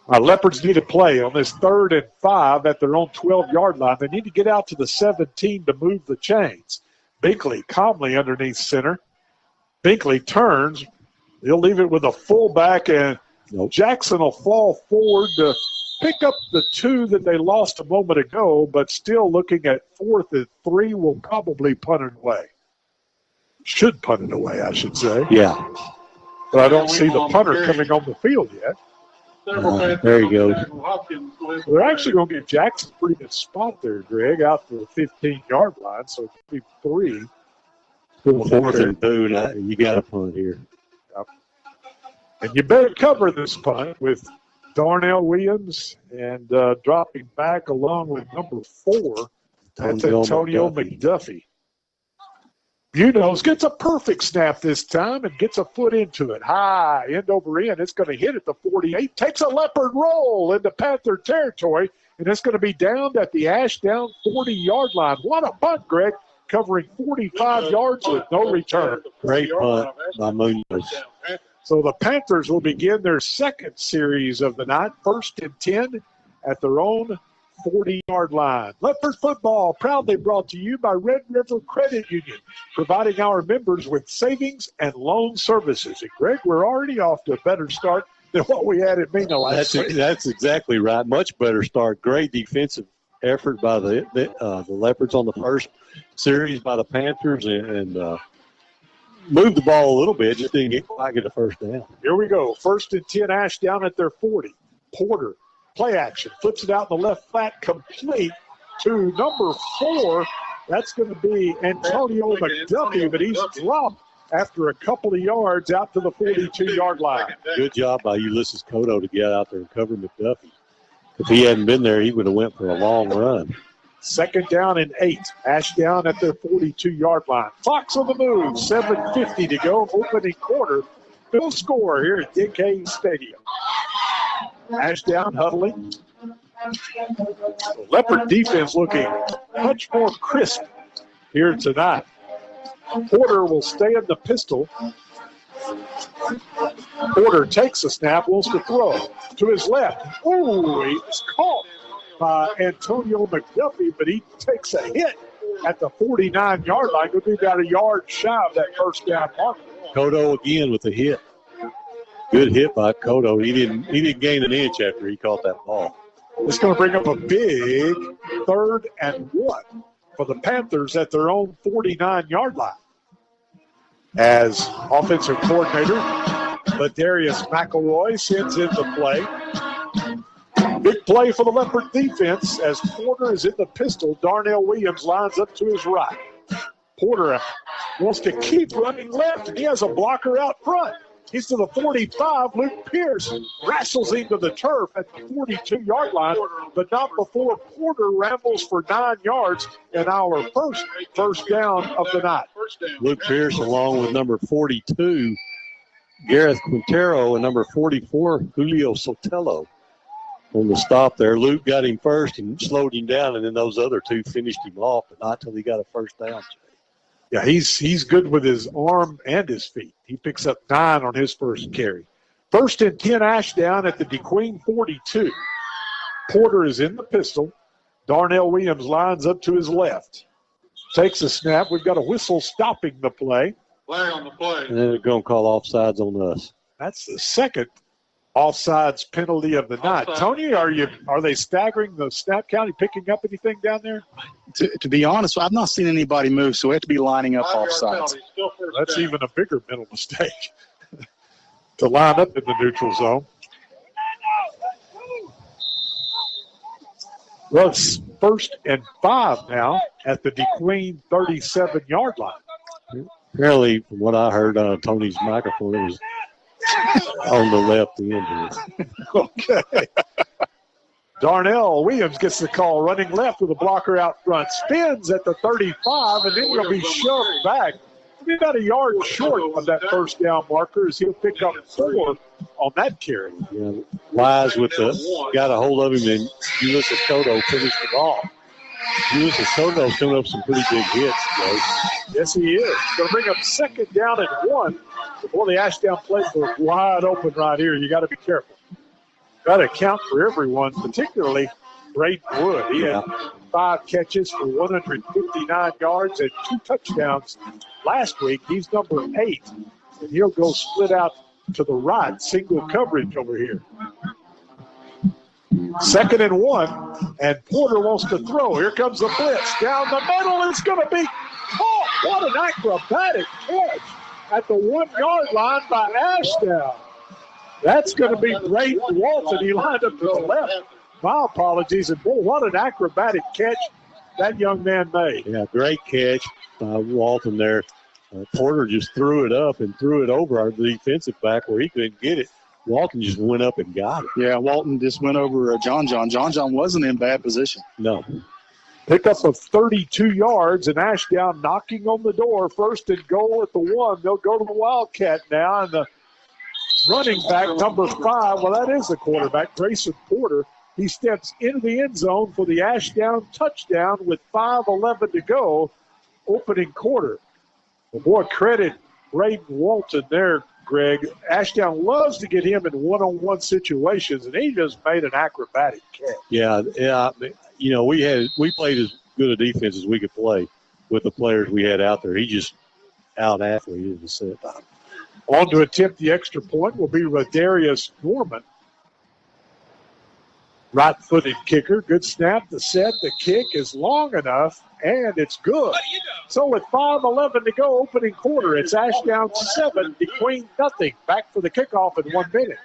Our Leopards need to play on this 3rd and 5 at their own 12-yard line. They need to get out to the 17 to move the chains. Binkley calmly underneath center. Binkley turns. He'll leave it with a fullback, and Jackson will fall forward to pick up the 2 that they lost a moment ago, but still looking at 4th and 3 will probably punt it away. Should punt it away, I should say.
Yeah.
But I don't see the punter coming on the field yet.
There he goes.
They're actually going to give Jackson a pretty good spot there, Greg, out to the 15-yard line, so it could be 3.
4th and 2, you got to punt here.
Yep. And you better cover this punt with Darnell Williams and dropping back along with number 4. That's Antonio McDuffie. Bunos gets a perfect snap this time and gets a foot into it. High, end over end. It's going to hit at the 48. Takes a Leopard roll into Panther territory, and it's going to be down at the Ashdown 40-yard line. What a punt, Greg, covering 45 yards with no return.
Great punt by Munoz.
So the Panthers will begin their 2nd series of the night, 1st and 10 at their own 40-yard line. Leopard football proudly brought to you by Red River Credit Union, providing our members with savings and loan services. And Greg, we're already off to a better start than what we had at Mina last week.
That's exactly right. Much better start. Great defensive effort by the Leopards on the first series by the Panthers, and moved the ball a little bit, just didn't quite get a first down.
Here we go. 1st and 10, Ashdown at their 40. Porter. Play action. Flips it out in the left flat, complete to number 4. That's going to be Antonio McDuffie, but he's dropped after a couple of yards out to the 42-yard line.
Good job by Ulysses Cotto to get out there and cover McDuffie. If he hadn't been there, he would have went for a long run.
2nd down and 8. Ashdown at their 42-yard line. Fox on the move. 7:50 to go. Opening quarter. No score here at Dick Hayes Stadium. Ashdown huddling. The Leopard defense looking much more crisp here tonight. Porter will stay in the pistol. Porter takes a snap, wants to throw to his left. Oh, he's caught by Antonio McDuffie, but he takes a hit at the 49-yard line. Could be about a yard shy of that first down marker.
Cotto again with a hit. Good hit by Cotto. He didn't gain an inch after he caught that ball.
It's going to bring up a big 3rd and 1 for the Panthers at their own 49-yard line. As offensive coordinator, Ladarius McElroy sends in the play. Big play for the Leopard defense as Porter is in the pistol. Darnell Williams lines up to his right. Porter wants to keep running left, and he has a blocker out front. He's to the 45. Luke Pierce wrestles him to the turf at the 42-yard line, but not before Porter rambles for 9 yards and our first down of the night.
Luke Pierce along with number 42, Gareth Quintero, and number 44, Julio Sotelo. On the stop there, Luke got him first and slowed him down, and then those other two finished him off, but not till he got a first down.
Yeah, he's good with his arm and his feet. He picks up 9 on his first carry. 1st and 10 Ashdown at the DeQueen 42. Porter is in the pistol. Darnell Williams lines up to his left. Takes a snap. We've got a whistle stopping the play.
Flag on the play.
And then they're going to call offsides on us.
That's the second offsides penalty of the night. Tony, are they staggering the snap count? Are you picking up anything down there?
To be honest, I've not seen anybody move, so we have to be lining up offsides.
That's even a bigger mental mistake to line up in the neutral zone. Well, it's 1st and 5 now at the DeQueen 37-yard line.
Apparently, from what I heard on Tony's microphone, it was on the left end.
Okay. Darnell Williams gets the call, running left with a blocker out front. Spins at the 35, and then will be shoved back. He'll be about a yard short of that first down marker as he'll pick up 4 on that carry.
Yeah, Wise got a hold of him, and Ulysses Cotto finished it off. Ulysses Cotto's coming up some pretty big hits, though.
Yes, he is. Going to bring up 2nd down and 1. Before the Ashdown playbook wide open right here, you got to be careful. Got to account for everyone, particularly Braden Wood. He had 5 catches for 159 yards and 2 touchdowns last week. He's number 8, and he'll go split out to the right, single coverage over here. 2nd and 1, and Porter wants to throw. Here comes the blitz. Down the middle, it's going to be caught. What an acrobatic catch at the 1-yard line by Ashdown. That's going to be Braden Walton. He lined up to the left. My apologies. And, boy, what an acrobatic catch that young man made.
Yeah, great catch by Walton there. Porter just threw it up and threw it over our defensive back where he couldn't get it. Walton just went up and got it.
Yeah, Walton just went over John. John wasn't in bad position.
No.
Pickup of 32 yards, and Ashdown knocking on the door. 1st and goal at the 1. They'll go to the Wildcat now, and the running back, number 5, well, that is the quarterback, Grayson Porter. He steps into the end zone for the Ashdown touchdown with 5:11 to go, opening quarter. Well, boy, credit Braden Walton there, Greg. Ashdown loves to get him in one-on-one situations, and he just made an acrobatic catch.
Yeah. You know, we played as good a defense as we could play with the players we had out there. He just out-athleted the set.
On to attempt the extra point will be Rodarius Norman. Right-footed kicker. Good snap. The set. The kick is long enough, and it's good. So with 5:11 to go, opening quarter, it's Ashdown 7, DeQueen nothing. Back for the kickoff in 1 minute.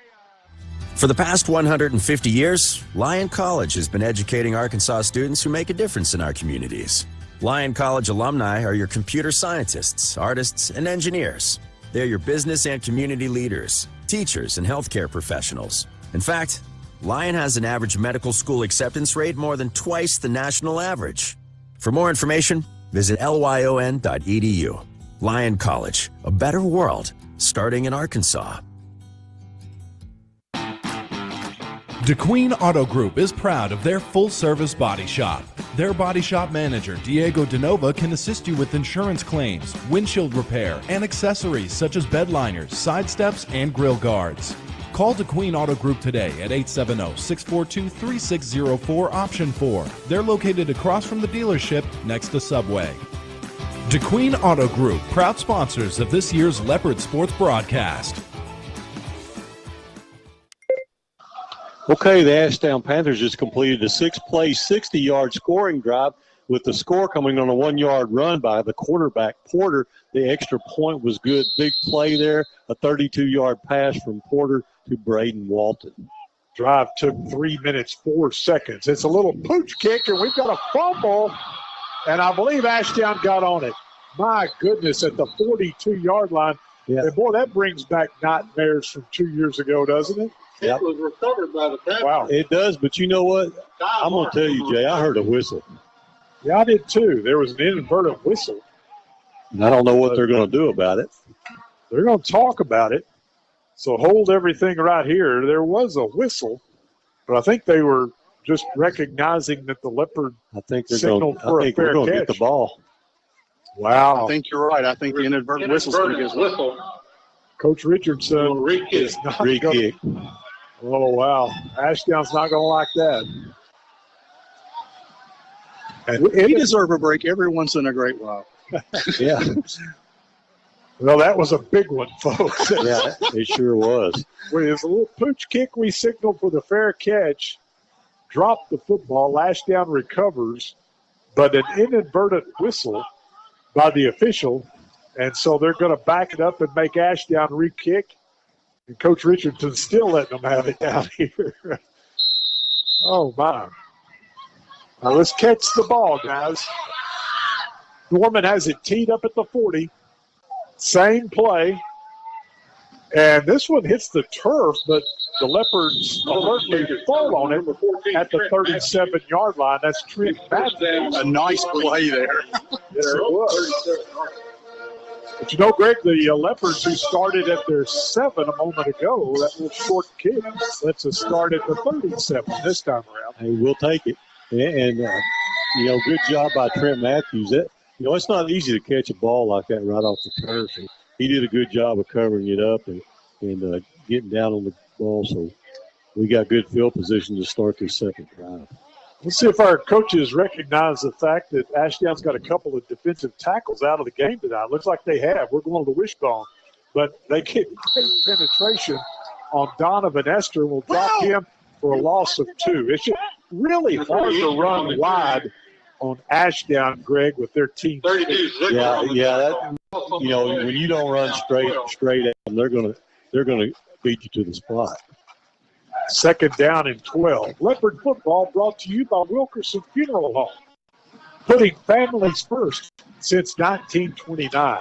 For the past 150 years, Lyon College has been educating Arkansas students who make a difference in our communities. Lyon College alumni are your computer scientists, artists, and engineers. They're your business and community leaders, teachers, and healthcare professionals. In fact, Lyon has an average medical school acceptance rate more than twice the national average. For more information, visit lyon.edu. Lyon College, a better world, starting in Arkansas.
DeQueen Auto Group is proud of their full-service body shop. Their body shop manager, Diego DeNova, can assist you with insurance claims, windshield repair, and accessories such as bed liners, side steps, and grill guards. Call DeQueen Auto Group today at 870-642-3604, option 4. They're located across from the dealership next to Subway. DeQueen Auto Group, proud sponsors of this year's Leopard Sports broadcast.
Okay, the Ashdown Panthers just completed a 6-play, 60-yard scoring drive with the score coming on a 1-yard run by the quarterback, Porter. The extra point was good. Big play there, a 32-yard pass from Porter to Braden Walton.
Drive took 3 minutes, 4 seconds. It's a little pooch kick, and we've got a fumble, and I believe Ashdown got on it. My goodness, at the 42-yard line.
Yeah.
And, boy, that brings back nightmares from 2 years ago, doesn't it?
It was recovered by the Panthers.
Wow.
It does, but you know what? I'm going to tell you, Jay, I heard a whistle.
Yeah, I did too. There was an inadvertent whistle.
And I don't know what they're going to do about it.
They're going to talk about it. So hold everything right here. There was a whistle, but I think they were just recognizing that the Leopard signaled for a fair catch.
Get the ball.
Wow.
I think you're right. I think the inadvertent whistle is going to get
whistle.
Coach Richardson is not going to. Oh, wow. Ashdown's not going to like that.
We deserve a break every once in a great while.
Yeah.
Well, that was a big one, folks.
Yeah, it sure was.
With a little pooch kick, we signaled for the fair catch. Dropped the football. Ashdown recovers, but an inadvertent whistle by the official. And so they're going to back it up and make Ashdown re-kick. And Coach Richardson's still letting them have it down here. Oh, my. Now let's catch the ball, guys. Norman has it teed up at the 40. Same play. And this one hits the turf, but the Leopards alertly fall on it at the 37-yard line. That's Trent Matthews.
A nice play there.
There it was. But you know, Greg, the Leopards who started at their 7 a moment ago, that little short kick lets us start at the 37 this time around.
Hey, we'll take it. And you know, good job by Trent Matthews. It's not easy to catch a ball like that right off the turf. And he did a good job of covering it up and getting down on the ball. So we got good field position to start this second drive.
Let's see if our coaches recognize the fact that Ashdown's got a couple of defensive tackles out of the game tonight. Looks like they have. We're going to the wishbone. But they get great penetration on Donovan Esther and will drop him for a loss of 2. It's just really hard to run wide on Ashdown, Greg, with their team.
32.
Yeah. When you don't run straight at them, they're gonna beat you to the spot.
Second down and 12. Leopard football brought to you by Wilkerson Funeral Home, putting families first since 1929.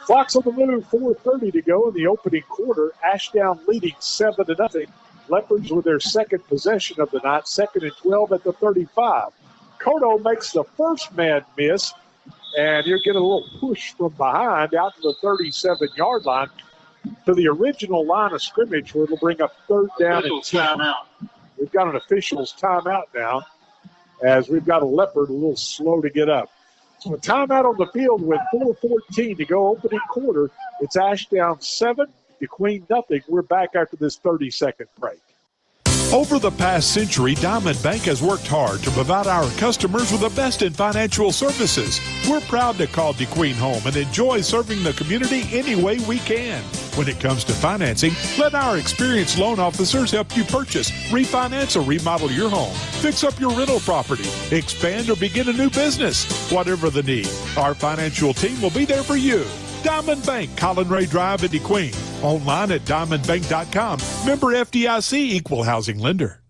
Clock's on the move, 4:30 to go in the opening quarter. Ashdown leading 7-0. Leopards with their second possession of the night, 2nd and 12 at the 35. Koto makes the first man miss, and you'll get a little push from behind out to the 37-yard line to the original line of scrimmage where it'll bring up 3rd down and 10. We've got an official's timeout now as we've got a Leopard a little slow to get up. So a timeout on the field with 4:14 to go opening quarter. It's Ashdown 7, DeQueen nothing. We're back after this 30-second break.
Over the past century, Diamond Bank has worked hard to provide our customers with the best in financial services. We're proud to call DeQueen home and enjoy serving the community any way we can. When it comes to financing, let our experienced loan officers help you purchase, refinance, or remodel your home, fix up your rental property, expand, or begin a new business. Whatever the need, our financial team will be there for you. Diamond Bank, Colin Ray Drive at DeQueen. Online at diamondbank.com. Member FDIC, Equal Housing Lender.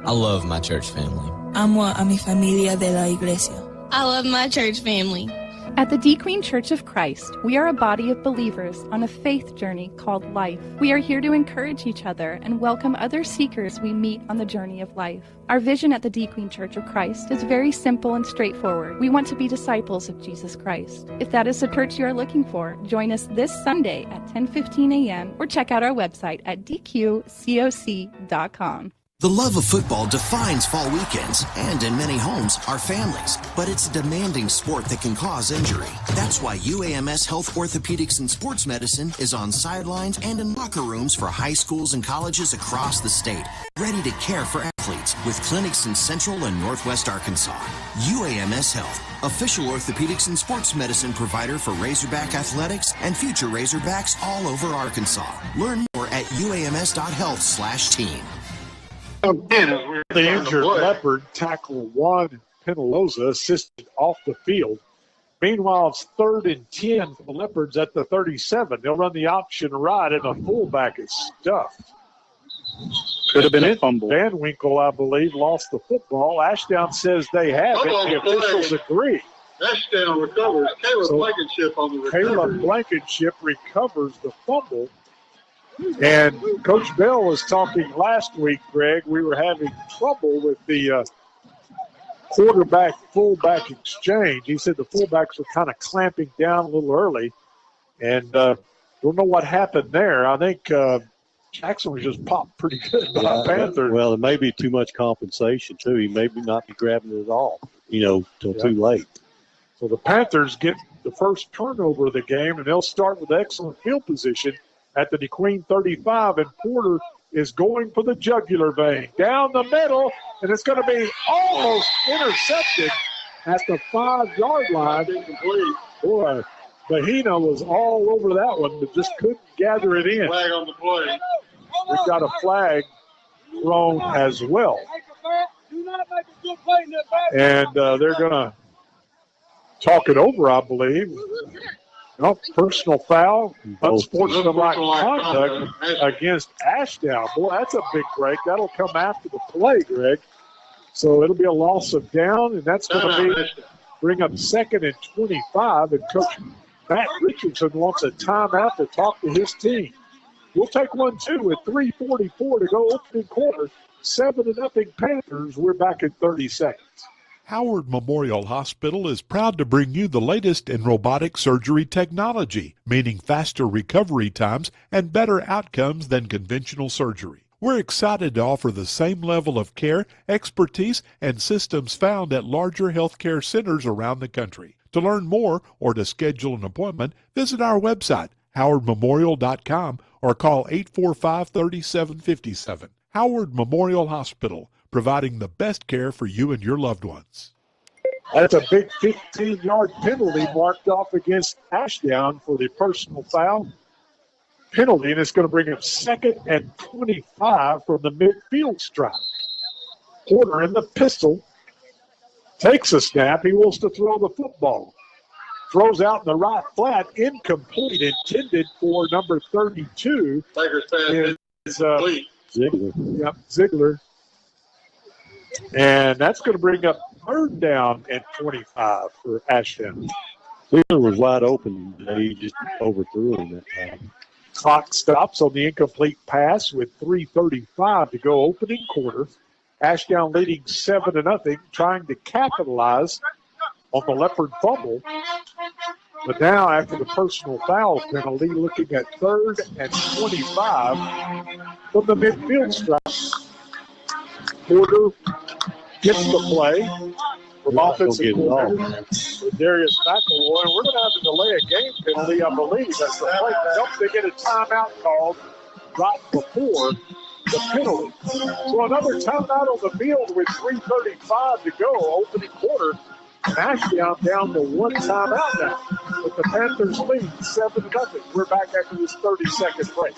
I love my church family.
Amo a mi familia de la iglesia. I love my church family.
At the D Queen Church of Christ, we are a body of believers on a faith journey called life. We are here to encourage each other and welcome other seekers we meet on the journey of life. Our vision at the D Queen Church of Christ is very simple and straightforward. We want to be disciples of Jesus Christ. If that is the church you are looking for, join us this Sunday at 10:15 a.m. or check out our website at dqcoc.com.
The love of football defines fall weekends, and in many homes, our families. But it's a demanding sport that can cause injury. That's why UAMS Health Orthopedics and Sports Medicine is on sidelines and in locker rooms for high schools and colleges across the state, ready to care for athletes with clinics in Central and Northwest Arkansas. UAMS Health, official orthopedics and sports medicine provider for Razorback Athletics and future Razorbacks all over Arkansas. Learn more at uams.health/team.
The injured Leopard tackle Juan Penaloza assisted off the field. Meanwhile, it's 3rd and 10 for the Leopards at the 37. They'll run the option right, and the fullback is stuffed.
Could have been a fumble.
Van Winkle, I believe, lost the football. Ashdown says they have it. The officials agree.
Ashdown recovers. Caleb Blankenship on the recovery.
Caleb Blankenship recovers the fumble. And Coach Bell was talking last week, Greg. We were having trouble with the quarterback-fullback exchange. He said the fullbacks were kind of clamping down a little early. And don't know what happened there. I think Jackson was just popped pretty good by Panthers.
Well, it may be too much compensation, too. He may not be grabbing it at all, till too late.
So the Panthers get the first turnover of the game, and they'll start with excellent field position at the DeQueen 35, and Porter is going for the jugular vein. Down the middle, and it's going to be almost intercepted at the 5-yard line. Boy, Bahina was all over that one, but just couldn't gather it in.
Flag on the play.
We've got a flag thrown as well. And they're going to talk it over, I believe. No, personal foul, unsportsmanlike conduct against Ashdown. Boy, that's a big break. That'll come after the play, Greg. So it'll be a loss of down, and that's going to bring up 2nd and 25. And Coach Matt Richardson wants a timeout to talk to his team. We'll take 1-2 with 3:44 to go opening quarter. 7-0 Panthers. We're back in 30 seconds.
Howard Memorial Hospital is proud to bring you the latest in robotic surgery technology, meaning faster recovery times and better outcomes than conventional surgery. We're excited to offer the same level of care, expertise, and systems found at larger healthcare centers around the country. To learn more or to schedule an appointment, visit our website, howardmemorial.com, or call 845-3757. Howard Memorial Hospital, providing the best care for you and your loved ones.
That's a big 15-yard penalty marked off against Ashdown for the personal foul penalty, and it's going to bring him 2nd and 25 from the midfield stripe. Porter in the pistol takes a snap. He wants to throw the football. Throws out in the right flat, incomplete, intended for number 32.
Ziegler.
Yep, Ziegler. And that's going to bring up 3rd down and 25 for Ashdown.
Ziegler was wide open. He just overthrew him that time.
Clock stops on the incomplete pass with 3:35 to go opening quarter. Ashdown leading 7-0, trying to capitalize on the Leopard fumble. But now, after the personal foul penalty, looking at 3rd and 25 from the midfield stripe. Porter gets the play from offensive coordinator Darius McElroy. And we're going to have to delay a game penalty, I believe. That's the play. Nope, they get a timeout called right before the penalty. So another timeout on the field with 3:35 to go, opening quarter. Ashdown down to 1 timeout now. But the Panthers lead 7-0. We're back after this 30-second break.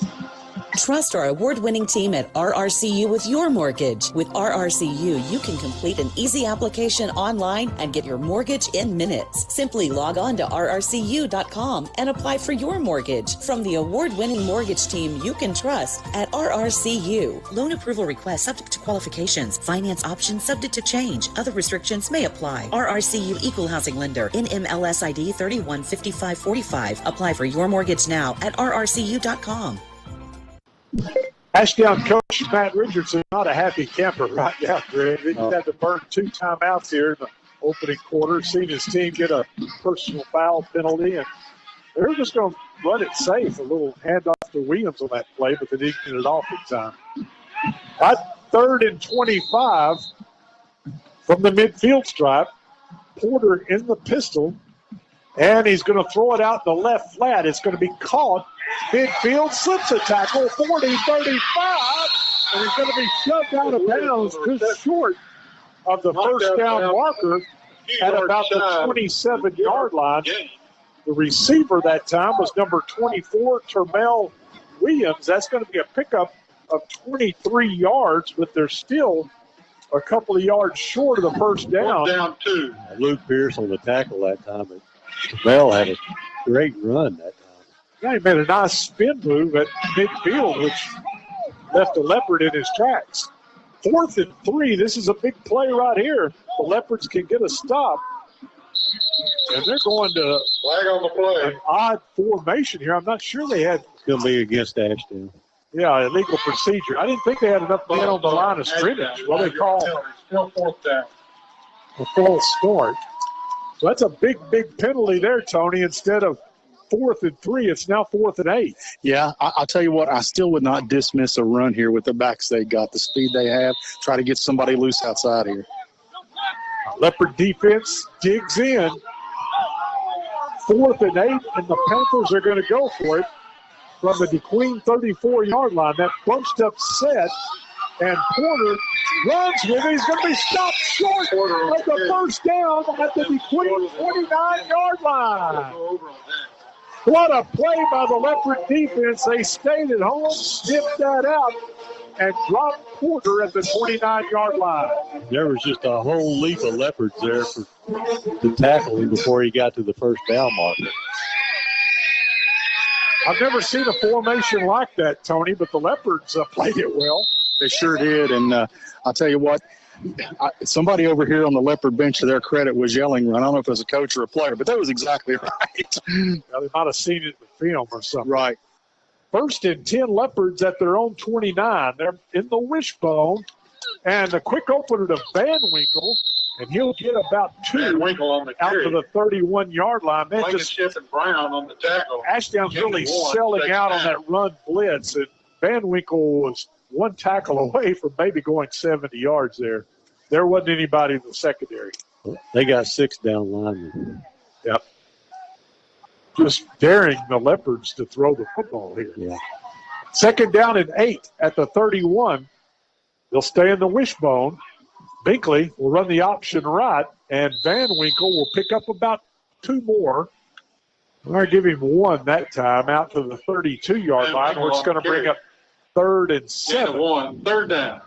Trust our award-winning team at RRCU with your mortgage. With RRCU, you can complete an easy application online and get your mortgage in minutes. Simply log on to rrcu.com and apply for your mortgage from the award-winning mortgage team you can trust at RRCU. Loan approval request subject to qualifications. Finance options subject to change. Other restrictions may apply. RRCU Equal Housing Lender. NMLS ID 315545. Apply for your mortgage now at rrcu.com.
Ashdown coach Matt Richardson, not a happy camper right now, Greg. He had to burn 2 timeouts here in the opening quarter, seen his team get a personal foul penalty, and they're just going to run it safe. A little handoff to Williams on that play, but they didn't get it off in time. At 3rd and 25 from the midfield stripe, Porter in the pistol, and he's going to throw it out in the left flat. It's going to be caught. Midfield slips a tackle, 40-35, and he's going to be shoved out of bounds just short of the first down marker at about the 27-yard line. The receiver that time was number 24, Termel Williams. That's going to be a pickup of 23 yards, but they're still a couple of yards short of the first down.
Down 2. Luke Pierce on the tackle that time, but Termel had a great run that time.
Yeah, he made a nice spin move at midfield, which left a Leopard in his tracks. 4th and 3. This is a big play right here. The Leopards can get a stop. And they're going to
flag on the play.
An odd formation here. I'm not sure they had.
It's going to be against Ashdown.
Yeah, illegal procedure. I didn't think they had enough men on the line of scrimmage. Well, they call
still 4th down.
A false start. So that's a big, big penalty there, Tony. Instead of 4th and 3, it's now 4th and 8.
Yeah, I'll tell you what, I still would not dismiss a run here with the backs they got, the speed they have. Try to get somebody loose outside here.
Leopard defense digs in. 4th and 8, and the Panthers are going to go for it from the DeQueen 34-yard line. That bunched up set, and Porter runs with it. He's going to be stopped short of the first down at the DeQueen 29-yard line. What a play by the Leopard defense. They stayed at home, snipped that out, and dropped Porter at the 29-yard line.
There was just a whole leap of Leopards there to tackle him before he got to the first down marker.
I've never seen a formation like that, Tony, but the Leopards played it well.
They sure did, and I'll tell you what, somebody over here on the Leopard bench, to their credit, was yelling, I don't know if it was a coach or a player, but that was exactly right.
Now, they might have seen it in the film or something.
Right.
1st and 10 Leopards at their own 29. They're in the wishbone, and a quick opener to Van Winkle, and he'll get about 2
on the
out to the 31-yard line.
Blankenship and Brown on the tackle.
Ashdown's really selling out on that run blitz, and Van Winkle was 1 tackle away from maybe going 70 yards there. There wasn't anybody in the secondary.
They got 6 down linemen.
Yep. Just daring the Leopards to throw the football here.
Yeah.
2nd down and 8 at the 31. They'll stay in the wishbone. Binkley will run the option right, and Van Winkle will pick up about 2 more. We're going to give him 1 that time out to the 32-yard line, where it's going to bring up 3rd and 7.
3rd down.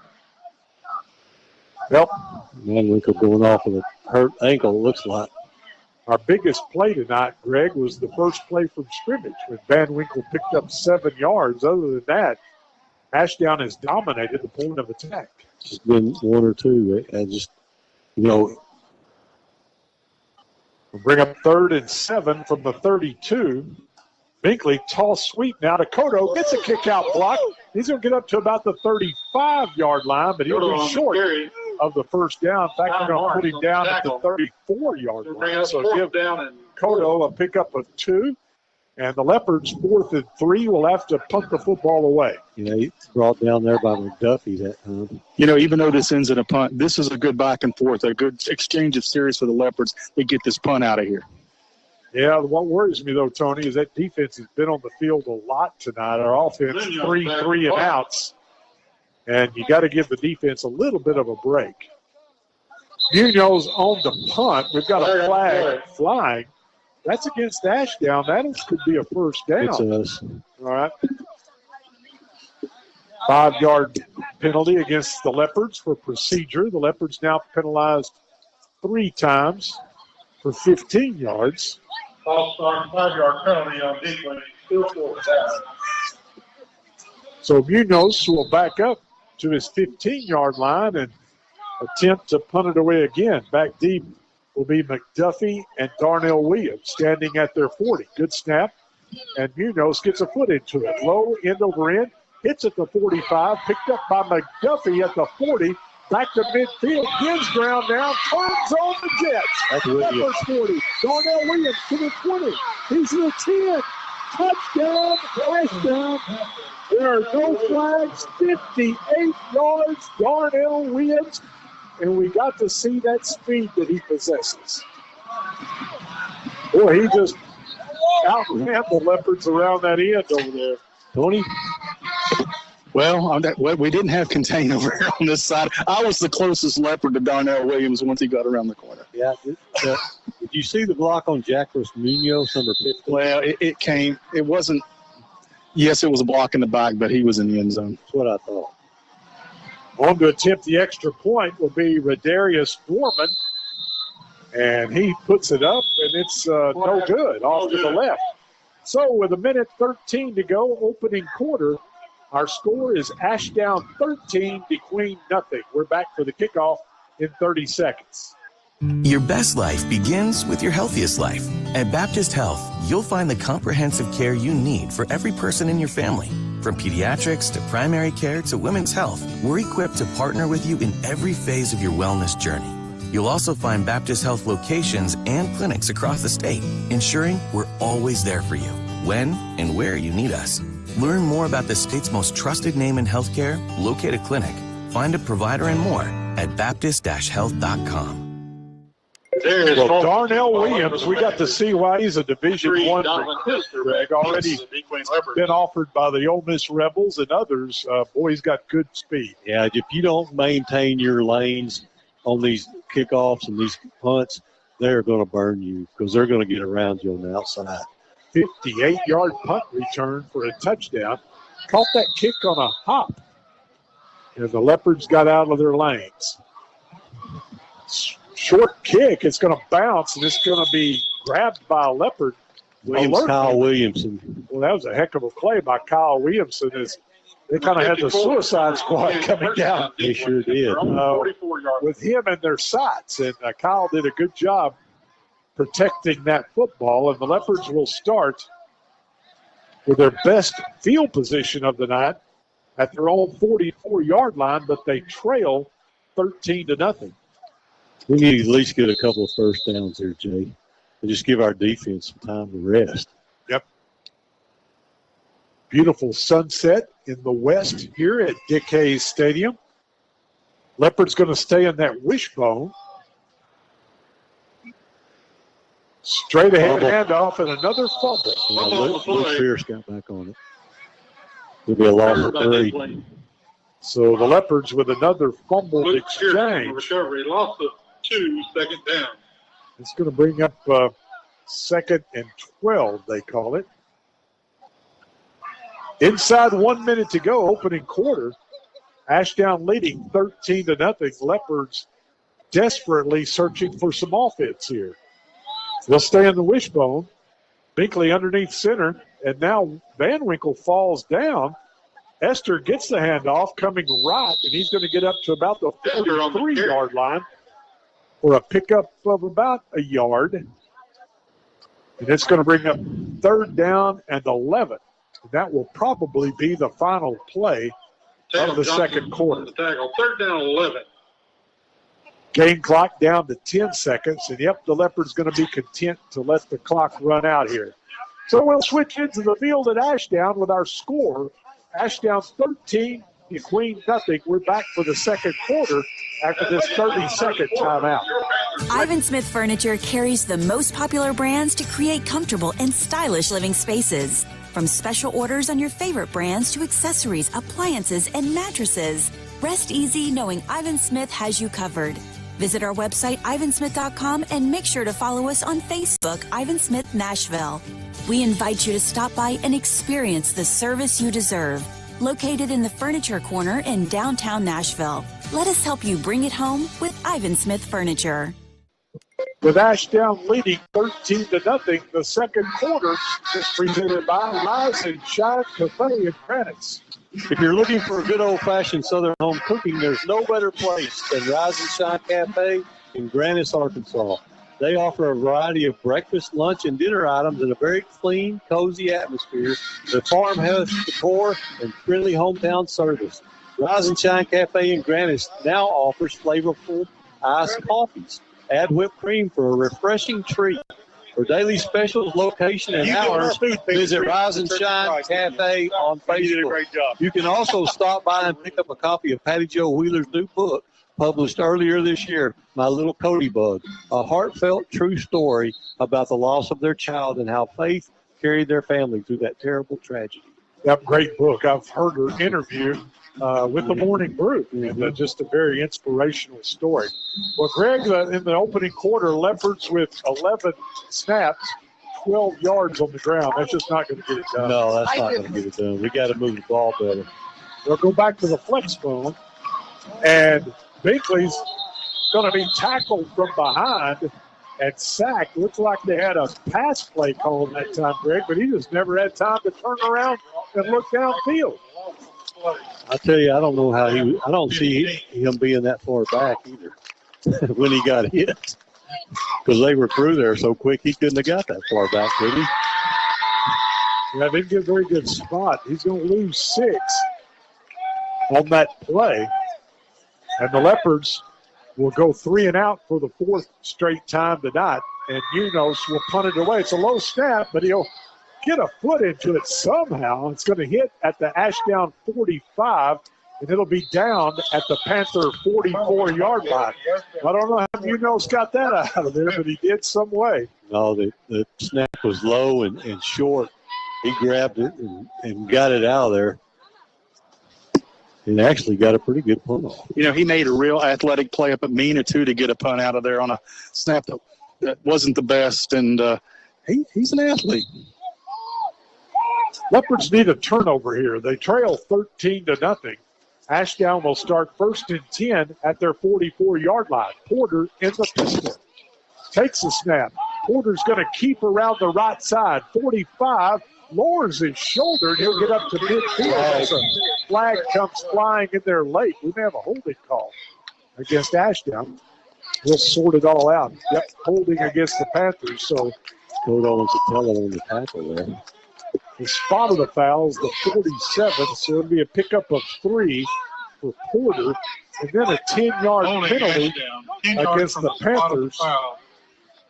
Yep.
Van Winkle going off with a hurt ankle, it looks like.
Our biggest play tonight, Greg, was the first play from scrimmage when Van Winkle picked up 7 yards. Other than that, Ashdown has dominated the point of attack.
Just been 1 or 2. I just,
We'll bring up 3rd and 7 from the 32. Binkley, toss sweep now to Cotto. Gets a kick-out block. He's going to get up to about the 35-yard line, but he'll be short of the first down. In fact, they're going to put him down at the 34-yard line. So give Cotto a pickup of 2. And the Leopards, 4th and 3, will have to punt the football away.
He's brought down there by McDuffie that time.
Even though this ends in a punt, this is a good back and forth, a good exchange of series for the Leopards. They get this punt out of here.
Yeah, what worries me, though, Tony, is that defense has been on the field a lot tonight. Our offense, 3 and outs. And you got to give the defense a little bit of a break. Munoz on the punt. We've got a flag flying. That's against Ashdown. That could be a first down.
It's us.
All right. 5-yard penalty against the Leopards for procedure. The Leopards now penalized 3 times for 15 yards.
False start, 5-yard penalty on defense. Still 4th down.
So Munoz will back up to his 15-yard line and attempt to punt it away again. Back deep will be McDuffie and Darnell Williams standing at their 40. Good snap, and Munoz gets a foot into it. Low end over end, hits at the 45, picked up by McDuffie at the 40. Back to midfield, gives ground now, turns on the Jets. Numbers 40, Darnell Williams to the 20. He's to the 10. Touchdown, Ashdown. There are no flags, 58 yards, Darnell Williams. And we got to see that speed that he possesses. Boy, he just outran the Leopards around that end over there.
Tony?
Well, we didn't have contain over here on this side. I was the closest Leopard to Darnell Williams once he got around the corner.
Yeah. Did you see the block on Jacqueline Munoz, number 15?
Well, it wasn't. Yes, it was a block in the back, but he was in the end zone.
That's what I thought.
On to attempt the extra point will be Radarius Foreman. And he puts it up, and it's no good, off to the left. So with 1:13 to go, opening quarter, our score is Ashdown 13, DeQueen nothing. We're back for the kickoff in 30 seconds.
Your best life begins with your healthiest life. At Baptist Health, you'll find the comprehensive care you need for every person in your family. From pediatrics to primary care to women's health, we're equipped to partner with you in every phase of your wellness journey. You'll also find Baptist Health locations and clinics across the state, ensuring we're always there for you, when and where you need us. Learn more about the state's most trusted name in healthcare, locate a clinic, find a provider, and more at baptist-health.com.
Well, Darnell Williams, we got to see why he's a Division I recruit, Greg. Already been offered by the Ole Miss Rebels and others. Boy, he's got good speed.
Yeah, if you don't maintain your lanes on these kickoffs and these punts, they're going to burn you because they're going to get around you on the outside.
58-yard punt return for a touchdown. Caught that kick on a hop. And the Leopards got out of their lanes. Short kick. It's going to bounce, and it's going to be grabbed by a Leopard.
Kyle Williamson.
Well, that was a heck of a play by Kyle Williamson. They kind of had the Suicide Squad coming down.
They sure did.
With him in their sights, and Kyle did a good job protecting that football, and the Leopards will start with their best field position of the night at their own 44-yard line, but they trail 13-0.
We need to at least get a couple of first downs here, Jay, and just give our defense some time to rest.
Yep. Beautiful sunset in the west here at Dick Hayes Stadium. Leopard's going to stay in that wishbone. Straight ahead handoff and another fumble.
Luke Pierce got back on it. It'll be a loss of 3.
So the Leopards with another fumbled exchange.
Recovery, loss of 2, second down.
It's going to bring up 2nd and 12, they call it. Inside 1 minute to go, opening quarter. Ashdown leading 13-0. Leopards desperately searching for some offense here. They'll stay in the wishbone. Binkley underneath center, and now Van Winkle falls down. Esther gets the handoff coming right, and he's going to get up to about the 43-yard line for a pickup of about a yard. And it's going to bring up 3rd down and 11. That will probably be the final play of the second quarter.
3rd down, 11.
Game clock down to 10 seconds. And, yep, the Leopards going to be content to let the clock run out here. So we'll switch into the field at Ashdown with our score. Ashdown 13, DeQueen nothing. We're back for the second quarter after this 30-second timeout.
Ivan Smith Furniture carries the most popular brands to create comfortable and stylish living spaces. From special orders on your favorite brands to accessories, appliances, and mattresses. Rest easy knowing Ivan Smith has you covered. Visit our website, ivansmith.com, and make sure to follow us on Facebook, Ivan Smith Nashville. We invite you to stop by and experience the service you deserve. located in the Furniture Corner in downtown Nashville. Let us help you bring it home with Ivan Smith Furniture.
With Ashdown leading 13-0, the second quarter is presented by Rise and Shine Cafe in Granites.
If you're looking for a good old-fashioned Southern home cooking, there's no better place than Rise and Shine Cafe in Granites, Arkansas. They offer a variety of breakfast, lunch, and dinner items in a very clean, cozy atmosphere with farmhouse decor and friendly hometown service. Rise and Shine Cafe in Granites now offers flavorful iced coffees. Add whipped cream for a refreshing treat. For daily specials, location, and hours, visit Rise and Shine Cafe on Facebook. You did a great job. You can also stop by and pick up a copy of Patty Jo Wheeler's new book, published earlier this year, My Little Cody Bug, a heartfelt, true story about the loss of their child and how faith carried their family through that terrible tragedy.
Yep, great book. I've heard her interview with the Morning Brew, and just a very inspirational story. Well, Greg, in the opening quarter, Leopards with 11 snaps, 12 yards on the ground. That's just not going to get it done.
No, that's not going to get it done. We got to move the ball better.
They'll go back to the flex bone, and Binkley's going to be tackled from behind and sacked. Looks like they had a pass play called that time, Greg, but he just never had time to turn around and look downfield.
I tell you, I don't know how I don't see him being that far back either when he got hit, because they were through there so quick he couldn't have got that far back, could he?
Yeah, they didn't get a very good spot. He's going to lose 6 on that play, and the Leopards will go 3 and out for the 4th straight time tonight, and Munoz will punt it away. It's a low snap, but he'll get a foot into it somehow. It's going to hit at the Ashdown 45, and it'll be down at the Panther 44-yard line. I don't know how Munoz got that out of there, but he did some way.
No, the snap was low and short. He grabbed it and got it out of there. And actually got a pretty good punt off.
You know, he made a real athletic play up at Mina, too, to get a punt out of there on a snap that wasn't the best, and he's an athlete.
Leopards need a turnover here. They trail 13-0. Ashdown will start 1st and 10 at their 44-yard line. Porter in the pistol. Takes the snap. Porter's going to keep around the right side. 45, lowers his shoulder, and he'll get up to midfield as a flag comes flying in there late. We may have a holding call against Ashdown. We'll sort it all out. Yep, holding against the Panthers. So
Code owns a tell on the tackle there.
The spot of the foul is the 47, so it'll be a pickup of 3 for Porter, and then a 10-yard penalty against the Panthers.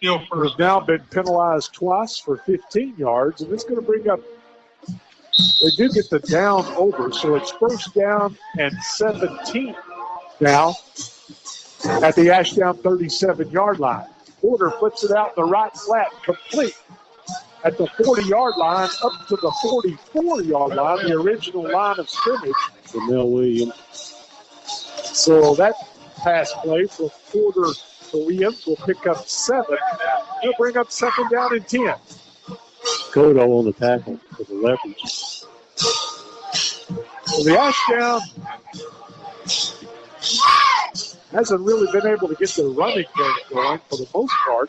Who've now been penalized twice for 15 yards, and it's going to bring up, they do get the down over, so it's 1st down and 17 now at the Ashdown 37-yard line. Porter flips it out in the right flat, complete at the 40-yard line, up to the 44-yard line, the original line of scrimmage.
For Mel Williams.
So that pass play for Porter to Williams will pick up 7. He'll bring up 2nd down and 10.
Kodo on the tackle for the Leopards.
Well, the Ashdown hasn't really been able to get their running game going for the most part.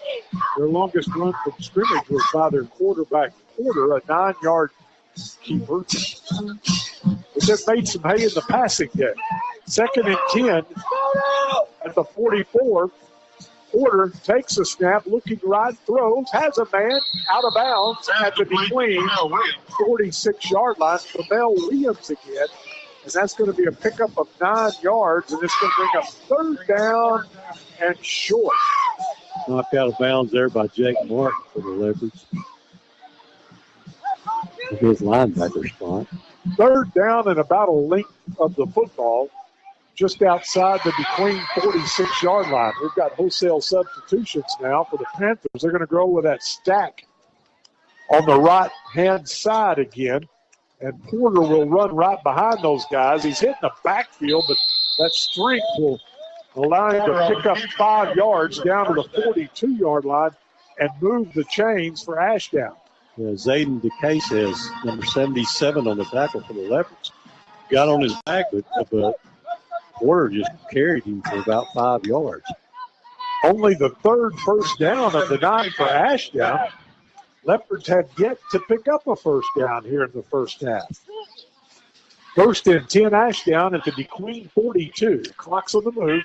Their longest run from scrimmage was by their quarterback, Porter, a 9-yard keeper. But they've made some hay in the passing game. 2nd and 10 at the 44. Porter takes a snap, looking right, throws, has a man out of bounds at the between 46-yard line for Mel Williams again. And that's going to be a pickup of 9 yards, and it's going to bring up 3rd down and short.
Knocked out of bounds there by Jake Martin for the Leopards. His linebacker spot.
3rd down and about a length of the football, just outside the between 46-yard line. We've got wholesale substitutions now for the Panthers. They're going to go with that stack on the right-hand side again. And Porter will run right behind those guys. He's hitting the backfield, but that strength will allow him to pick up 5 yards down to the 42-yard line and move the chains for Ashdown.
Yeah, Zayden DeCase has number 77 on the tackle for the Leopards. got on his back, but Porter just carried him for about 5 yards.
Only the third first down of the night for Ashdown. Leopards have yet to pick up a first down here in the first half. 1st and 10 Ashdown at the DeQueen 42. Clock's on the move.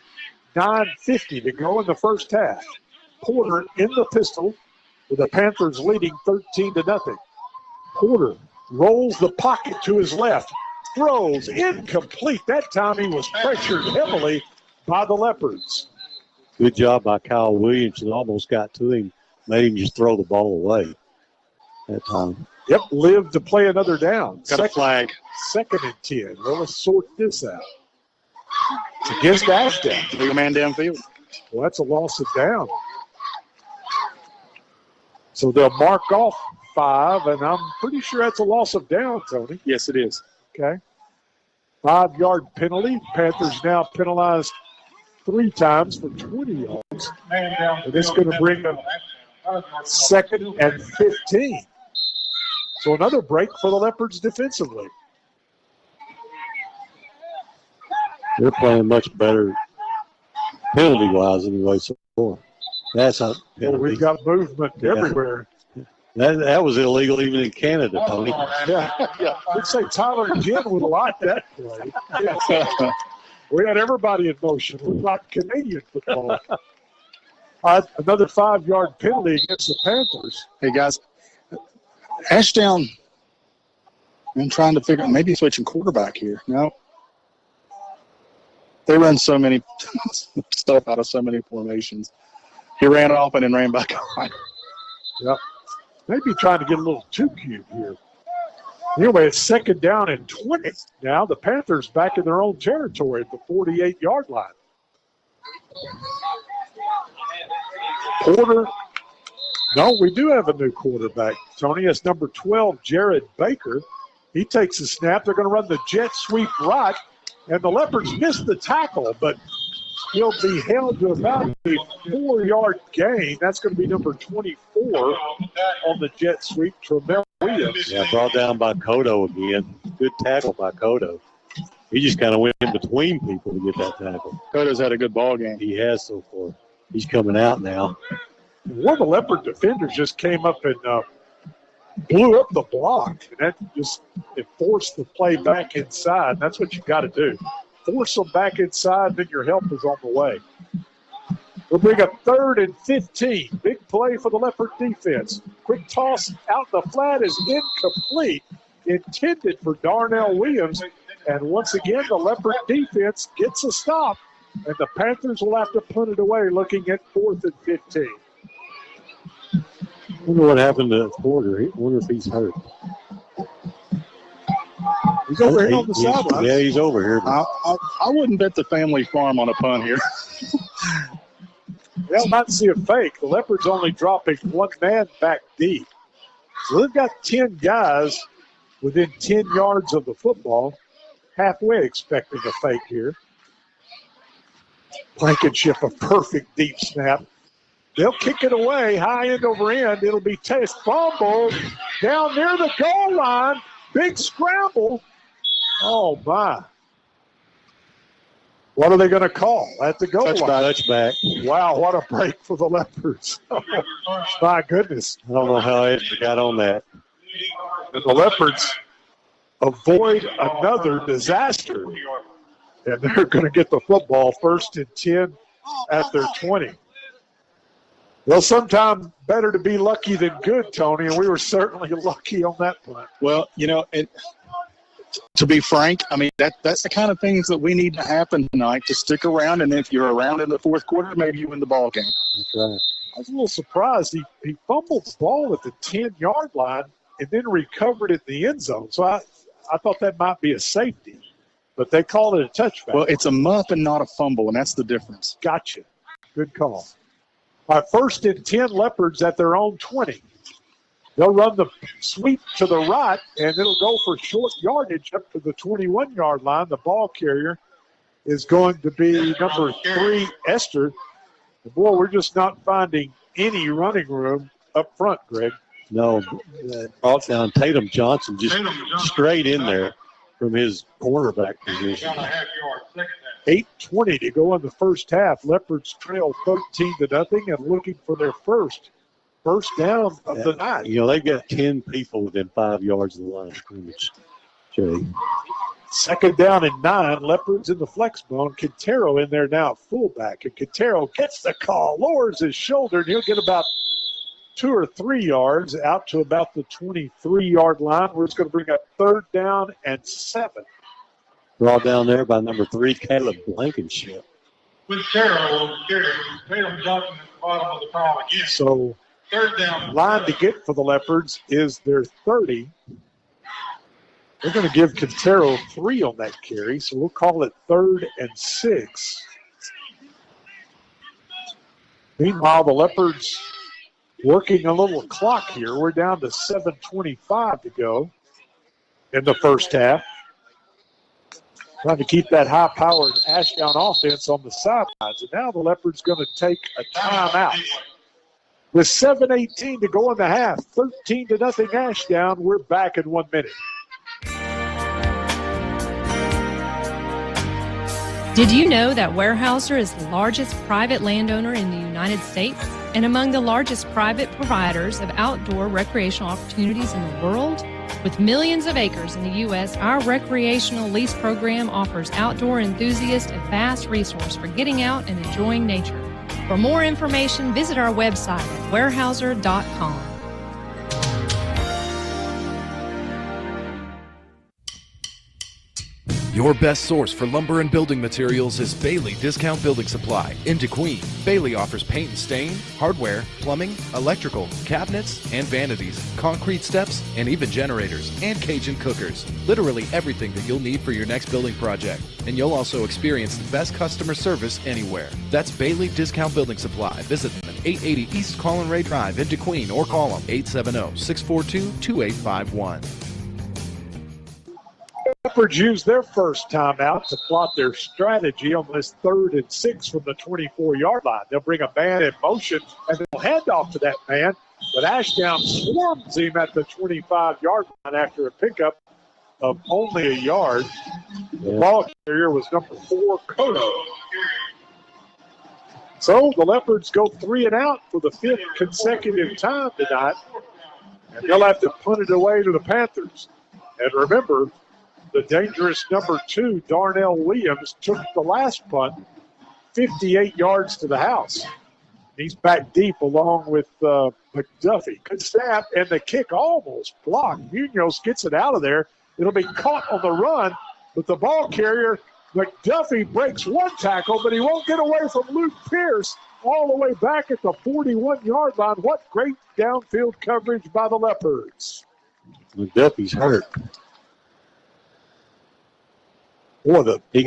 9:50 to go in the first half. Porter in the pistol with the Panthers leading 13-0. Porter rolls the pocket to his left. Throws incomplete. That time he was pressured heavily by the Leopards.
Good job by Kyle Williamson. Almost got to him. Made him just throw the ball away that time.
Yep, lived to play another down.
Got a flag.
2nd and 10. Well, let's sort this out. It's against Ashdown.
Legal man downfield.
Well, that's a loss of down. So they'll mark off 5, and I'm pretty sure that's a loss of down, Tony.
Yes, it is.
Okay. 5-yard penalty. Panthers now penalized 3 times for 20 yards. And this is going to bring them 2nd and 15. So another break for the Leopards defensively.
They're playing much better penalty-wise anyway so far. That's how
we've got movement everywhere.
That was illegal even in Canada, Tony.
Yeah. I'd say Tyler and Jen would like that play. Yeah. We had everybody in motion. We're like Canadian football. Another 5-yard penalty against the Panthers.
Hey, guys. Ashdown, I'm trying to figure out, maybe switching quarterback here. No. They run so many stuff out of so many formations. He ran off and then ran back on.
Yep. Maybe trying to get a little too cute here. Anyway, it's 2nd down and 20. Now the Panthers back in their own territory at the 48-yard line. Porter. No, we do have a new quarterback, Tony. It's number 12, Jared Baker. He takes the snap. They're going to run the jet sweep right, and the Leopards missed the tackle, but he'll be held to about a 4-yard gain. That's going to be number 24 on the jet sweep, Tremel Williams.
Yeah, brought down by Cotto again. Good tackle by Cotto. He just kind of went in between people to get that tackle.
Cotto's had a good ball game.
He has so far. He's coming out now.
One of the Leopard defenders just came up and blew up the block, and that just forced the play back inside. That's what you got to do. Force them back inside, then your help is on the way. We'll bring up 3rd and 15. Big play for the Leopard defense. Quick toss out the flat is incomplete, intended for Darnell Williams. And once again, the Leopard defense gets a stop, and the Panthers will have to punt it away looking at 4th and 15.
I wonder what happened to Porter. I wonder if he's hurt.
He's over here on the sideline.
Yeah, he's over here.
I wouldn't bet the family farm on a punt here.
Well, not see a fake. The Leopards only dropping 1 man back deep. So they've got 10 guys within 10 yards of the football. Halfway expecting a fake here. Blankenship, a perfect deep snap. They'll kick it away, high end over end. It'll be Test fumble down near the goal line. Big scramble. Oh, my. What are they going to call at the goal line?
Touchback.
Wow, what a break for the Leopards. My goodness.
I don't know how I got on that.
And the Leopards avoid another disaster. And they're going to get the football 1st and 10 at their 20. Well, sometimes better to be lucky than good, Tony, and we were certainly lucky on that punt.
Well, you know, to be frank, I mean, that's the kind of things that we need to happen tonight to stick around, and if you're around in the 4th quarter, maybe you win the ball game.
That's right.
I was a little surprised. He fumbled the ball at the 10-yard line and then recovered it in the end zone. So I thought that might be a safety, but they called it a touchback.
Well, it's a muff and not a fumble, and that's the difference.
Gotcha. Good call. All right, 1st and 10 Leopards at their own 20. They'll run the sweep to the right, and it'll go for short yardage up to the 21-yard line. The ball carrier is going to be number 3, Esther. And boy, we're just not finding any running room up front, Greg.
No, brought down Tatum Johnson just straight in there. from his cornerback position.
8:20 to go in the first half. Leopards trail 13-0 and looking for their first down of the night.
You know, they've got 10 people within 5 yards of the line of scrimmage, Jay.
2nd down and 9. Leopards in the flex bone. Quintero in there now at fullback. And Quintero gets the call, lowers his shoulder, and he'll get about 2 or 3 yards out to about the 23-yard line, where it's going to bring up 3rd down and 7.
Brought down there by number 3, Caleb Blankenship.
Quintero made him jump at the bottom of the pile again.
So
3rd down.
Line to get for the Leopards is their 30. They're going to give Quintero 3 on that carry, so we'll call it 3rd and 6. Meanwhile, the Leopards working a little clock here. We're down to 7:25 to go in the first half. Trying to keep that high-powered Ashdown offense on the sidelines. And now the Leopards going to take a timeout. With 7:18 to go in the half, 13-0 Ashdown. We're back in 1 minute.
Did you know that Weyerhaeuser is the largest private landowner in the United States and among the largest private providers of outdoor recreational opportunities in the world? With millions of acres in the U.S., our recreational lease program offers outdoor enthusiasts a vast resource for getting out and enjoying nature. For more information, visit our website at weyerhaeuser.com.
Your best source for lumber and building materials is Bailey Discount Building Supply in DeQueen. Bailey offers paint and stain, hardware, plumbing, electrical, cabinets, and vanities, concrete steps, and even generators, and Cajun cookers. Literally everything that you'll need for your next building project. And you'll also experience the best customer service anywhere. That's Bailey Discount Building Supply. Visit them at 880 East Colin Ray Drive in DeQueen or call them 870-642-2851.
Leopards use their first timeout to plot their strategy on this 3rd and 6 from the 24-yard line. They'll bring a man in motion, and they'll hand off to that man. But Ashdown swarms him at the 25-yard line after a pickup of only a yard. The ball carrier was number 4, Cotto. So the Leopards go 3 and out for the 5th consecutive time tonight. And they'll have to punt it away to the Panthers. And remember, the dangerous number 2, Darnell Williams, took the last punt 58 yards to the house. He's back deep along with McDuffie. Good snap, and the kick almost blocked. Munoz gets it out of there. It'll be caught on the run, but the ball carrier, McDuffie, breaks one tackle, but he won't get away from Luke Pierce all the way back at the 41-yard line. What great downfield coverage by the Leopards.
McDuffie's hurt.
Boy,
he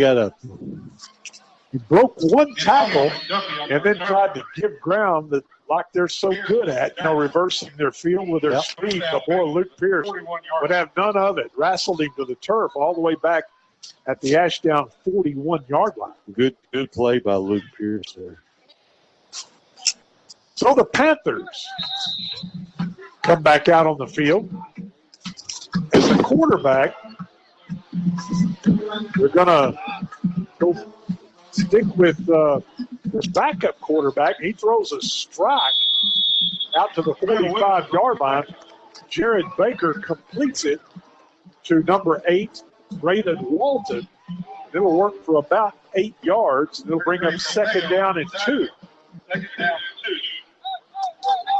broke one tackle and then tried to give ground that like they're so good at, reversing their field with their speed. But boy, Luke Pierce would have none of it. Wrestled him to the turf all the way back at the Ashdown 41-yard line.
Good play by Luke Pierce there.
So the Panthers come back out on the field. As the quarterback, we're going to go stick with this backup quarterback. He throws a strike out to the 45-yard line. Jared Baker completes it to number 8, Braden Walton. It'll work for about 8 yards. It'll bring up 2nd down and 2.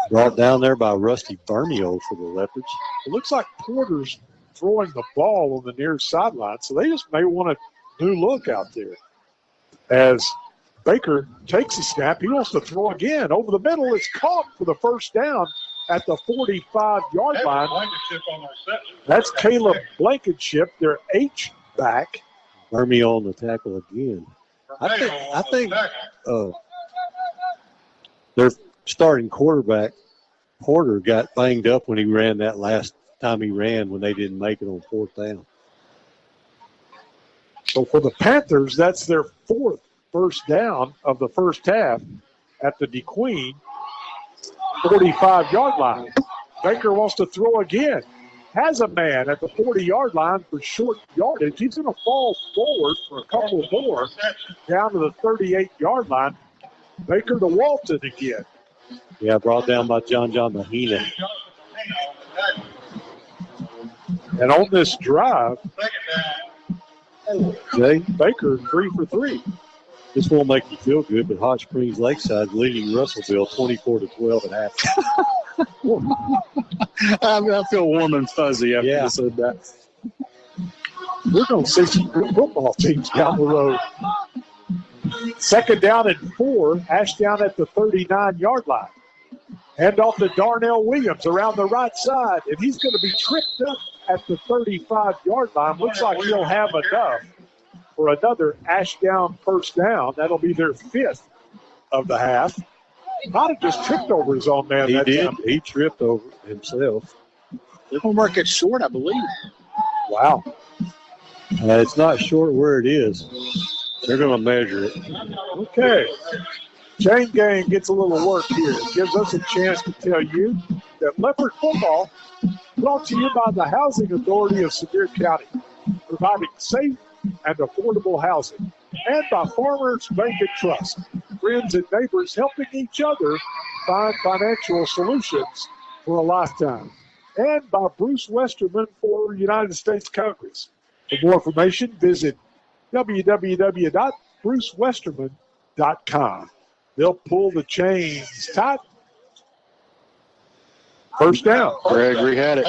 Brought down there by Rusty Bermio for the Leopards.
It looks like Porter's throwing the ball on the near sideline, so they just may want a new look out there. As Baker takes a snap, he wants to throw again. Over the middle, it's caught for the first down at the 45-yard line. That's Caleb Blankenship, their H-back.
Bermio on the tackle again. I think their starting quarterback, Porter, got banged up when he ran that last time he ran when they didn't make it on 4th down.
So for the Panthers, that's their 4th first down of the first half at the DeQueen 45-yard line. Baker wants to throw again. has a man at the 40-yard line for short yardage. He's going to fall forward for a couple more down to the 38-yard line. Baker to Walton again.
Yeah, brought down by John Mahina.
And on this drive, Jay Baker 3 for 3.
This won't make you feel good, but Hot Springs Lakeside leading Russellville 24-12 at halftime.
I feel warm and fuzzy after you said that.
We're going to see some good football teams down the road. Second down and 4. Ashdown at the 39-yard line. Hand off to Darnell Williams around the right side, and he's going to be tripped up at the 35-yard line. Looks like he'll have enough for another Ashdown first down. That'll be their 5th of the half. Might have just tripped over his own man.
He did. He tripped over himself.
They're going to mark it short, I believe.
Wow.
It's not short where it is. They're going to measure it.
Okay. Chain Gang gets a little work here. It gives us a chance to tell you that Leopard football brought to you by the Housing Authority of Sevier County, providing safe and affordable housing, and by Farmers Bank and Trust, friends and neighbors helping each other find financial solutions for a lifetime, and by Bruce Westerman for United States Congress. For more information, visit www.brucewesterman.com. They'll pull the chains tight. First down.
Gregory had it.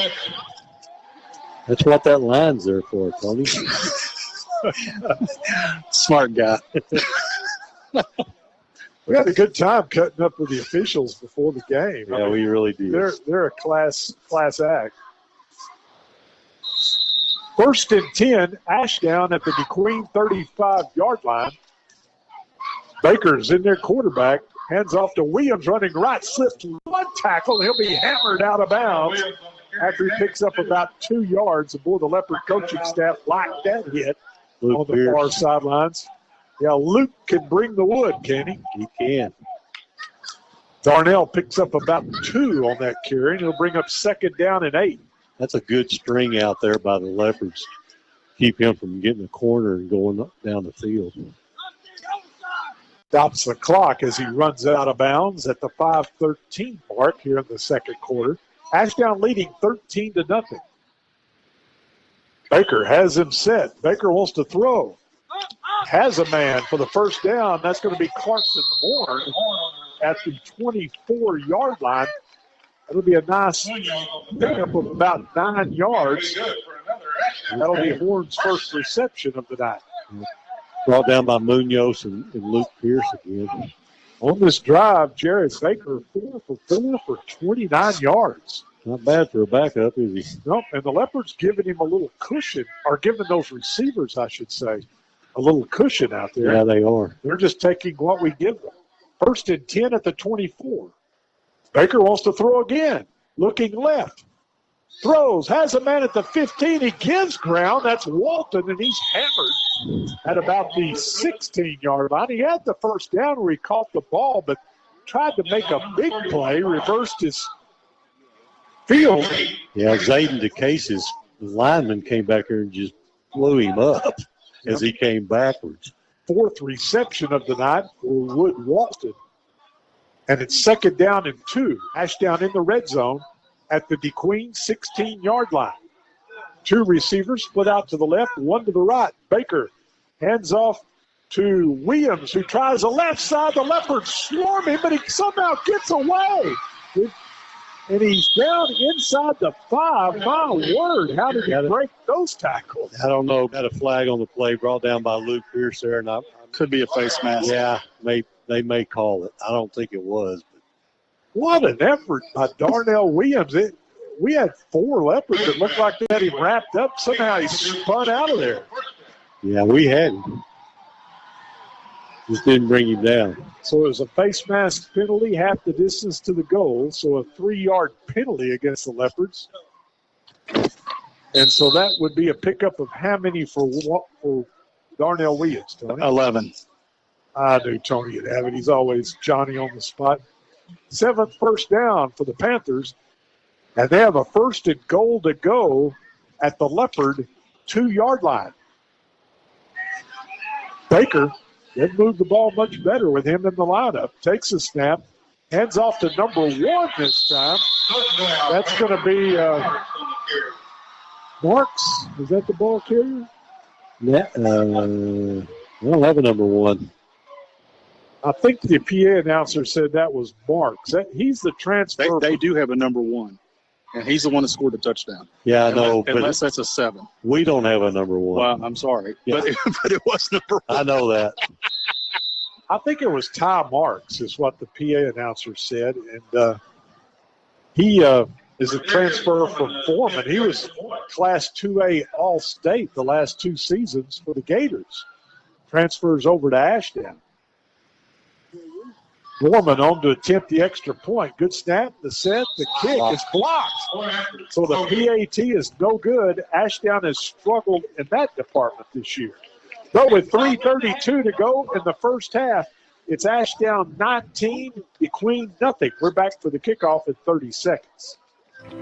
That's what that line's there for, Tony.
Smart guy.
We had a good time cutting up with the officials before the game.
Yeah, we really did.
They're a class act. First and 10, Ashdown at the DeQueen 35-yard line. Baker's in their quarterback. Hands off to Williams, running right, slips one tackle. He'll be hammered out of bounds after he picks up about 2 yards. And boy, the Leopard coaching staff liked that hit on the far sidelines. Yeah, Luke can bring the wood, can he?
He can.
Darnell picks up about 2 on that carry, and he'll bring up second down and 8.
That's a good string out there by the Leopards. Keep him from getting a corner and going down the field.
Stops the clock as he runs out of bounds at the 5:13 mark here in the second quarter. Ashdown leading 13-0. Baker has him set. Baker wants to throw. Has a man for the first down. That's going to be Carson Horn at the 24-yard line. That'll be a nice pickup of about 9 yards. That'll be Horn's first reception of the night.
Brought down by Munoz and Luke Pierce again.
On this drive, Jared Baker 4 for 4 for 29 yards.
Not bad for a backup, is he?
Nope, and the Leopards giving him a little cushion, or giving those receivers, I should say, a little cushion out there.
Yeah, they are.
They're just taking what we give them. First and 10 at the 24. Baker wants to throw again. Looking left. Throws, has a man at the 15. He gives ground. That's Walton, and he's hammered at about the 16-yard line. He had the first down where he caught the ball, but tried to make a big play, reversed his field.
Yeah, Zayden DeCase's lineman came back here and just blew him up as he came backwards.
4th reception of the night for Wood Walton. And it's second down and 2. Ashdown in the red zone at the DeQueen 16-yard line. 2 receivers split out to the left, 1 to the right. Baker hands off to Williams, who tries the left side. The Leopards swarm him, but he somehow gets away. And he's down inside the 5. My word, how did he break those tackles?
I don't know. Got a flag on the play brought down by Luke Pierce there. And
could be a face mask.
Yeah, they may call it. I don't think it was. But
what an effort by Darnell Williams. We had 4 Leopards that looked like they had him wrapped up. Somehow he spun out of there.
Yeah, we had him. Just didn't bring him down.
So it was a face mask penalty, half the distance to the goal. So a 3-yard penalty against the Leopards. And so that would be a pickup of how many for Darnell Williams, Tony?
11.
I knew Tony would have it. He's always Johnny on the spot. 7th first down for the Panthers And they have a 1st and goal to go at the Leopard 2-yard line. Baker didn't move the ball much better with him in the lineup. Takes a snap, hands off to number 1 this time. That's going to be Marks. Is that the ball carrier?
Yeah, I don't have a number 1.
I think the PA announcer said that was Marks. He's the transfer.
They do have a number 1, and he's the one that scored the touchdown.
Yeah, I know.
Unless that's a 7.
We don't have a number 1.
Well, I'm sorry,
yeah.
but it was number 1.
I know that.
I think it was Ty Marks is what the PA announcer said, and he is a transfer from Foreman. He was Class 2A All-State the last 2 seasons for the Gators. Transfers over to Ashdown. Foreman on to attempt the extra point. Good snap, the set, the kick is blocked. So the PAT is no good. Ashdown has struggled in that department this year. But with 3:32 to go in the first half, it's Ashdown 19, Queen nothing. We're back for the kickoff in 30 seconds.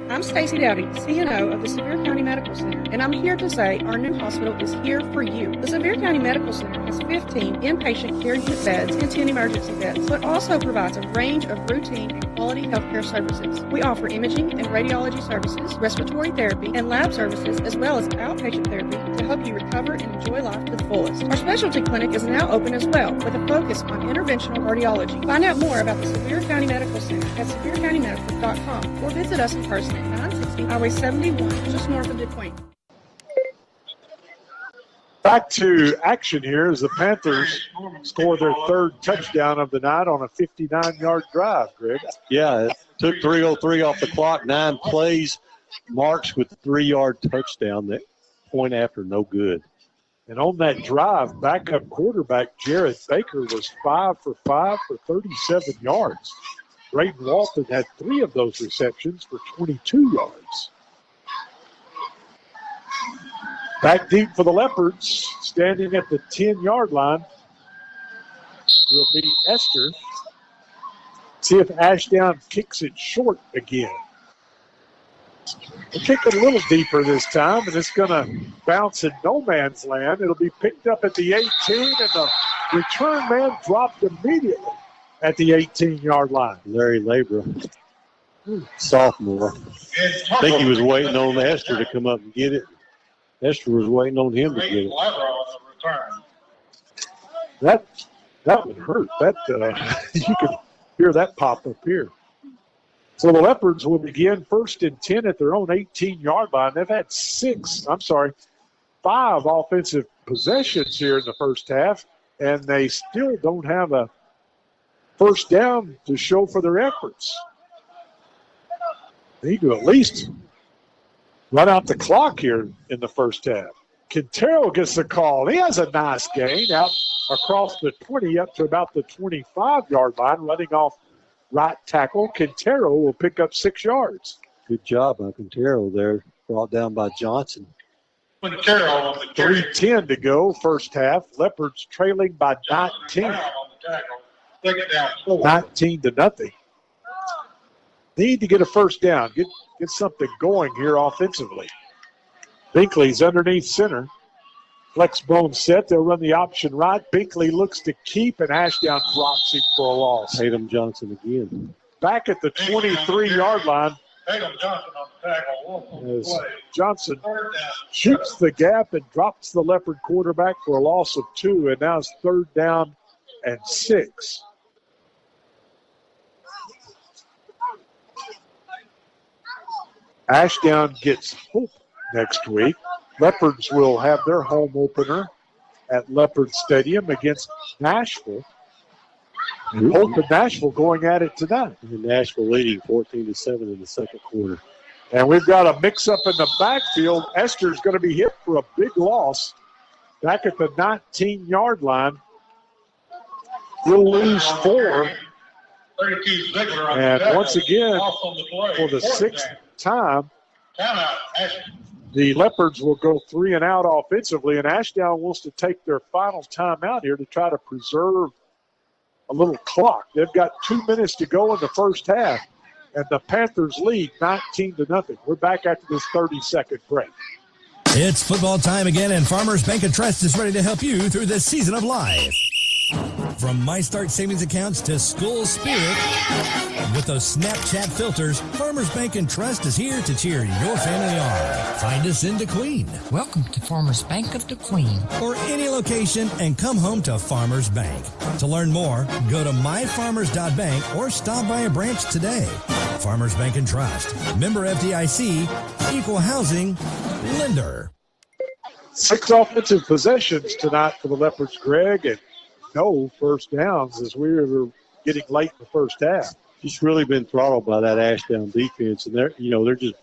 I'm Stacy Dowdy, CNO of the Sevier County Medical Center, and I'm here to say our new hospital is here for you. The Sevier County Medical Center has 15 inpatient care unit beds and 10 emergency beds, but also provides a range of routine and quality healthcare services. We offer imaging and radiology services, respiratory therapy, and lab services, as well as outpatient therapy to help you recover and enjoy life to the fullest. Our specialty clinic is now open as well, with a focus on interventional cardiology. Find out more about the Sevier County Medical Center at SevierCountyMedical.com or visit us in person at 960 Highway 71, just north of DeQueen.
Back to action here as the Panthers score their 3rd touchdown of the night on a 59-yard drive, Greg.
Yeah, it took 3:03 off the clock, 9 plays. Marks with a 3-yard touchdown. That point after, no good.
And on that drive, backup quarterback Jared Baker was 5 for 5 for 37 yards. Drayton Walton had 3 of those receptions for 22 yards. Back deep for the Leopards, standing at the 10-yard line, will be Esther. See if Ashdown kicks it short again. We'll kick it a little deeper this time, and it's going to bounce in no man's land. It'll be picked up at the 18, and the return man dropped immediately at the 18-yard line.
Larry Labra, sophomore. I think he was waiting on Esther to come up and get it. Esther was waiting on him to get it.
That would hurt. That you could hear that pop up here. So the Leopards will begin 1st and 10 at their own 18-yard line. They've had 5 offensive possessions here in the first half, and they still don't have a first down to show for their efforts. They need to at least run out the clock here in the first half. Quintero gets the call. He has a nice gain out across the 20 up to about the 25-yard line, running off right tackle. Quintero will pick up 6 yards.
Good job by Quintero there, brought down by Johnson.
3:10 to go, first half. Leopards trailing by 19. 19-0. Need to get a first down. Get something going here offensively. Binkley's underneath center. Flex bone set. They'll run the option right. Binkley looks to keep, and Ashdown drops him for a loss.
Tatum Johnson again.
Back at the 23-yard line.
Tatum Johnson on the tackle.
As Johnson shoots the gap and drops the Leopard quarterback for a loss of 2, and now it's 3rd down and 6. Ashdown gets Hope next week. Leopards will have their home opener at Leopard Stadium against Nashville. And Hope and Nashville going at it tonight.
And Nashville leading 14-7 in the second quarter.
And we've got a mix-up in the backfield. Esther's going to be hit for a big loss back at the 19-yard line. We'll lose 4. And once again, for the 6th time, the Leopards will go 3 and out offensively, and Ashdown wants to take their final timeout here to try to preserve a little clock. They've got 2 minutes to go in the first half. And the Panthers lead 19-0. We're back after this 30-second break.
It's football time again, and Farmers Bank and Trust is ready to help you through this season of life. From My Start savings accounts to school spirit, with those Snapchat filters, Farmers Bank and Trust is here to cheer your family on. Find us in DeQueen.
Welcome to Farmers Bank of DeQueen.
Or any location, and come home to Farmers Bank. To learn more, go to myfarmers.bank or stop by a branch today. Farmers Bank and Trust. Member FDIC, equal housing lender.
6 offensive possessions tonight for the Leopards, Greg, and no first downs as we were getting late in the first half.
Just really been throttled by that Ashdown defense, and they're just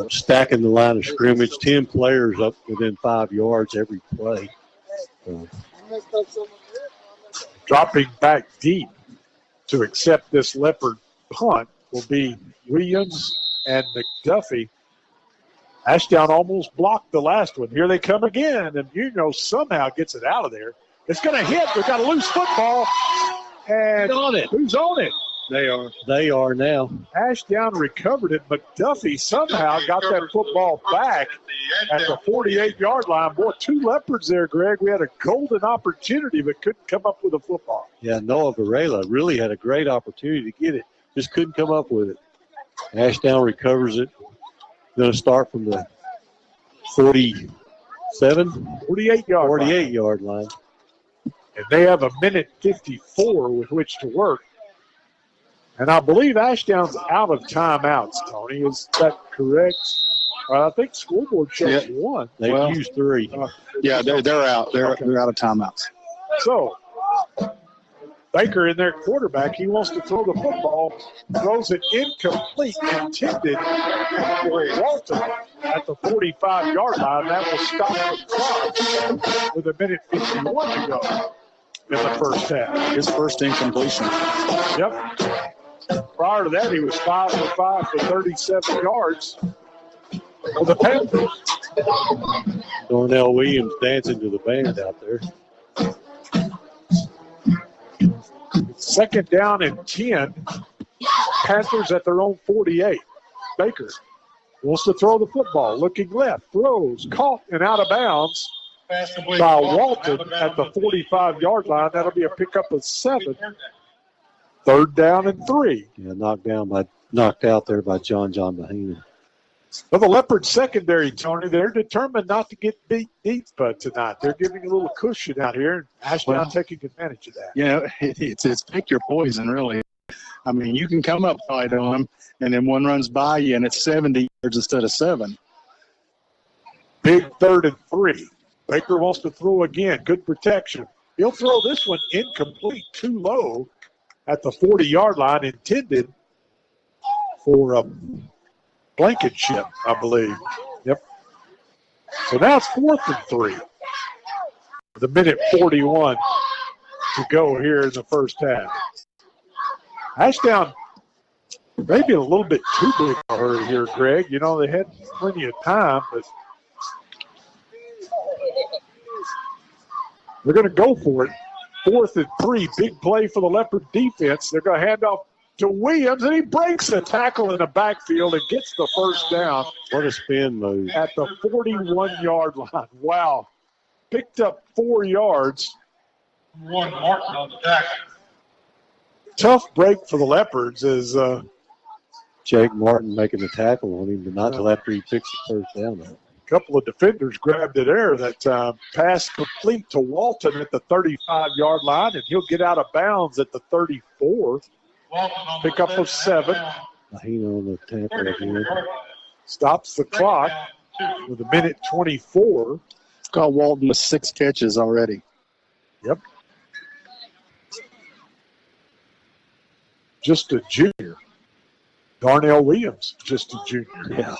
stacking the line of scrimmage. 10 players up within 5 yards every play.
Dropping back deep to accept this Leopard punt will be Williams and McDuffie. Ashdown almost blocked the last one. Here they come again, and somehow gets it out of there. It's going to hit. We've got a loose football. And who's on it?
They are. They are now.
Ashdown recovered it. McDuffie somehow got that football back at the 48-yard line. Boy, 2 Leopards there, Greg. We had a golden opportunity but couldn't come up with a football.
Yeah, Noah Varela really had a great opportunity to get it. Just couldn't come up with it. Ashdown recovers it. Going to start from the 48-yard line.
And they have a minute 54 with which to work. And I believe Ashdown's out of timeouts, Tony. Is that correct? I think scoreboard shows 1.
They've used 3.
They're out. They're out of timeouts.
So, Baker in their quarterback, he wants to throw the football, throws it incomplete, intended for Walton at the 45-yard line. That will stop the clock with a minute 51 to go in the first half.
His first incompletion.
Yep. Prior to that, he was 5 for 5 for 37 yards for the Panthers.
Darnell Williams dancing to the band out there.
Second down and 10. Panthers at their own 48. Baker wants to throw the football. Looking left. Throws. Caught and out of bounds by Walton at the 45-yard line. That'll be a pickup of 7. Third down and 3.
Yeah, knocked out there by John Mahina.
Well, the Leopards secondary, Tony, they're determined not to get beat deep tonight. They're giving a little cushion out here, and Ashdown taking advantage of that.
It's pick your poison, really. I mean, you can come up tight on them, and then one runs by you, and it's 70 yards instead of 7.
Big 3rd and 3. Baker wants to throw again. Good protection. He'll throw this one incomplete, too low at the 40-yard line, intended for a Blankenship, I believe. Yep. So now it's 4th and 3. The minute 41 to go here in the first half. Ashdown maybe a little bit too big for her here, Greg. They had plenty of time, but they're going to go for it. 4th and 3, big play for the Leopard defense. They're going to hand off to Williams, and he breaks the tackle in the backfield and gets the first down.
What a spin move.
At the 41-yard line. Wow. Picked up 4 yards.
One Martin on the tackle.
Tough break for the Leopards as
Jake Martin making the tackle on him, but not until after he picks the first down.
A couple of defenders grabbed it there that time. Pass complete to Walton at the 35-yard line, and he'll get out of bounds at the 34. Pick up of 7.
Mahina on the tackle again.
Stops the clock with a minute 24.
Got Walton with 6 catches already.
Yep. Just a junior. Darnell Williams, just a junior.
Yeah.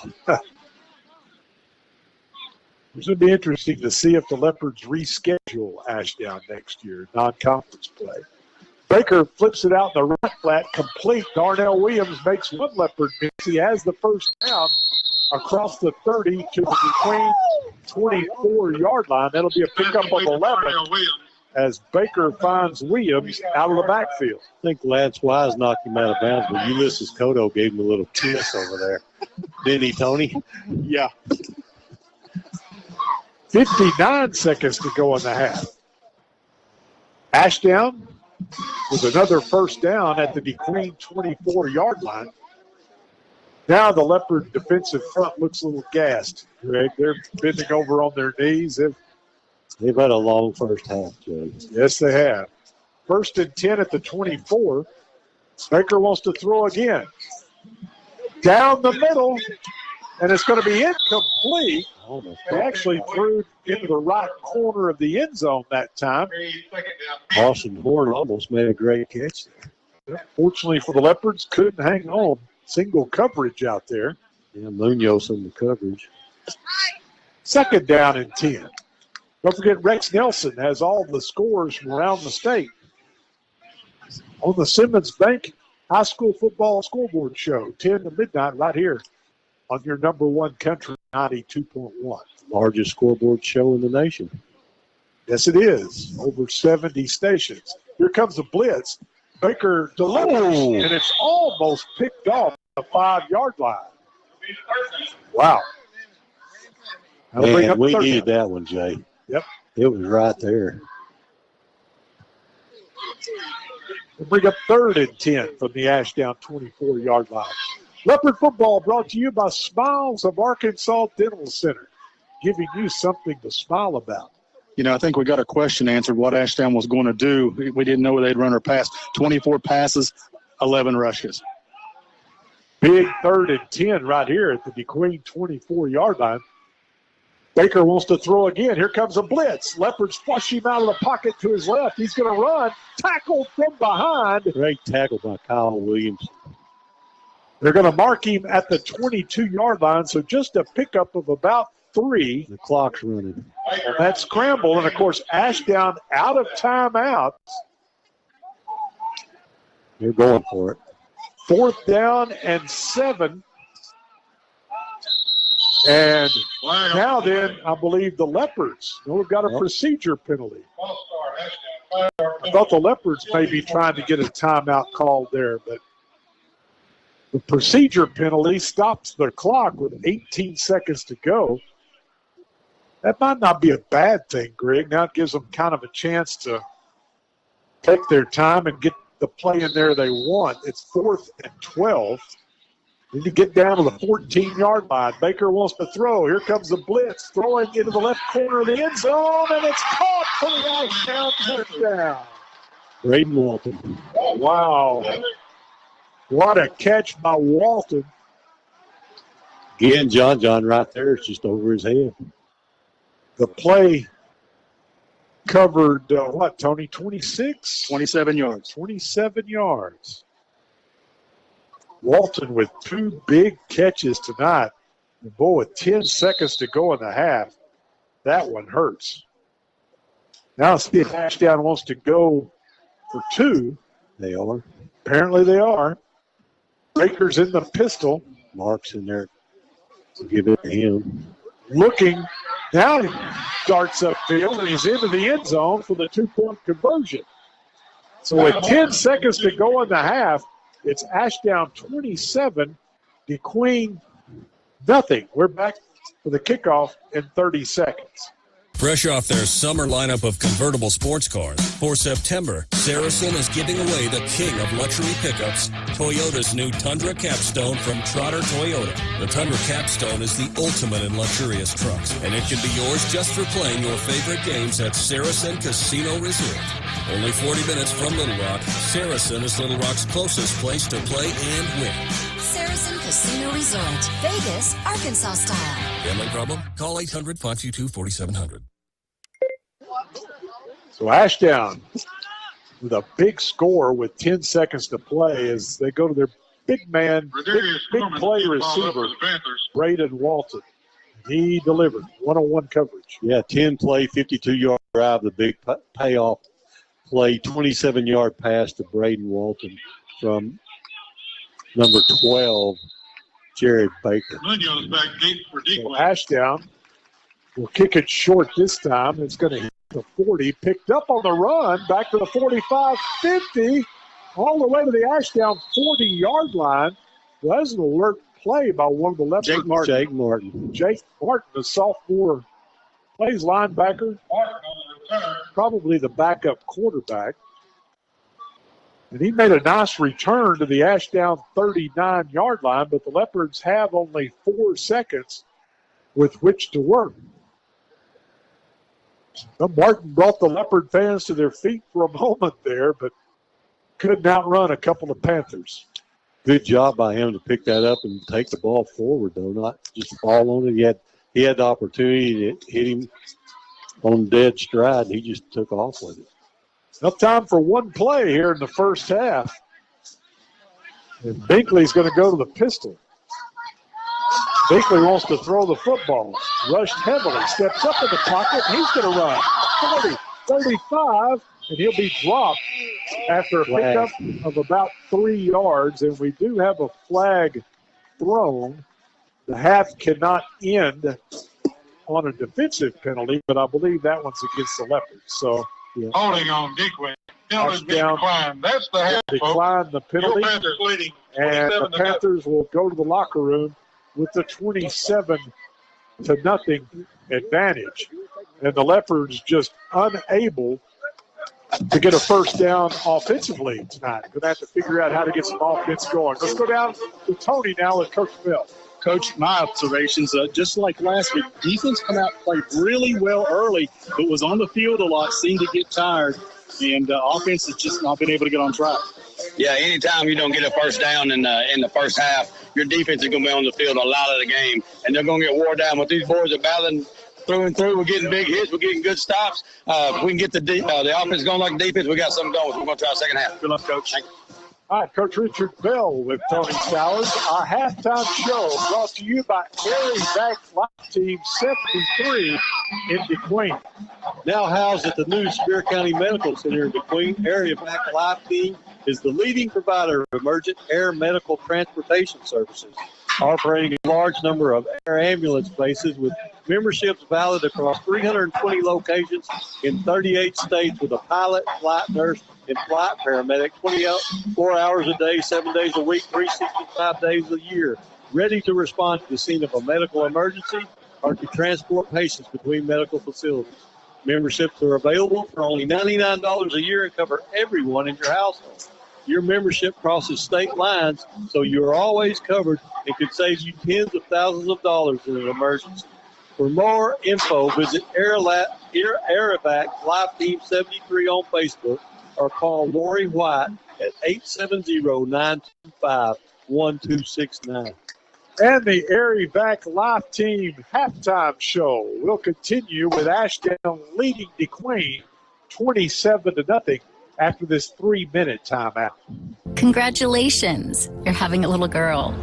It's going to be interesting to see if the Leopards reschedule Ashdown next year, non-conference play. Baker flips it out in the right flat, complete. Darnell Williams makes one Leopard miss. He has the first down across the 30 to the between 24-yard line. That'll be a pickup of 11 as Baker finds Williams out of the backfield.
I think Lance Wise knocked him out of bounds, but Ulysses Cotto gave him a little kiss over there. Didn't he, Tony?
Yeah. 59 seconds to go in the half. Ashdown with another first down at the DeQueen 24-yard line. Now the Leopard defensive front looks a little gassed, Greg. They're bending over on their knees.
They've had a long first half, Jay.
Yes, they have. 1st and 10 at the 24. Baker wants to throw again. Down the middle, and it's going to be incomplete. They actually threw into the right corner of the end zone that time.
Austin Horn almost made a great catch there.
Fortunately for the Leopards, couldn't hang on. Single coverage out there.
Yeah, Munoz on the coverage.
2nd down and 10. Don't forget, Rex Nelson has all the scores from around the state on the Simmons Bank High School Football Scoreboard Show, 10 to midnight, right here on your number one country, 92.1.
Largest scoreboard show in the nation.
Yes, it is. Over 70 stations. Here comes the blitz. Baker delivers, and it's almost picked off the 5-yard line. Wow.
Man, we needed that one, Jay.
Yep.
It was right there.
We'll bring up 3rd and 10 from the Ashdown 24-yard line. Leopard football brought to you by Smiles of Arkansas Dental Center, giving you something to smile about.
You know, I think we got a question answered what Ashdown was going to do. We didn't know they'd run or pass. 24 passes, 11 rushes.
Big 3rd and 10 right here at the DeQueen 24-yard line. Baker wants to throw again. Here comes a blitz. Leopards flush him out of the pocket to his left. He's going to run. Tackled from behind.
Great tackle by Kyle Williams.
They're going to mark him at the 22-yard line, so just a pickup of about 3.
The clock's running.
On that scramble, and, of course, Ashdown out of timeout.
They're going for it.
4th down and 7. And now then, I believe the Leopards. We've got a procedure penalty. I thought the Leopards may be trying to get a timeout called there, but the procedure penalty stops the clock with 18 seconds to go. That might not be a bad thing, Greg. Now it gives them kind of a chance to take their time and get the play in there they want. It's 4th and 12. Need to get down to the 14-yard line. Baker wants to throw. Here comes the blitz. Throwing into the left corner of the end zone, and it's caught for the Ashdown touchdown.
Braden Walton.
Wow. What a catch by Walton.
Again, John right there. It's just over his head.
The play covered, what, Tony, 26?
27 yards.
27 yards. Walton with 2 big catches tonight. And boy, with 10 seconds to go in the half, that one hurts. Now see if Ashdown wants to go for 2.
They are.
Apparently they are. Baker's in the pistol.
Mark's in there. Give it to him.
Looking. Now he darts upfield, and he's into the end zone for the 2-point conversion. So with 10 seconds to go in the half, it's Ashdown 27, DeQueen nothing. We're back for the kickoff in 30 seconds.
Fresh off their summer lineup of convertible sports cars, for September, Saracen is giving away the king of luxury pickups, Toyota's new Tundra Capstone from Trotter Toyota. The Tundra Capstone is the ultimate in luxurious trucks, and it can be yours just for playing your favorite games at Saracen Casino Resort. Only 40 minutes from Little Rock, Saracen is Little Rock's closest place to play and win.
Saracen Casino Resort, Vegas, Arkansas style.
Gambling problem? Call 800-522-4700.
So Ashdown with a big score with 10 seconds to play as they go to their big man, big play receiver, Braden Walton. He delivered one-on-one coverage.
Yeah, 10 play, 52-yard drive, the big payoff play, 27-yard pass to Braden Walton from number 12, Jared Baker.
So Ashdown will kick it short this time. It's going to the 40, picked up on the run, back to the 45, 50, all the way to the Ashdown 40-yard line. Well, that's an alert play by one of the left.
Jake Martin,
the sophomore, plays linebacker, probably the backup quarterback. And he made a nice return to the Ashdown 39-yard line, but the Leopards have only 4 seconds with which to work. Well, Martin brought the Leopard fans to their feet for a moment there, but couldn't outrun a couple of Panthers.
Good job by him to pick that up and take the ball forward, though, not just fall on it. He had the opportunity to hit him on dead stride, and he just took off with it.
Enough time for one play here in the first half. And Binkley's going to go to the pistol. Binkley wants to throw the football. Rushed heavily, steps up in the pocket, and he's going to run. 40, 35, and he'll be dropped after a pickup of about 3 yards. And we do have a flag thrown. The half cannot end on a defensive penalty, but I believe that one's against the Leopards. So, yeah.
Holding on, Dequay. Penalty's been declined. That's the half,
decline the penalty.
Your Panthers leading.
And the Panthers will go to the locker room with the 27-0 advantage. And the Leopards just unable to get a first down offensively tonight. Going to have to figure out how to get some offense going. Let's go down to Tony now with Coach Bell.
Coach, my observations, just like last week, defense come out and played really well early, but was on the field a lot, seemed to get tired, and offense has just not been able to get on track.
Yeah, anytime you don't get a first down in the first half, your defense is going to be on the field a lot of the game, and they're going to get wore down. But these boys are battling through and through. We're getting big hits. We're getting good stops. If we can get the offense going like defense, we got something going. We're going to try the second half.
Good luck, Coach.
Thank you.
All right, Coach Richard Bell with Tony Sowers. Our halftime show brought to you by Erie Bank Life Team 73 in DeQueen.
Now housed at the new Spear County Medical Center in DeQueen, Area Bank Life Team is the leading provider of emergent air medical transportation services, operating a large number of air ambulance bases with memberships valid across 320 locations in 38 states with a pilot, flight nurse, and flight paramedic 24 hours a day, 7 days a week, 365 days a year, ready to respond to the scene of a medical emergency or to transport patients between medical facilities. Memberships are available for only $99 a year and cover everyone in your household. Your membership crosses state lines, so you are always covered and could save you tens of thousands of dollars in an emergency. For more info, visit Aerovac Life Team 73 on Facebook or call Lori White at 870-925-1269.
And the Erie Vac Life Team halftime show will continue with Ashdown leading DeQueen 27-0 after this 3-minute timeout.
Congratulations, you're having a little girl.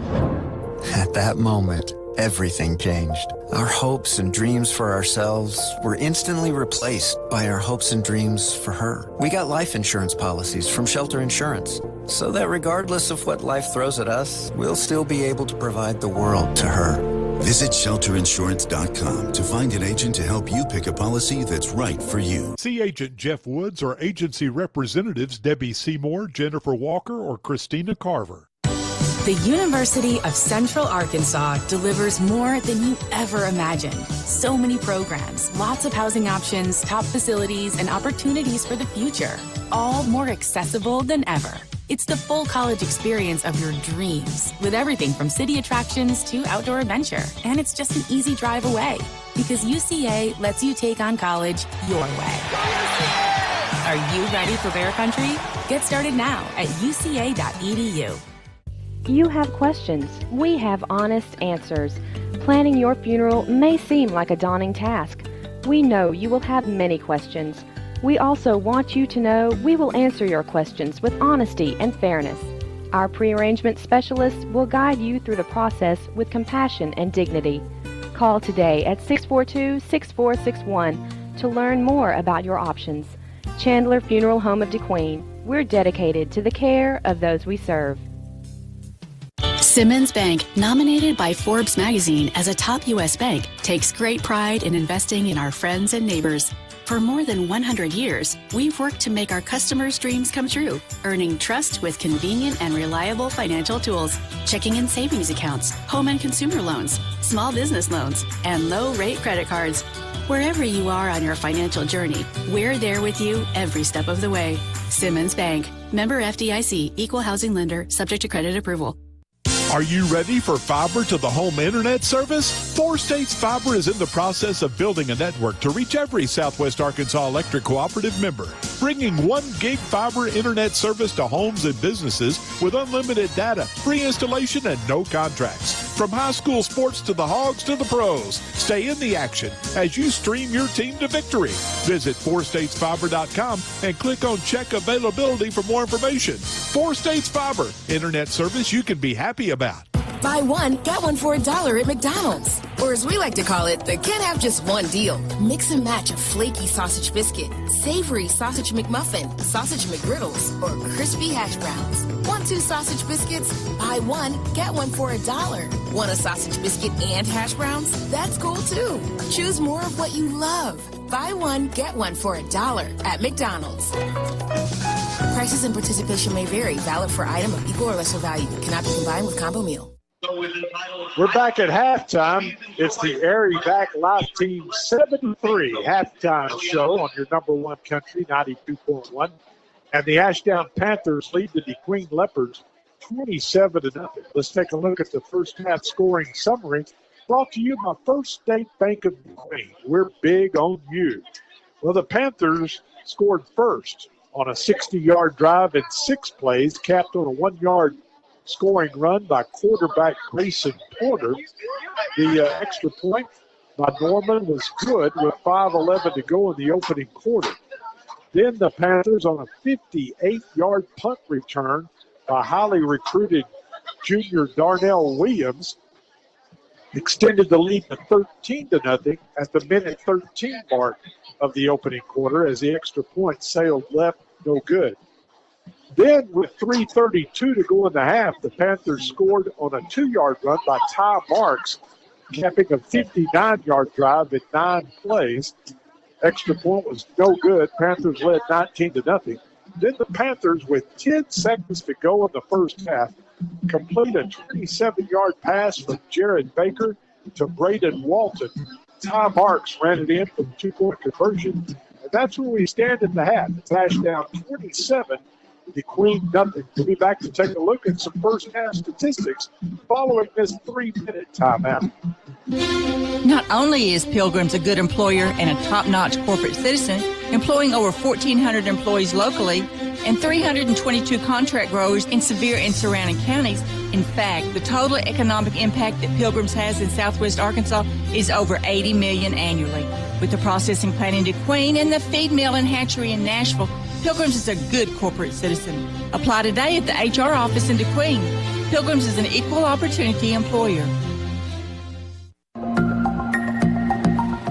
At that moment, everything changed. Our hopes and dreams for ourselves were instantly replaced by our hopes and dreams for her. We got life insurance policies from Shelter Insurance, so that regardless of what life throws at us, we'll still be able to provide the world to her.
Visit shelterinsurance.com to find an agent to help you pick a policy that's right for you.
See Agent Jeff Woods or agency representatives Debbie Seymour, Jennifer Walker, or Christina Carver.
The University of Central Arkansas delivers more than you ever imagined. So many programs, lots of housing options, top facilities, and opportunities for the future. All more accessible than ever. It's the full college experience of your dreams, with everything from city attractions to outdoor adventure. And it's just an easy drive away, because UCA lets you take on college your way. Are you ready for Bear Country? Get started now at uca.edu.
You have questions. We have honest answers. Planning your funeral may seem like a daunting task. We know you will have many questions. We also want you to know we will answer your questions with honesty and fairness. Our pre-arrangement specialists will guide you through the process with compassion and dignity. Call today at 642-6461 to learn more about your options. Chandler Funeral Home of DeQueen. We're dedicated to the care of those we serve.
Simmons Bank, nominated by Forbes magazine as a top U.S. bank, takes great pride in investing in our friends and neighbors. For more than 100 years, we've worked to make our customers' dreams come true, earning trust with convenient and reliable financial tools, checking and savings accounts, home and consumer loans, small business loans, and low-rate credit cards. Wherever you are on your financial journey, we're there with you every step of the way. Simmons Bank. Member FDIC. Equal housing lender. Subject to credit approval.
Are you ready for fiber to the home internet service? 4 States Fiber is in the process of building a network to reach every Southwest Arkansas Electric Cooperative member, bringing 1 gig fiber internet service to homes and businesses with unlimited data, free installation, and no contracts. From high school sports to the Hogs to the pros, stay in the action as you stream your team to victory. Visit 4statesfiber.com and click on Check Availability for more information. 4 States Fiber, internet service you can be happy about.
Buy one, get one for $1 at McDonald's. Or as we like to call it, the can't have just one deal. Mix and match a flaky sausage biscuit, savory sausage McMuffin, sausage McGriddles, or crispy hash browns. Want 2 sausage biscuits? Buy one, get one for $1. Want a sausage biscuit and hash browns? That's cool too. Choose more of what you love. Buy one, get one for $1 at McDonald's. Prices and participation may vary. Valid for item of equal or lesser value. Cannot be combined with combo meal.
We're back at halftime. It's the Erie Back Live Team 73 halftime show on your number one country, 92.1. And the Ashdown Panthers lead the DeQueen Leopards 27-0. Let's take a look at the first half scoring summary brought to you by First State Bank of DeQueen. We're big on you. Well, the Panthers scored first on a 60-yard drive in 6 plays, capped on a 1-yard scoring run by quarterback Grayson Porter. The extra point by Norman was good with 5:11 to go in the opening quarter. Then the Panthers on a 58-yard punt return by highly recruited junior Darnell Williams extended the lead to 13-0 at the minute 13 mark of the opening quarter as the extra point sailed left, no good. Then with 3:32 to go in the half, the Panthers scored on a 2-yard run by Ty Marks, capping a 59-yard drive in 9 plays. Extra point was no good. Panthers led 19-0. Then the Panthers, with 10 seconds to go in the first half, complete a 27-yard pass from Jared Baker to Braden Walton. Ty Marks ran it in for the 2-point conversion. And that's where we stand in the half. It's Ashdown 27, DeQueen nothing. We'll be back to take a look at some first half statistics following this 3-minute timeout.
Not only is Pilgrim's a good employer and a top-notch corporate citizen, employing over 1,400 employees locally and 322 contract growers in Sevier and surrounding counties. In fact, the total economic impact that Pilgrim's has in Southwest Arkansas is over $80 million annually. With the processing plant in DeQueen and the feed mill and hatchery in Nashville, Pilgrim's is a good corporate citizen. Apply today at the HR office in DeQueen. Pilgrim's is an equal opportunity employer.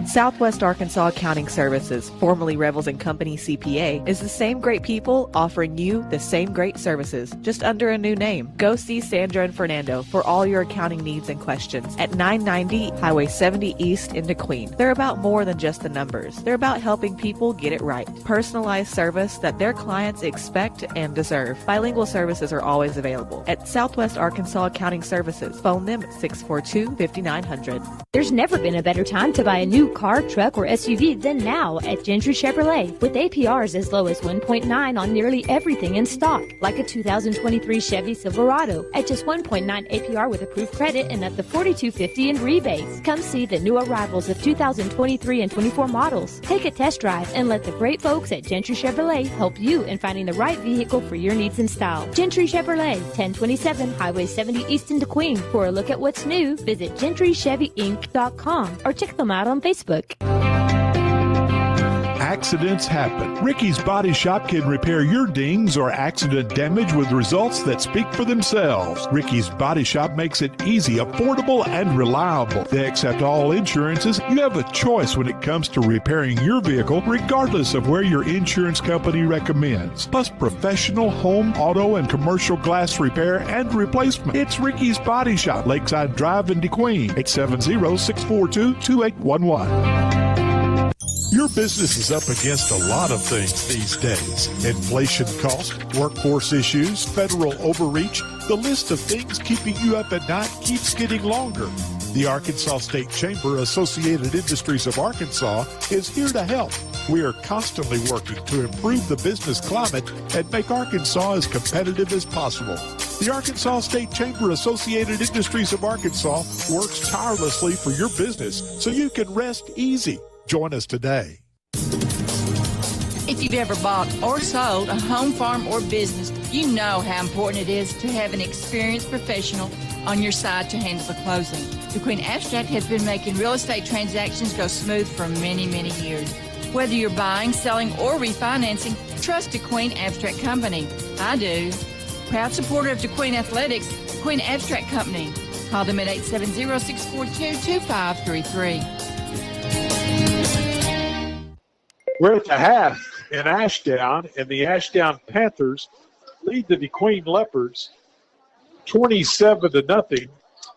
Southwest Arkansas Accounting Services, formerly Revels & Company CPA, is the same great people offering you the same great services, just under a new name. Go see Sandra and Fernando for all your accounting needs and questions at 990 Highway 70 East in DeQueen. They're about more than just the numbers. They're about helping people get it right. Personalized service that their clients expect and deserve. Bilingual services are always available at Southwest Arkansas Accounting Services. Phone them at 642-5900.
There's never been a better time to buy a new car, truck, or SUV than now at Gentry Chevrolet, with APRs as low as 1.9 on nearly everything in stock, like a 2023 Chevy Silverado at just 1.9 APR with approved credit and up to $4,250 in rebates. Come see the new arrivals of 2023 and 24 models. Take a test drive and let the great folks at Gentry Chevrolet help you in finding the right vehicle for your needs and style. Gentry Chevrolet, 1027 Highway 70 East in DeQueen. For a look at what's new, visit GentryChevyInc.com or check them out on Facebook.
Accidents happen. Ricky's Body Shop can repair your dings or accident damage with results that speak for themselves. Ricky's Body Shop makes it easy, affordable, and reliable. They accept all insurances. You have a choice when it comes to repairing your vehicle, regardless of where your insurance company recommends. Plus professional home, auto, and commercial glass repair and replacement. It's Ricky's Body Shop, Lakeside Drive in DeQueen, 870-642-2811. Your business is up against a lot of things these days. Inflation cost, workforce issues, federal overreach. The list of things keeping you up at night keeps getting longer. The Arkansas State Chamber Associated Industries of Arkansas is here to help. We are constantly working to improve the business climate and make Arkansas as competitive as possible. The Arkansas State Chamber Associated Industries of Arkansas works tirelessly for your business so you can rest easy. Join us today.
If you've ever bought or sold a home, farm, or business, you know how important it is to have an experienced professional on your side to handle the closing. DeQueen Abstract has been making real estate transactions go smooth for many, many years. Whether you're buying, selling, or refinancing, trust DeQueen Abstract Company. I do. Proud supporter of DeQueen Athletics, DeQueen Abstract Company. Call them at 870-642-2533.
We're at the half in Ashdown, and the Ashdown Panthers lead the DeQueen Leopards 27-0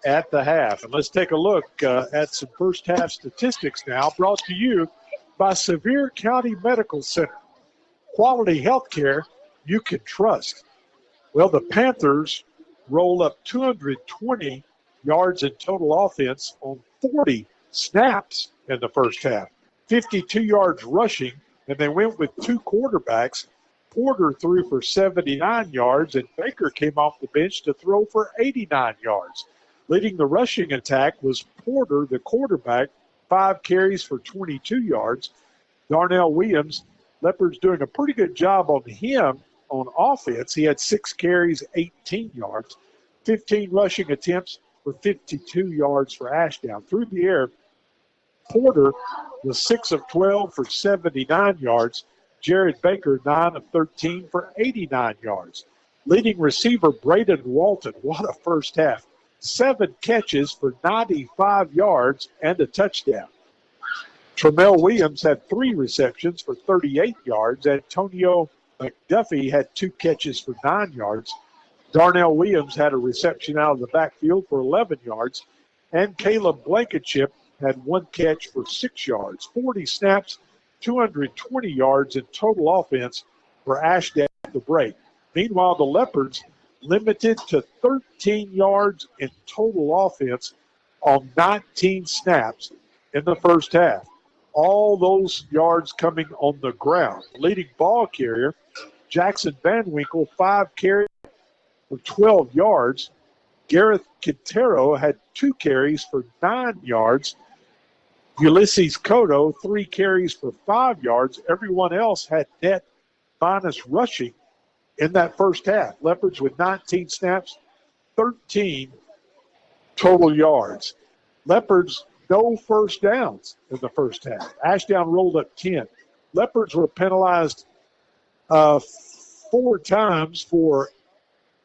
at the half. And let's take a look at some first half statistics now, brought to you by Sevier County Medical Center. Quality health care you can trust. Well, the Panthers rolled up 220 yards in total offense on 40 snaps in the first half. 52 yards rushing, and they went with two quarterbacks. Porter threw for 79 yards, and Baker came off the bench to throw for 89 yards. Leading the rushing attack was Porter, the quarterback, 5 carries for 22 yards. Darnell Williams, Leopards doing a pretty good job on him on offense. He had 6 carries, 18 yards. 15 rushing attempts for 52 yards for Ashdown. Through the air, Porter was 6 of 12 for 79 yards. Jared Baker, 9 of 13 for 89 yards. Leading receiver Braden Walton, what a first half. 7 catches for 95 yards and a touchdown. Tremel Williams had 3 receptions for 38 yards. Antonio McDuffie had 2 catches for 9 yards. Darnell Williams had a reception out of the backfield for 11 yards. And Caleb Blankenship had 1 catch for 6 yards. 40 snaps, 220 yards in total offense for Ashdown at the break. Meanwhile, the Leopards limited to 13 yards in total offense on 19 snaps in the first half. All those yards coming on the ground. Leading ball carrier, Jackson Van Winkle, 5 carries for 12 yards. Gareth Quintero had 2 carries for 9 yards. Ulysses Cotto, 3 carries for 5 yards. Everyone else had net minus rushing in that first half. Leopards with 19 snaps, 13 total yards. Leopards, no first downs in the first half. Ashdown rolled up 10. Leopards were penalized 4 times for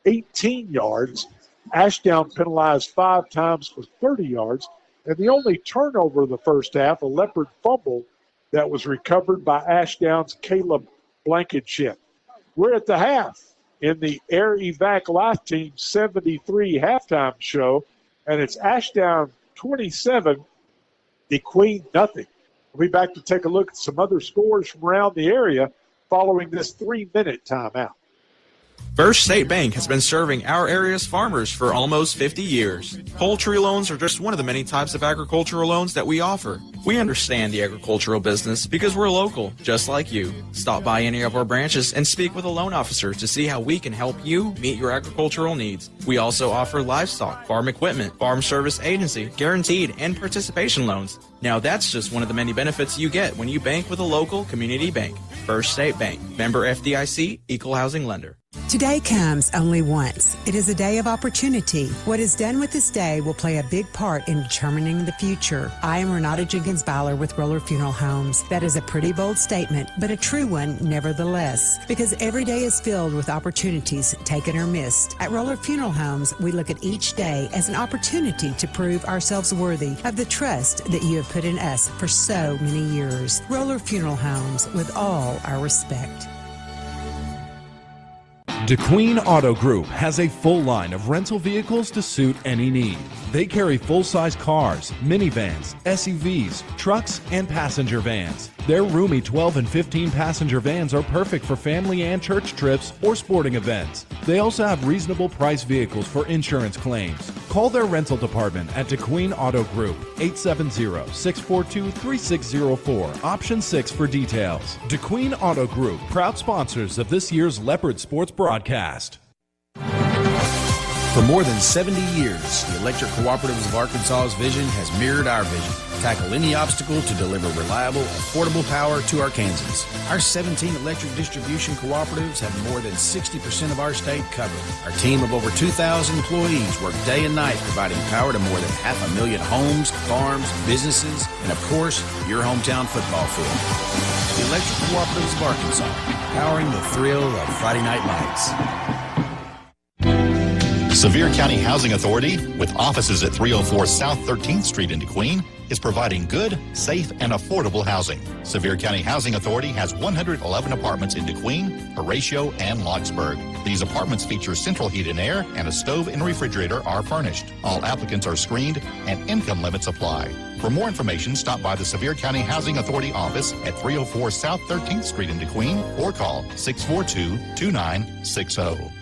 18 yards. Ashdown penalized 5 times for 30 yards. And the only turnover of the first half, a Leopard fumble that was recovered by Ashdown's Caleb Blankenship. We're at the half in the Air Evac Life Team 73 halftime show, and it's Ashdown 27, DeQueen nothing. We'll be back to take a look at some other scores from around the area following this 3-minute timeout.
First State Bank has been serving our area's farmers for almost 50 years. Poultry loans are just one of the many types of agricultural loans that we offer. We understand the agricultural business because we're local, just like you. Stop by any of our branches and speak with a loan officer to see how we can help you meet your agricultural needs. We also offer livestock, farm equipment, farm service agency, guaranteed, and participation loans. Now that's just one of the many benefits you get when you bank with a local community bank. First State Bank, member FDIC, equal housing lender.
Today comes only once. It is a day of opportunity. What is done with this day will play a big part in determining the future. I am Renata Jenkins-Bowler with Roller Funeral Homes. That is a pretty bold statement, but a true one nevertheless, because every day is filled with opportunities taken or missed. At Roller Funeral Homes, we look at each day as an opportunity to prove ourselves worthy of the trust that you have put in us for so many years. Roller Funeral Homes, with all our respect.
DeQueen Auto Group has a full line of rental vehicles to suit any need. They carry full-size cars, minivans, SUVs, trucks, and passenger vans. Their roomy 12 and 15 passenger vans are perfect for family and church trips or sporting events. They also have reasonable price vehicles for insurance claims. Call their rental department at DeQueen Auto Group, 870-642-3604, option 6 for details. DeQueen Auto Group, proud sponsors of this year's Leopard Sports broadcast.
For more than 70 years, the Electric Cooperatives of Arkansas's vision has mirrored our vision. Tackle any obstacle to deliver reliable, affordable power to Arkansans. Our 17 electric distribution cooperatives have more than 60% of our state covered. Our team of over 2,000 employees work day and night providing power to more than 500,000 homes, farms, businesses, and of course, your hometown football field. The Electric Cooperatives of Arkansas, powering the thrill of Friday night lights.
Sevier County Housing Authority, with offices at 304 South 13th Street in DeQueen, is providing good, safe, and affordable housing. Sevier County Housing Authority has 111 apartments in DeQueen, Horatio, and Locksburg. These apartments feature central heat and air, and a stove and refrigerator are furnished. All applicants are screened, and income limits apply. For more information, stop by the Sevier County Housing Authority office at 304 South 13th Street in DeQueen or call 642-2960.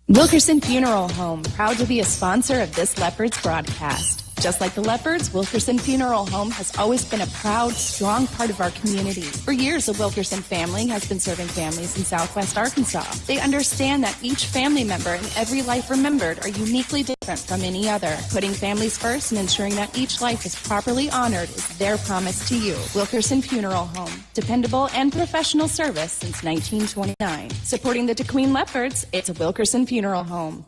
Wilkerson Funeral Home, proud to be a sponsor of this Leopards broadcast. Just like the Leopards, Wilkerson Funeral Home has always been a proud, strong part of our community. For years, the Wilkerson family has been serving families in Southwest Arkansas. They understand that each family member and every life remembered are uniquely different from any other. Putting families first and ensuring that each life is properly honored is their promise to you. Wilkerson Funeral Home, dependable and professional service since 1929. Supporting the DeQueen Leopards, it's a Wilkerson Funeral Home.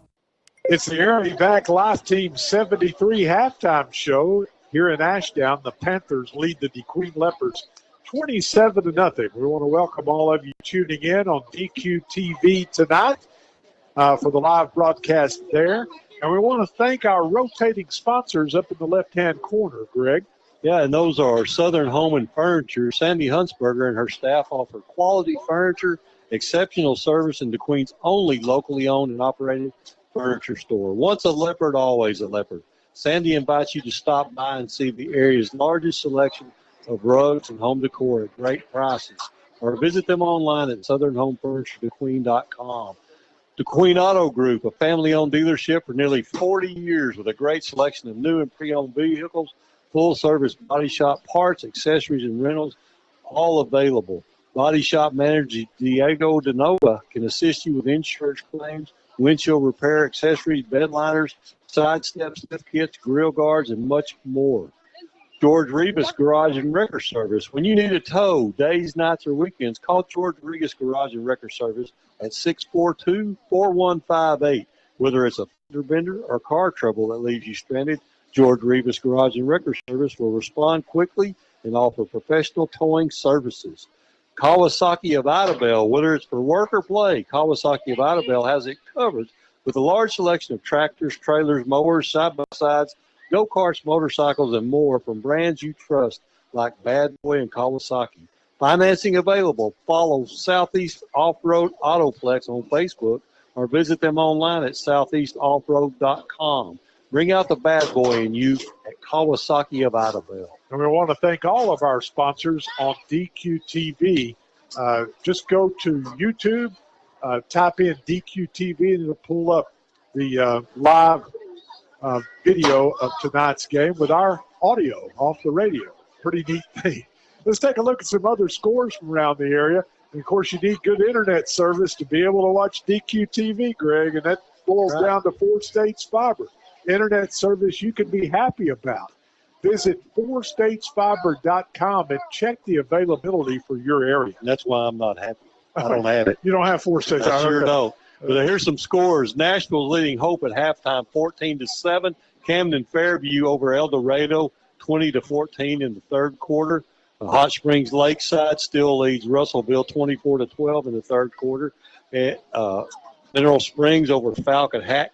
It's the Early Back Life Team 73 halftime show here in Ashdown. The Panthers lead the DeQueen Leopards 27-0. We want to welcome all of you tuning in on DQ TV tonight for the live broadcast there. And we want to thank our rotating sponsors up in the left-hand corner, Greg.
Yeah, and those are Southern Home and Furniture. Sandy Huntsberger and her staff offer quality furniture, exceptional service, and DeQueen's only locally owned and operated furniture store. Once a Leopard, always a Leopard. Sandy invites you to stop by and see the area's largest selection of rugs and home decor at great prices, or visit them online at southernhomefurnituredequeen.com. DeQueen Auto Group, a family-owned dealership for nearly 40 years with a great selection of new and pre-owned vehicles, full-service body shop parts, accessories, and rentals, all available. Body shop manager Diego DeNova can assist you with insurance claims, windshield repair, accessories, bed liners, side steps, lift kits, grill guards, and much more. George Rebus Garage and Wrecker Service. When you need a tow, days, nights, or weekends, call George Rebus Garage and Wrecker Service at 642-4158. Whether it's a fender bender or car trouble that leaves you stranded, George Rebus Garage and Wrecker Service will respond quickly and offer professional towing services. Kawasaki of Idabel, whether it's for work or play, Kawasaki of Idabel has it covered with a large selection of tractors, trailers, mowers, side-by-sides, go-karts, motorcycles, and more from brands you trust like Bad Boy and Kawasaki. Financing available. Follow Southeast Off-Road Autoplex on Facebook or visit them online at southeastoffroad.com. Bring out the bad boy in you at Kawasaki of Idabel.
And we want to thank all of our sponsors on DQ TV. Just go to YouTube, type in DQ TV, and it'll pull up the live video of tonight's game with our audio off the radio. Pretty neat thing. Let's take a look at some other scores from around the area. And, of course, you need good internet service to be able to watch DQ TV, Greg, and that boils down to 4 States Fiber. Internet service you can be happy about. Visit 4statesfiber.com and check the availability for your area.
And that's why I'm not happy. I don't have it.
You don't have 4 States.
I sure don't. But here's some scores. Nashville's leading Hope at halftime, 14-7. Camden Fairview over El Dorado, 20-14 in the third quarter. Hot Springs Lakeside still leads Russellville 24-12 in the third quarter. Mineral Springs over Falcon half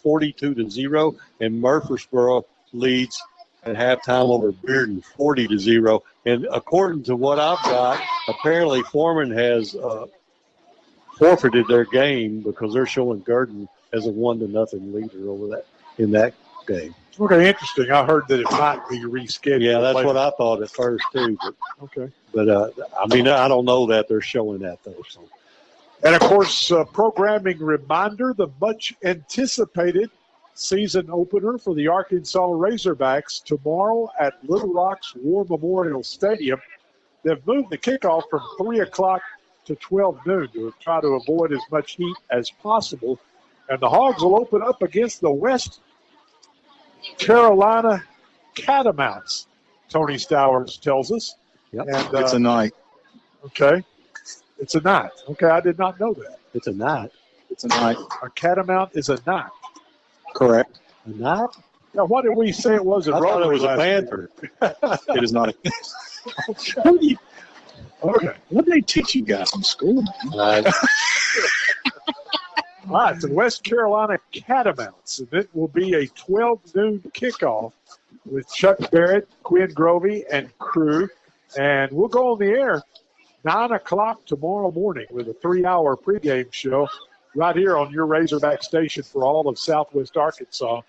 42-0, and Murfreesboro leads at halftime over Bearden 40-0. And according to what I've got, apparently Foreman has forfeited their game because they're showing Gurdon as a 1-0 leader over that in that game.
Okay, interesting. I heard that it might be rescheduled.
Yeah, that's what I thought at first too. But,
okay.
But I mean, I don't know that they're showing that though. So.
And of course, programming reminder: the much anticipated season opener for the Arkansas Razorbacks tomorrow at Little Rock's War Memorial Stadium. They've moved the kickoff from 3 o'clock to 12 noon to try to avoid as much heat as possible. And the Hogs will open up against the West Carolina Catamounts, Tony Stowers tells us.
Yep.
And,
it's a night.
Okay. It's a night. Okay, I did not know that.
It's a night.
It's a night.
A catamount is a night.
Correct.
A night?
Now, what did we say it was?
I thought it was a panther.
It is not a
Okay.
What did they teach you guys in school?
All right, the West Carolina Catamounts, and it will be a 12 noon kickoff with Chuck Barrett, Quinn Grovey, and crew. And we'll go on the air 9 o'clock tomorrow morning with a 3-hour pregame show right here on your Razorback station for all of Southwest Arkansas.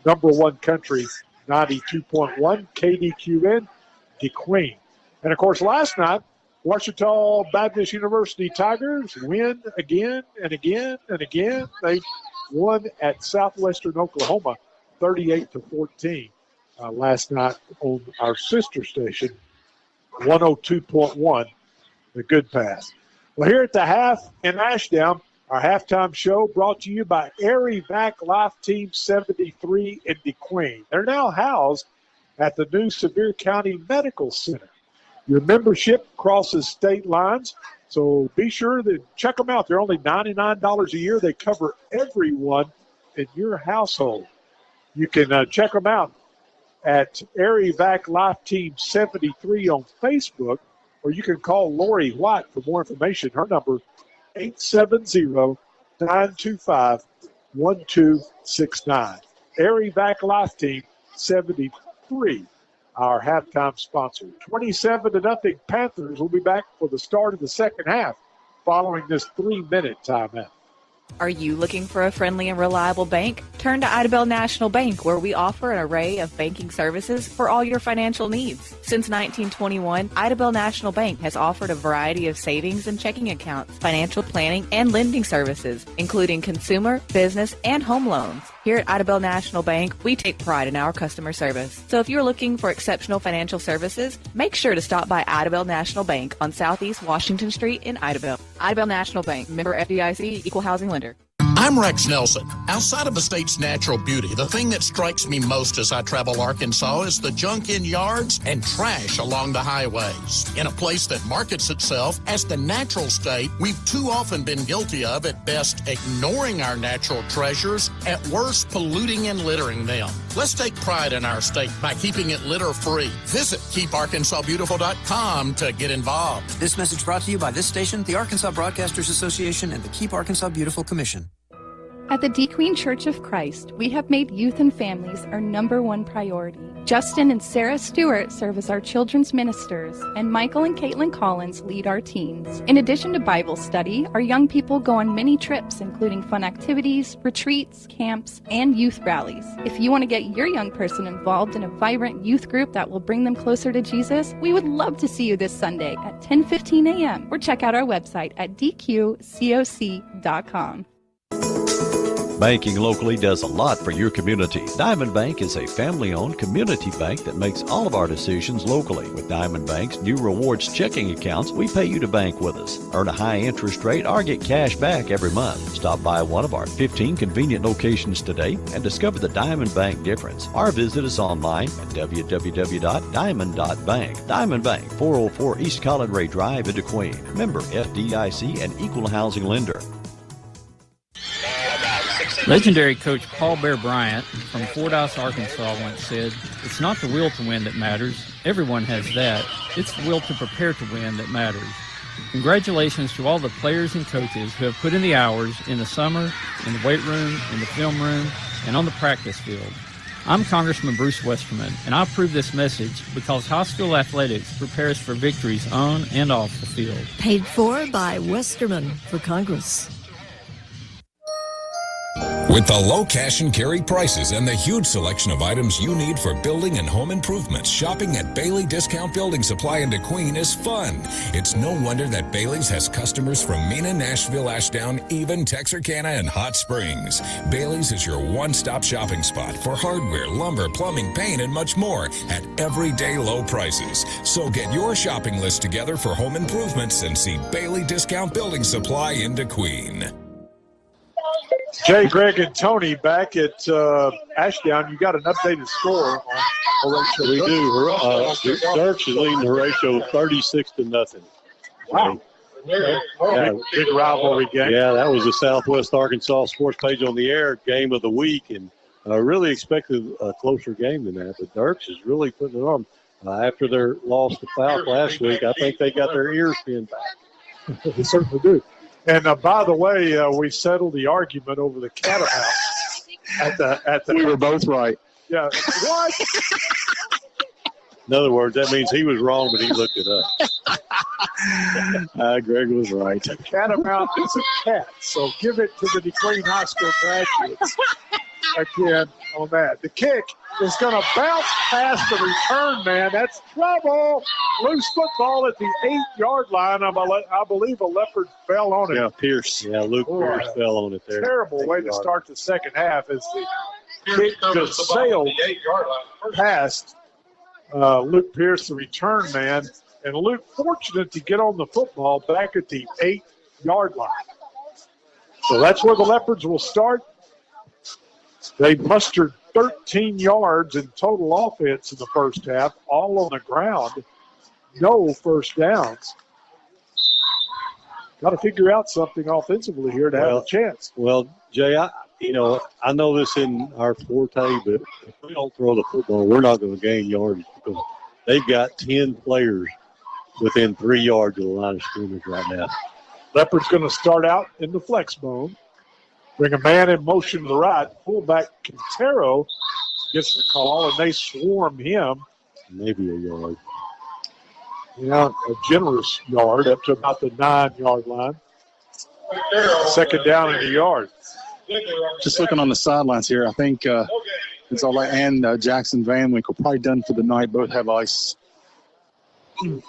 Number one country, 92.1, KDQN, DeQueen. And, of course, last night, Ouachita Baptist University Tigers win again and again and again. They won at Southwestern Oklahoma 38-14 last night on our sister station, 102.1, the Good Pass. Well, here at the half in Ashdown, our halftime show brought to you by Erie Vac Life Team 73 in DeQueen. They're now housed at the new Sevier County Medical Center. Your membership crosses state lines, so be sure to check them out. They're only $99 a year. They cover everyone in your household. You can check them out at Erie Vac Life Team 73 on Facebook, or you can call Lori White for more information. Her number, 870-925-1269. Erie Vac Life Team 73. Our halftime sponsor. 27-0 Panthers will be back for the start of the second half following this 3-minute timeout.
Are you looking for a friendly and reliable bank? Turn to Idabel National Bank, where we offer an array of banking services for all your financial needs. Since 1921, Idabel National Bank has offered a variety of savings and checking accounts, financial planning, and lending services, including consumer, business, and home loans. Here at Idabel National Bank, we take pride in our customer service. So if you're looking for exceptional financial services, make sure to stop by Idabel National Bank on Southeast Washington Street in Idabel. Idabel National Bank, member FDIC, equal housing lender.
I'm Rex Nelson. Outside of the state's natural beauty, the thing that strikes me most as I travel Arkansas is the junk in yards and trash along the highways. In a place that markets itself as the natural state, we've too often been guilty of, at best, ignoring our natural treasures, at worst, polluting and littering them. Let's take pride in our state by keeping it litter-free. Visit KeepArkansasBeautiful.com to get involved.
This message brought to you by this station, the Arkansas Broadcasters Association, and the Keep Arkansas Beautiful Commission.
At the DeQueen Church of Christ, we have made youth and families our number one priority. Justin and Sarah Stewart serve as our children's ministers, and Michael and Caitlin Collins lead our teens. In addition to Bible study, our young people go on many trips, including fun activities, retreats, camps, and youth rallies. If you want to get your young person involved in a vibrant youth group that will bring them closer to Jesus, we would love to see you this Sunday at 10:15 a.m. or check out our website at dqcoc.com.
Banking locally does a lot for your community. Diamond Bank is a family-owned community bank that makes all of our decisions locally. With Diamond Bank's new rewards checking accounts, we pay you to bank with us. Earn a high interest rate or get cash back every month. Stop by one of our 15 convenient locations today and discover the Diamond Bank difference. Or visit us online at www.diamond.bank. Diamond Bank, 404 East Collin Ray Drive in DeQueen. Member FDIC and equal housing lender.
Legendary coach Paul Bear Bryant from Fordyce, Arkansas once said, "It's not the will to win that matters. Everyone has that. It's the will to prepare to win that matters." Congratulations to all the players and coaches who have put in the hours in the summer, in the weight room, in the film room, and on the practice field. I'm Congressman Bruce Westerman, and I approve this message because high school athletics prepares for victories on and off the field.
Paid for by Westerman for Congress.
With the low cash and carry prices and the huge selection of items you need for building and home improvements, shopping at Bailey Discount Building Supply in DeQueen is fun. It's no wonder that Bailey's has customers from Mena, Nashville, Ashdown, even Texarkana, and Hot Springs. Bailey's is your one-stop shopping spot for hardware, lumber, plumbing, paint, and much more at everyday low prices. So get your shopping list together for home improvements and see Bailey Discount Building Supply in DeQueen.
Jay, Greg, and Tony back at Ashdown. You got an updated score on Horatio.
We do. Dirks is leading Horatio 36-0.
Wow. Yeah, big rivalry game.
Yeah, that was the Southwest Arkansas Sports Page on the Air game of the week, and really expected a closer game than that. But Dirks is really putting it on. After their loss to Falk last week, I think they got their ears pinned back.
They certainly do. And by the way, we settled the argument over the catamount at the.
We were both right.
Yeah. What?
In other words, that means he was wrong, but he looked it up.
Greg was right.
The catamount is a cat, so give it to the DeQueen High School graduates again on that. The kick is going to bounce past the return man. That's trouble. Loose football at the 8-yard line. I believe a Leopard fell on it.
Yeah, Pierce. Yeah, Luke Pierce fell on it there.
Terrible way to start the second half as the kick just sailed past Luke Pierce, the return man. And Luke fortunate to get on the football back at the 8-yard line. So that's where the Leopards will start. They mustered 13 yards in total offense in the first half, all on the ground. No first downs. Got to figure out something offensively here to have a chance.
Well, Jay, I know this in our forte, but if we don't throw the football, we're not going to gain yards because they've got 10 players within 3 yards of the line of scrimmage right now.
Leopard's going to start out in the flex bone. Bring a man in motion to the right. Fullback Quintero gets the call, and they swarm him.
Maybe a yard.
Yeah, a generous yard up to about the 9-yard line. Second down and a yard.
Just looking on the sidelines here, I think it's all right. And Jackson Van Winkle probably done for the night. Both have ice.
Who'd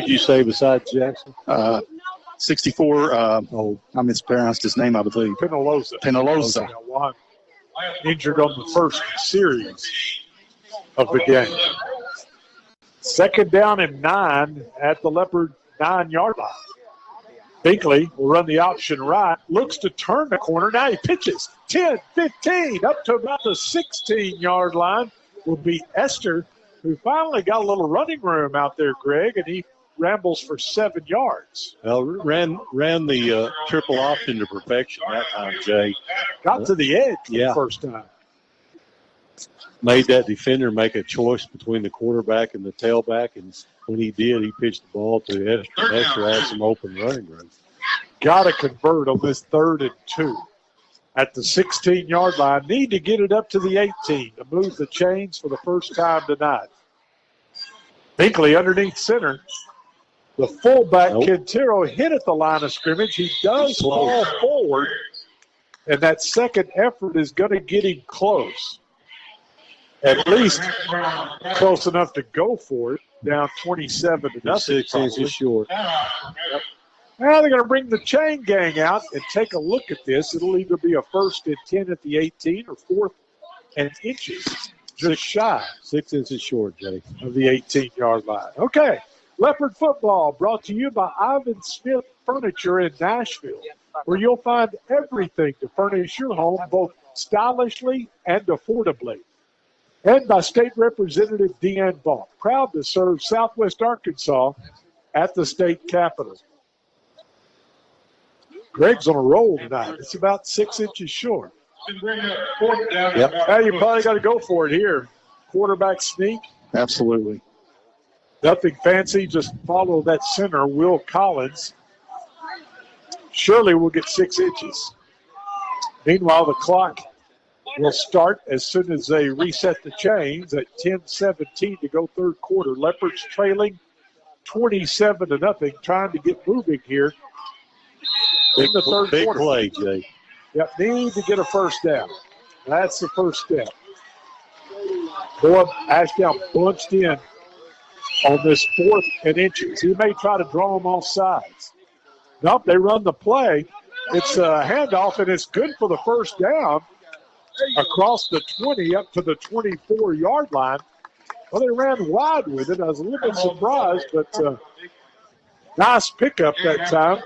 you say besides Jackson?
64, I mispronounced his name, I believe.
Penaloza. One injured on the first series of the game. Second down and 9 at the Leopard 9-yard line. Binkley will run the option right, looks to turn the corner. Now he pitches 10, 15, up to about the 16-yard line will be Esther, who finally got a little running room out there, Greg, and he rambles for 7 yards.
Well, ran the triple option to perfection that time, Jay.
Got to the edge the first time.
Made that defender make a choice between the quarterback and the tailback, and when he did, he pitched the ball to Esther. Esther had some open running room.
Got to convert on this 3rd and 2 at the 16-yard line. Need to get it up to the 18 to move the chains for the first time tonight. Binkley underneath center. The fullback, Quintero, hit at the line of scrimmage. He does fall forward, and that second effort is going to get him close. At least close enough to go for it. Down 27-0.
6 inches short.
Yep. Now they're going to bring the chain gang out and take a look at this. It'll either be a 1st and 10 at the 18 or 4th and inches. Just shy.
6 inches short, Jay.
Of the 18-yard line. Okay. Leopard football brought to you by Ivan Smith Furniture in Nashville, where you'll find everything to furnish your home both stylishly and affordably. And by State Representative Deanne Vaught, proud to serve Southwest Arkansas at the state capitol. Greg's on a roll tonight. It's about 6 inches short.
Yep.
Now you probably got to go for it here. Quarterback sneak.
Absolutely.
Nothing fancy. Just follow that center, Will Collins. Surely we'll get 6 inches. Meanwhile, the clock will start as soon as they reset the chains at 10:17 to go third quarter. Leopards trailing 27-0, trying to get moving here in the third
big
quarter.
Play, Jay.
Yep, need to get a first down. That's the first step. Boy, Ashdown bunched in on this 4th and inches. He may try to draw them off sides. Nope, they run the play. It's a handoff, and it's good for the first down across the 20 up to the 24-yard line. Well, they ran wide with it. I was a little bit surprised, but nice pickup that time.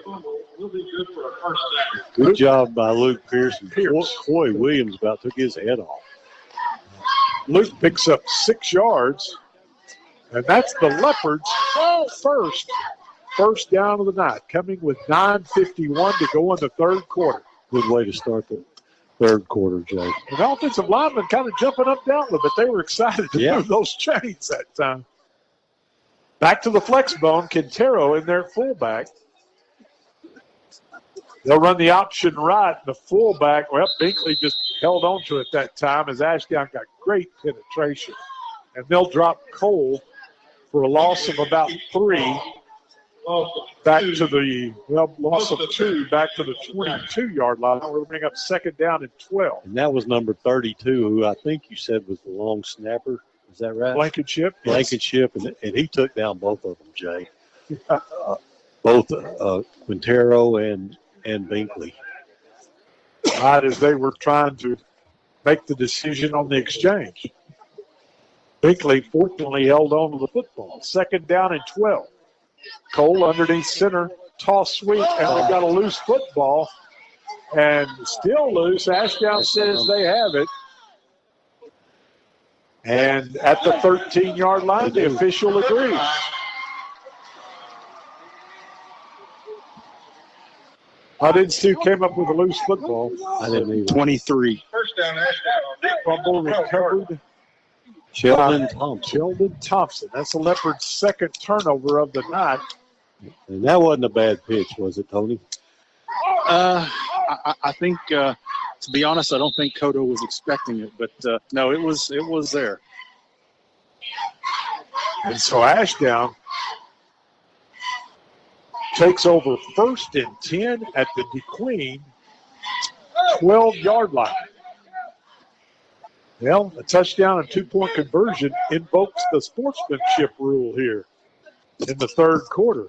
Good job by Luke Pearson. Coy Williams about took his head off.
Luke picks up 6 yards, and that's the Leopards' first down of the night, coming with 9:51 to go in the third quarter.
Good way to start the third quarter, Jay.
And the offensive linemen kind of jumping up down a little bit. They were excited to move those chains that time. Back to the flex bone, Quintero in there, fullback. They'll run the option right. The fullback, well, Binkley just held on to it that time as Ashdown got great penetration. And they'll drop Cole for a loss of about 3. Back to the, loss of 2, back to the 22-yard line. We'll bring up second down and 12.
And that was number 32, who I think you said was the long snapper. Is that right?
Blankenship.
Blankenship, and he took down both of them, Jay. Both Quintero and Binkley.
Right as they were trying to make the decision on the exchange. Binkley fortunately held on to the football. Second down and 12. Cole underneath center, toss sweep, and they've got a loose football. And still loose. Ashdown says they have it. And at the 13-yard line, the official agrees. I didn't see who came up with a loose football.
I didn't either.
23.
First down, Ashdown.
Fumble recovered.
Sheldon Thompson.
Sheldon Thompson. That's the Leopards' second turnover of the night.
And that wasn't a bad pitch, was it, Tony?
I think, to be honest, I don't think Cotto was expecting it, but no, it was there.
And so Ashdown takes over 1st and 10 at the DeQueen 12-yard line. Well, a touchdown and 2-point conversion invokes the sportsmanship rule here in the third quarter.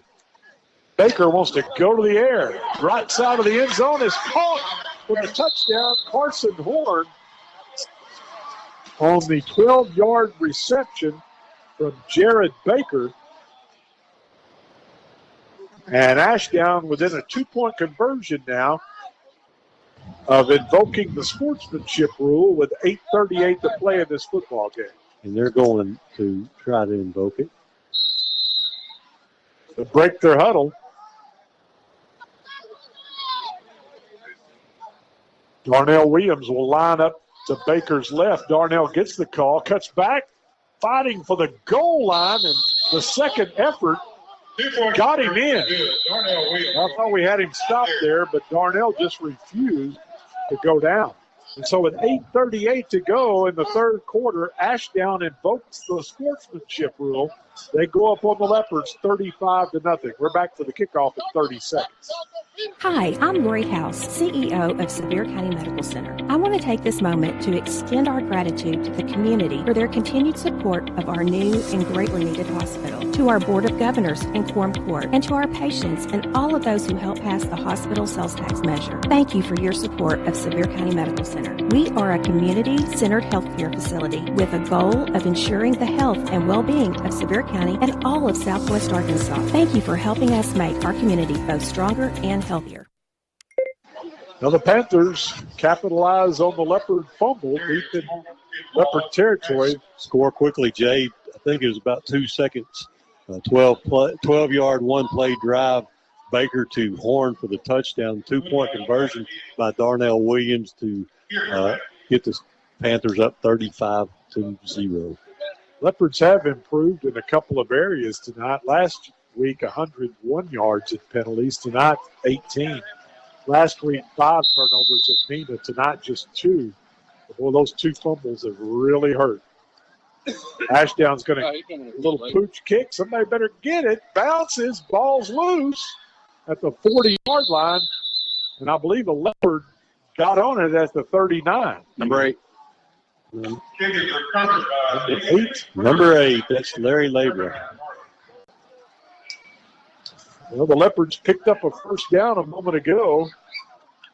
Baker wants to go to the air. Right side of the end zone is caught with a touchdown. Carson Horn on the 12-yard reception from Jared Baker. And Ashdown within a 2-point conversion now of invoking the sportsmanship rule with 8:38 to play in this football game.
And they're going to try to invoke it.
To break their huddle. Darnell Williams will line up to Baker's left. Darnell gets the call, cuts back, fighting for the goal line, and the second effort got him in. I thought we had him stopped there, but Darnell just refused to go down. And so with 8:38 to go in the third quarter, Ashdown invokes the sportsmanship rule. They go up on the Leopards 35-0. We're back to the kickoff in 30 seconds.
Hi, I'm Lori House, CEO of Sevier County Medical Center. I want to take this moment to extend our gratitude to the community for their continued support of our new and greatly needed hospital, to our Board of Governors and Quorum Court, and to our patients and all of those who helped pass the hospital sales tax measure. Thank you for your support of Sevier County Medical Center. We are a community-centered healthcare facility with a goal of ensuring the health and well-being of Sevier County and all of Southwest Arkansas. Thank you for helping us make our community both stronger and healthier.
Now the Panthers capitalize on the Leopard fumble deep in Leopard territory.
Score quickly, Jay. I think it was about 2 seconds. 12-yard, one-play drive. Baker to Horn for the touchdown. 2-point conversion by Darnell Williams to get the Panthers up 35-0.
Leopards have improved in a couple of areas tonight. Last week, 101 yards in penalties. Tonight, 18. Last week, 5 turnovers at Mena. Tonight, just 2. Well, those two fumbles have really hurt. Ashdown's going to little pooch kick. Somebody better get it. Bounces. Ball's loose at the 40-yard line. And I believe a Leopard got on it at the 39.
Number 8.
Number
8. That's Larry Labra.
Well, the Leopards picked up a first down a moment ago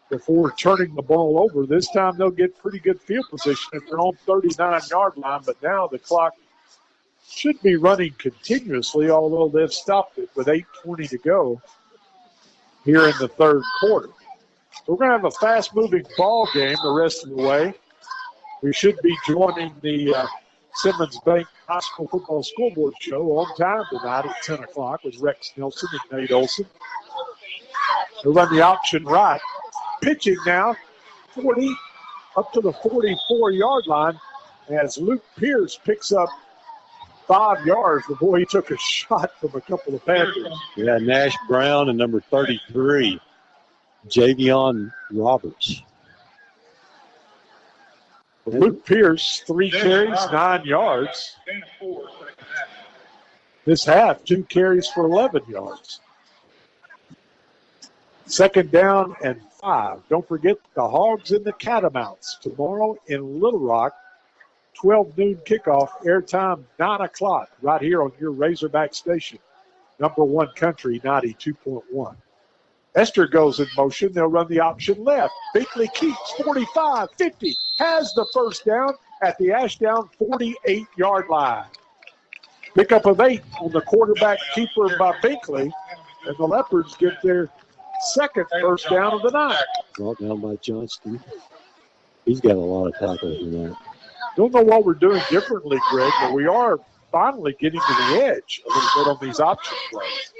before turning the ball over. This time they'll get pretty good field position at their own 39-yard line, but now the clock should be running continuously, although they've stopped it with 8:20 to go here in the third quarter. So we're going to have a fast-moving ball game the rest of the way. We should be joining the Simmons Bank High School Football Scoreboard Show on time tonight at 10 o'clock with Rex Nelson and Nate Olson. They'll run the option right. Pitching now, 40 up to the 44-yard line as Luke Pierce picks up 5 yards. The boy, he took a shot from a couple of Panthers.
Yeah, Nash Brown and number 33, Javion Roberts.
Luke Pierce, 3 carries, 9 yards. This half, 2 carries for 11 yards. Second down and 5. Don't forget the Hogs and the Catamounts tomorrow in Little Rock. 12 noon kickoff, airtime 9 o'clock, right here on your Razorback station. Number 1 Country 92.1. Esther goes in motion. They'll run the option left. Binkley keeps 45, 50, has the first down at the Ashdown 48-yard line. Pickup of 8 on the quarterback keeper by Binkley, and the Leopards get their second first down of the night.
Brought down by Johnston. He's got a lot of tackles in that.
Don't know what we're doing differently, Greg, but we are finally getting to the edge a little bit on these option plays.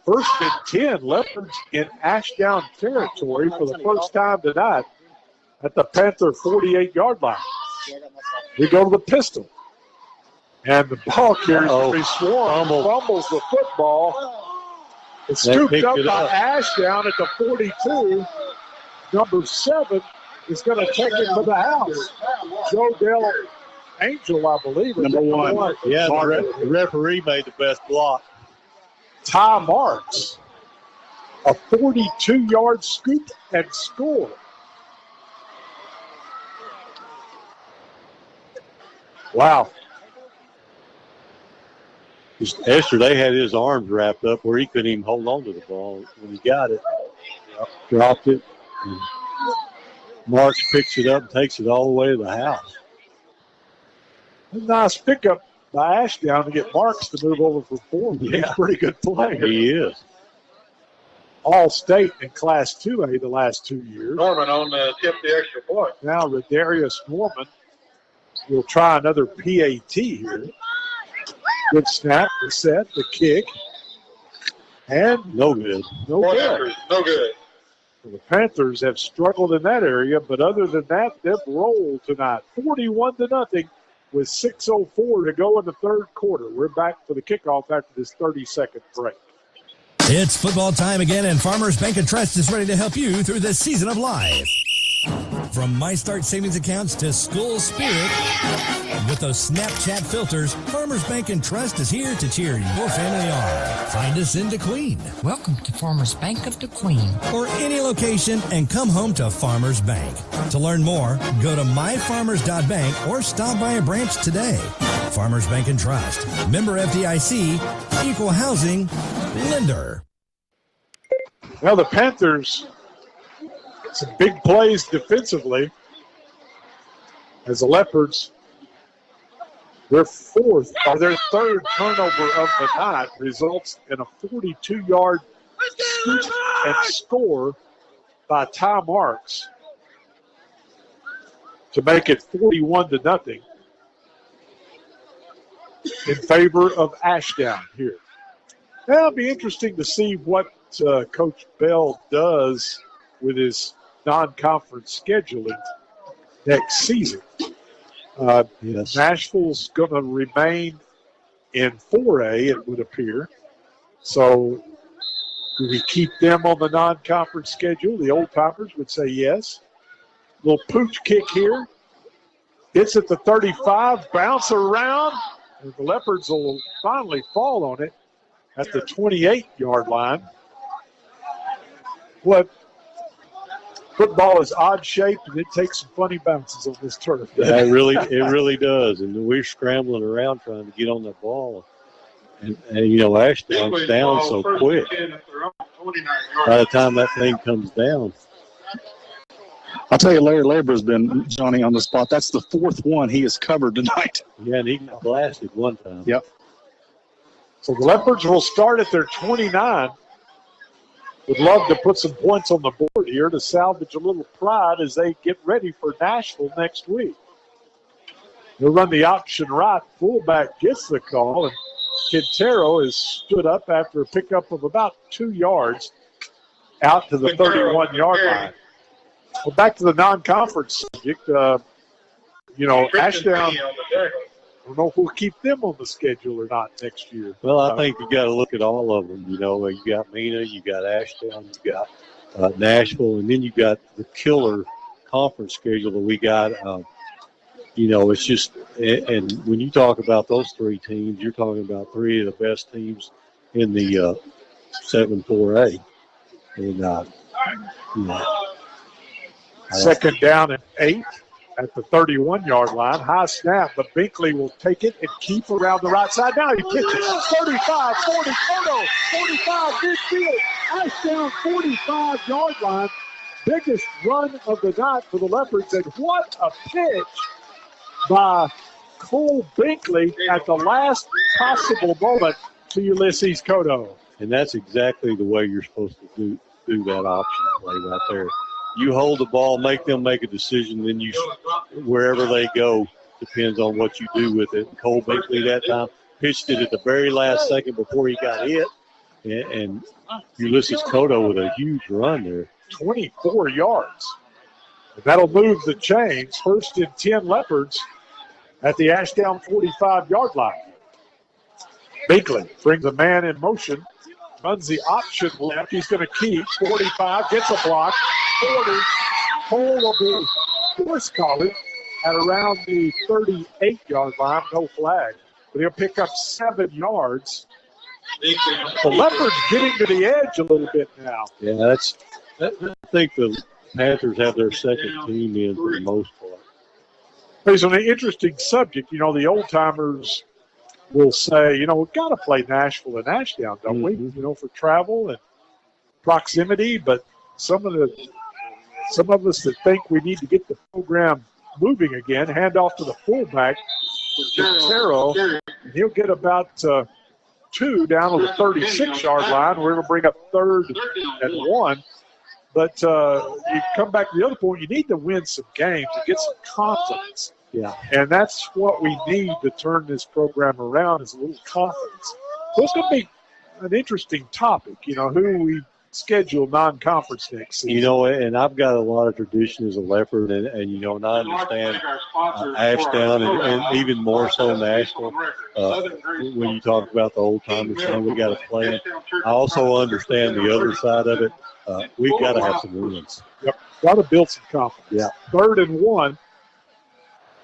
First and 10, Leopards in Ashdown territory for the first time tonight at the Panther 48-yard line. We go to the pistol. And the ball carries to Swarm fumbles the football. It's scooped up by Ashdown at the 42. Number 7 is going to take it to the house. Joe Del Angel, I believe.
Number 1. Yeah, the referee made the best block.
Ty Marks. A 42-yard scoop and score. Wow.
Yesterday had his arms wrapped up where he couldn't even hold on to the ball. When he got it, dropped it. Marks picks it up and takes it all the way to the house.
A nice pickup by Ashdown to get Marks to move over for 4. Yeah. He's a pretty good player.
He is.
All-state in Class 2A the last 2 years.
Norman on the tip the extra point.
Now Rodarius Norman will try another PAT here. Good snap, the set, the kick. And
no good.
No good.
No good.
The Panthers have struggled in that area, but other than that, they've rolled tonight. 41-0 with 6:04 to go in the third quarter. We're back for the kickoff after this 30-second break.
It's football time again, and Farmers Bank and Trust is ready to help you through this season of life. From My Start savings accounts to school spirit, with those Snapchat filters, Farmers Bank and Trust is here to cheer your family on. Find us in DeQueen.
Welcome to Farmers Bank of DeQueen.
Or any location and come home to Farmers Bank. To learn more, go to myfarmers.bank or stop by a branch today. Farmers Bank and Trust. Member FDIC, equal housing lender.
Now the Panthers, some big plays defensively as the Leopards, their third turnover of the night results in a 42-yard scoop and score by Ty Marks to make it 41-0 in favor of Ashdown here. Now it'll be interesting to see what Coach Bell does with his non-conference scheduling next season.
Yes.
Nashville's going to remain in 4A, it would appear. So Do we keep them on the non-conference schedule? The old-timers would say yes. Little pooch kick here. Hits at the 35, bounce around, and the Leopards will finally fall on it at the 28-yard line. What football is odd-shaped, and it takes some funny bounces on this turf.
Yeah, it really does. And we're scrambling around trying to get on that ball. And Ashdown's down so quick. By the time that thing comes down.
I'll tell you, Larry Labor's been, Johnny, on the spot. That's the fourth one he has covered tonight.
Yeah, and he got blasted one time.
Yep.
So the Leopards will start at their 29. Would love to put some points on the board here to salvage a little pride as they get ready for Nashville next week. They'll run the option right. Fullback gets the call, and Quintero is stood up after a pickup of about 2 yards out to the 31-yard line. Well, back to the non-conference subject. Ashdown, I don't know if we'll keep them on the schedule or not next year.
Well, I think you got to look at all of them. You got Mena, you got Ashdown, you got Nashville, and then you got the killer conference schedule that we got. It's just, and when you talk about those three teams, you're talking about three of the best teams in the 7-4A. And,
second down and 8 at the 31-yard line. High snap, but Binkley will take it and keep around the right side. Now he pitches. 35, 40, Kodo, 45, midfield. Ashdown, 45-yard line. Biggest run of the night for the Leopards. And what a pitch by Cole Binkley at the last possible moment to Ulysses Kodo.
And that's exactly the way you're supposed to do that option play right there. You hold the ball, make them make a decision, then wherever they go depends on what you do with it. Cole Binkley that time pitched it at the very last second before he got hit, and Ulysses Kodo with a huge run there.
24 yards. And that'll move the chains. First and 10 Leopards at the Ashdown 45-yard line. Binkley brings a man in motion, runs the option left. He's going to keep 45, gets a block. 40. Cole will be force calling at around the 38-yard line. No flag. But he'll pick up 7 yards. The Leopards getting to the edge a little bit now.
Yeah, I think the Panthers have their second team in for the most part.
It's an interesting subject. The old-timers will say, we've got to play Nashville and Ashdown, don't we? For travel and proximity. But some of us that think we need to get the program moving again, hand off to the fullback, Quintero, and he'll get about 2 down on the 36-yard line. We're going to bring up 3rd and 1. But you come back to the other point, you need to win some games and get some confidence.
Yeah.
And that's what we need to turn this program around is a little confidence. So it's going to be an interesting topic, who we schedule non-conference next season.
And I've got a lot of tradition as a Leopard, and I understand Ashdown and even more so Nashville. When you talk about the old-timers, we got to play them. I also understand the other side of it. We've got to have some wins.
Yep, got to build some confidence.
Yeah.
3rd and 1.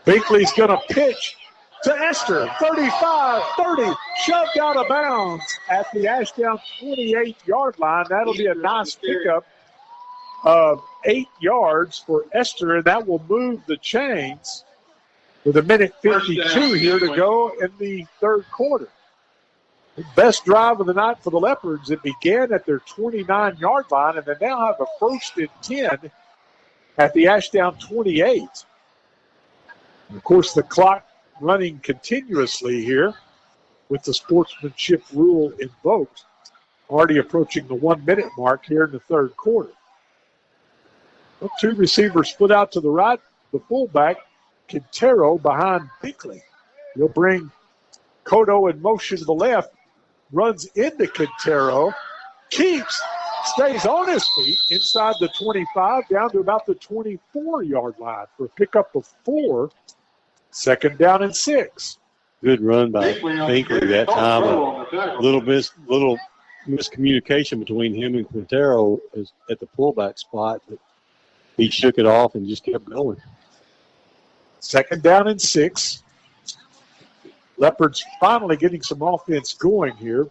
Binkley's going to pitch to Esther. 35, 30, shoved out of bounds at the Ashdown 28-yard line. That'll be a nice pickup of 8 yards for Esther, and that will move the chains with 1:52 here to go in the 3rd quarter. The best drive of the night for the Leopards. It began at their 29-yard line, and they now have a 1st and 10 at the Ashdown 28. And of course, the clock running continuously here with the sportsmanship rule invoked. Already approaching the 1-minute mark here in the 3rd quarter. Well, 2 receivers split out to the right. The fullback, Quintero, behind Binkley. He'll bring Kodo in motion to the left. Runs into Quintero. Keeps. Stays on his feet inside the 25 down to about the 24-yard line for a pickup of 4. 2nd down and 6.
Good run by Binkley that time. A little miscommunication between him and Quintero at the pullback spot, but he shook it off and just kept going.
2nd down and 6. Leopards finally getting some offense going here.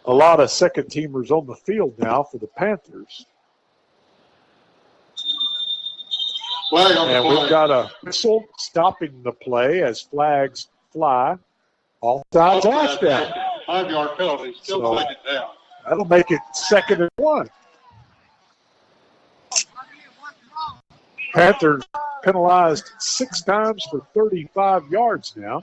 A lot of second-teamers on the field now for the Panthers. And we've got a whistle stopping the play as flags fly. Offside Ashdown.
5-yard penalty. Still taking it down.
That'll make it 2nd and 1. Panthers penalized 6 times for 35 yards now.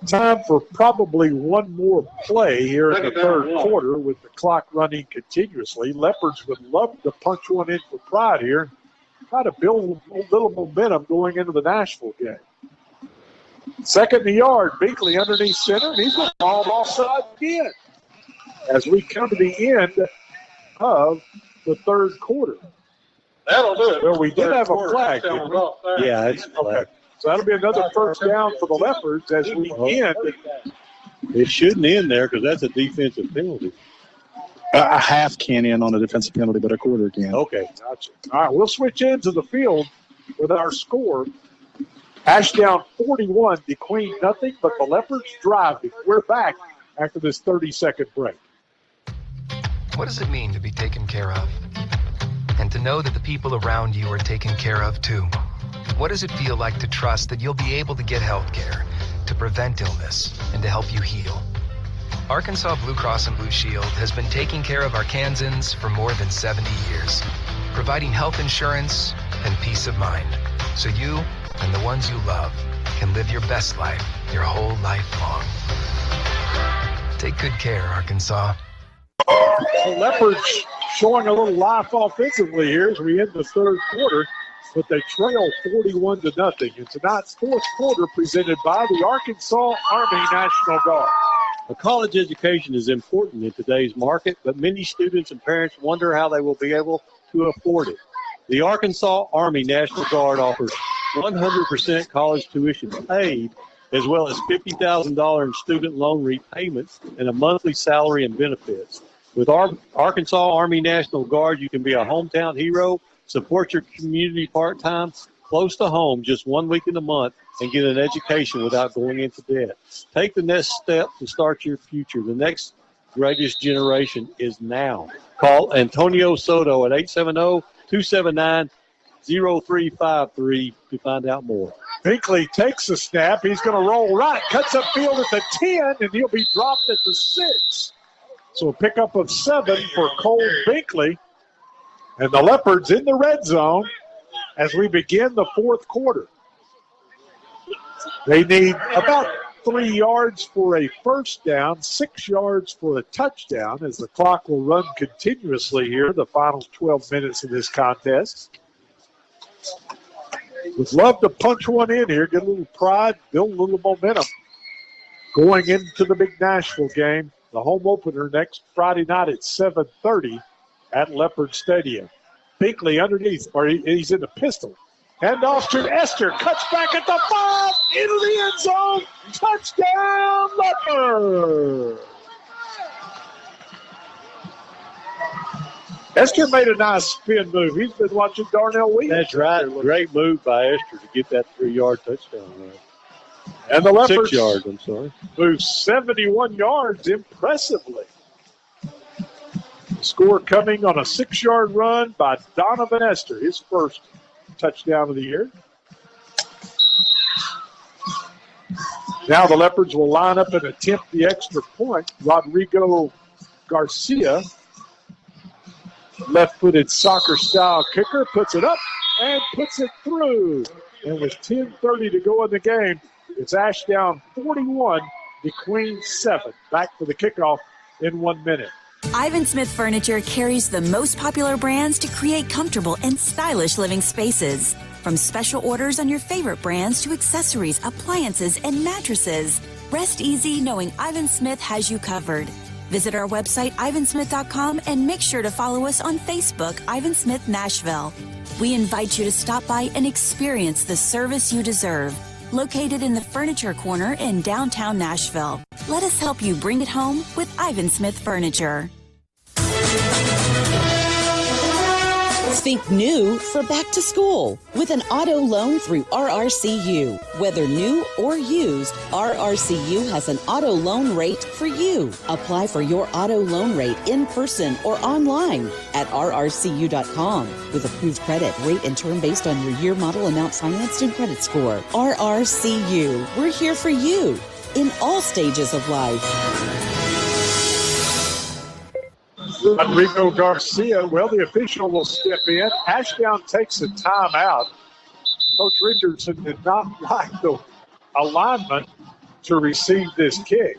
Time for probably one more play here in the third quarter with the clock running continuously. Leopards would love to punch one in for pride here. Try to build a little momentum going into the Nashville game. 2nd and a yard, Binkley underneath center, and he's going to fall offside again as we come to the end of the third quarter.
That'll do it.
Well, we did have a flag.
Yeah, it's a flag.
So that'll be another first down for the Leopards as we end.
It shouldn't end there because that's a defensive penalty.
A half can end on a defensive penalty, but a quarter can.
Okay.
Gotcha. All right, we'll switch into the field with our score. Ashdown 41, DeQueen nothing, but the Leopards driving. We're back after this 30-second break.
What does it mean to be taken care of? And to know that the people around you are taken care of too? What does it feel like to trust that you'll be able to get health care, to prevent illness, and to help you heal? Arkansas Blue Cross and Blue Shield has been taking care of Arkansans for more than 70 years, providing health insurance and peace of mind, so you and the ones you love can live your best life your whole life long. Take good care, Arkansas.
The Leopards showing a little life offensively here as we end the third quarter, but they trail 41-0. And tonight's fourth quarter presented by the Arkansas Army National Guard.
A college education is important in today's market, but many students and parents wonder how they will be able to afford it. The Arkansas Army National Guard offers 100% college tuition paid, as well as $50,000 in student loan repayments and a monthly salary and benefits. With our Arkansas Army National Guard, you can be a hometown hero, support your community part-time, close to home just 1 week in a month, and get an education without going into debt. Take the next step to start your future. The next greatest generation is now. Call Antonio Soto at 870-279-0353 to find out more.
Binkley takes the snap. He's going to roll right, cuts upfield at the 10, and he'll be dropped at the 6. So a pickup of 7 for Cole Binkley. And the Leopards in the red zone as we begin the fourth quarter. They need about 3 yards for a first down, 6 yards for a touchdown as the clock will run continuously here, the final 12 minutes of this contest. Would love to punch one in here, get a little pride, build a little momentum going into the big Nashville game, the home opener next Friday night at 7:30 at Leopard Stadium. Binkley underneath, or he's in the pistol. Hand off to Esther, cuts back at the 5, into the end zone, touchdown Leopard! Esther made a nice spin move. He's been watching Darnell Williams.
That's right. Great move by Esther to get that 3-yard touchdown.
And the Leopards
6 yards, I'm sorry.
Move 71 yards impressively. The score coming on a 6-yard run by Donovan Esther, his first touchdown of the year. Now the Leopards will line up and attempt the extra point. Rodrigo Garcia, left-footed soccer-style kicker, puts it up and puts it through. And with 10:30 to go in the game, it's Ashdown 41, DeQueen 7. Back for the kickoff in 1 minute.
Ivan Smith Furniture carries the most popular brands to create comfortable and stylish living spaces. From special orders on your favorite brands to accessories, appliances, and mattresses. Rest easy knowing Ivan Smith has you covered. Visit our website, ivansmith.com, and make sure to follow us on Facebook, Ivan Smith Nashville. We invite you to stop by and experience the service you deserve. Located in the Furniture Corner in downtown Nashville. Let us help you bring it home with Ivan Smith Furniture.
Think new for back to school with an auto loan through RRCU. Whether new or used, RRCU has an auto loan rate for you. Apply for your auto loan rate in person or online at rrcu.com with approved credit, rate, and term based on your year, model, amount financed, and credit score. RRCU. We're here for you in all stages of life.
Rodrigo Garcia, well, the official will step in. Ashdown takes a timeout. Coach Richardson did not like the alignment to receive this kick.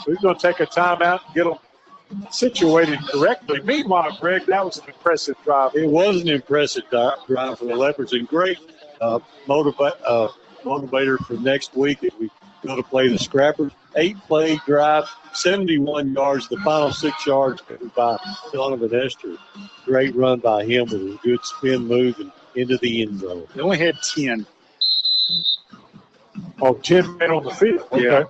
So he's going to take a timeout and get them situated correctly. Meanwhile, Greg, that was an impressive drive.
It was an impressive drive for the Leopards and great motivator for next week as we go to play the Scrappers. 8-play drive, 71 yards. The final 6 yards by Donovan Esther. Great run by him with a good spin move and into the end zone.
They only had 10.
Oh, 10 men on the field. Okay.
Yeah.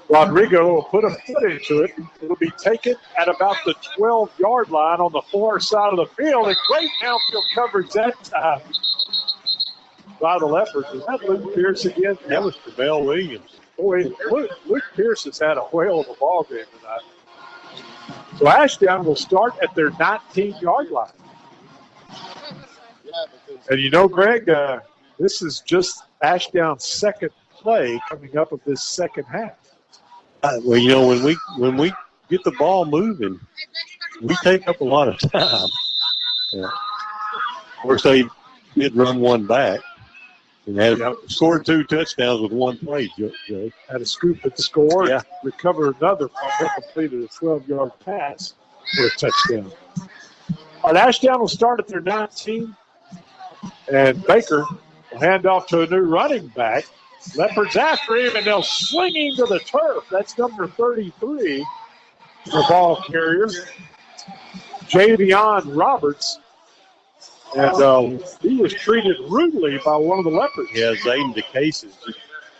Rodrigo will put a foot into it. It'll be taken at about the 12-yard line on the far side of the field. And great downfield coverage that time by the Leopards. Is that Luke Pierce again?
That was Terrell Williams.
Boy, Luke Pierce has had a whale of a ball game tonight. So Ashdown will start at their 19-yard line. And you know, Greg, this is just Ashdown's second play coming up of this second half.
Well, you know, when we get the ball moving, we take up a lot of time. Yeah. Of course, they did run one back. And had scored 2 touchdowns with one play, Joe.
Had a scoop at the score.
Yeah.
Recovered another fumble, completed a 12-yard pass for a touchdown. All right, Ashdown will start at their 19. And Baker will hand off to a new running back. Leopards after him, and they'll swing him to the turf. That's number 33 for ball carrier, Javion Roberts. And he was treated rudely by one of the Leopards.
Yeah, Zayden DeCases just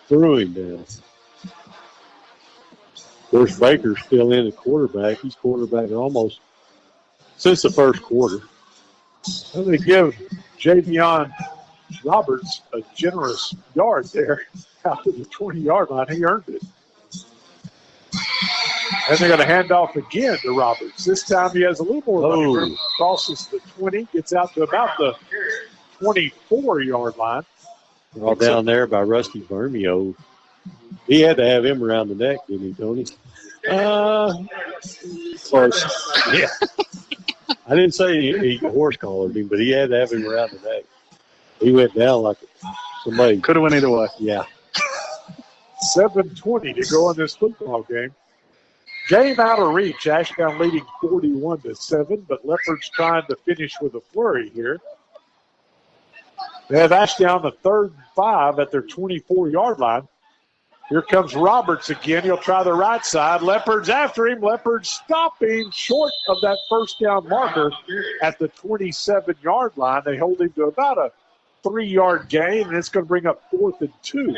threw him down. Of course, Baker's still in at quarterback. He's quarterbacking almost since the first quarter.
Well, they give Javion Roberts a generous yard there out to the 20-yard line. He earned it. And they're going to hand off again to Roberts. This time he has a little more running room. Crosses the 20, gets out to about the 24-yard line.
All down there by Rusty Bermeo. He had to have him around the neck, didn't he, Tony?
Close.
Yeah. I didn't say he horse collared him, but he had to have him around the neck. He went down like somebody.
Could have went either way.
Yeah.
7:20 to go in this football game. Game out of reach. Ashdown leading 41-7, but Leopards trying to finish with a flurry here. They have Ashdown the 3rd and 5 at their 24-yard line. Here comes Roberts again. He'll try the right side. Leopards after him. Leopards stopping short of that first down marker at the 27-yard line. They hold him to about a 3-yard gain, and it's going to bring up 4th and 2.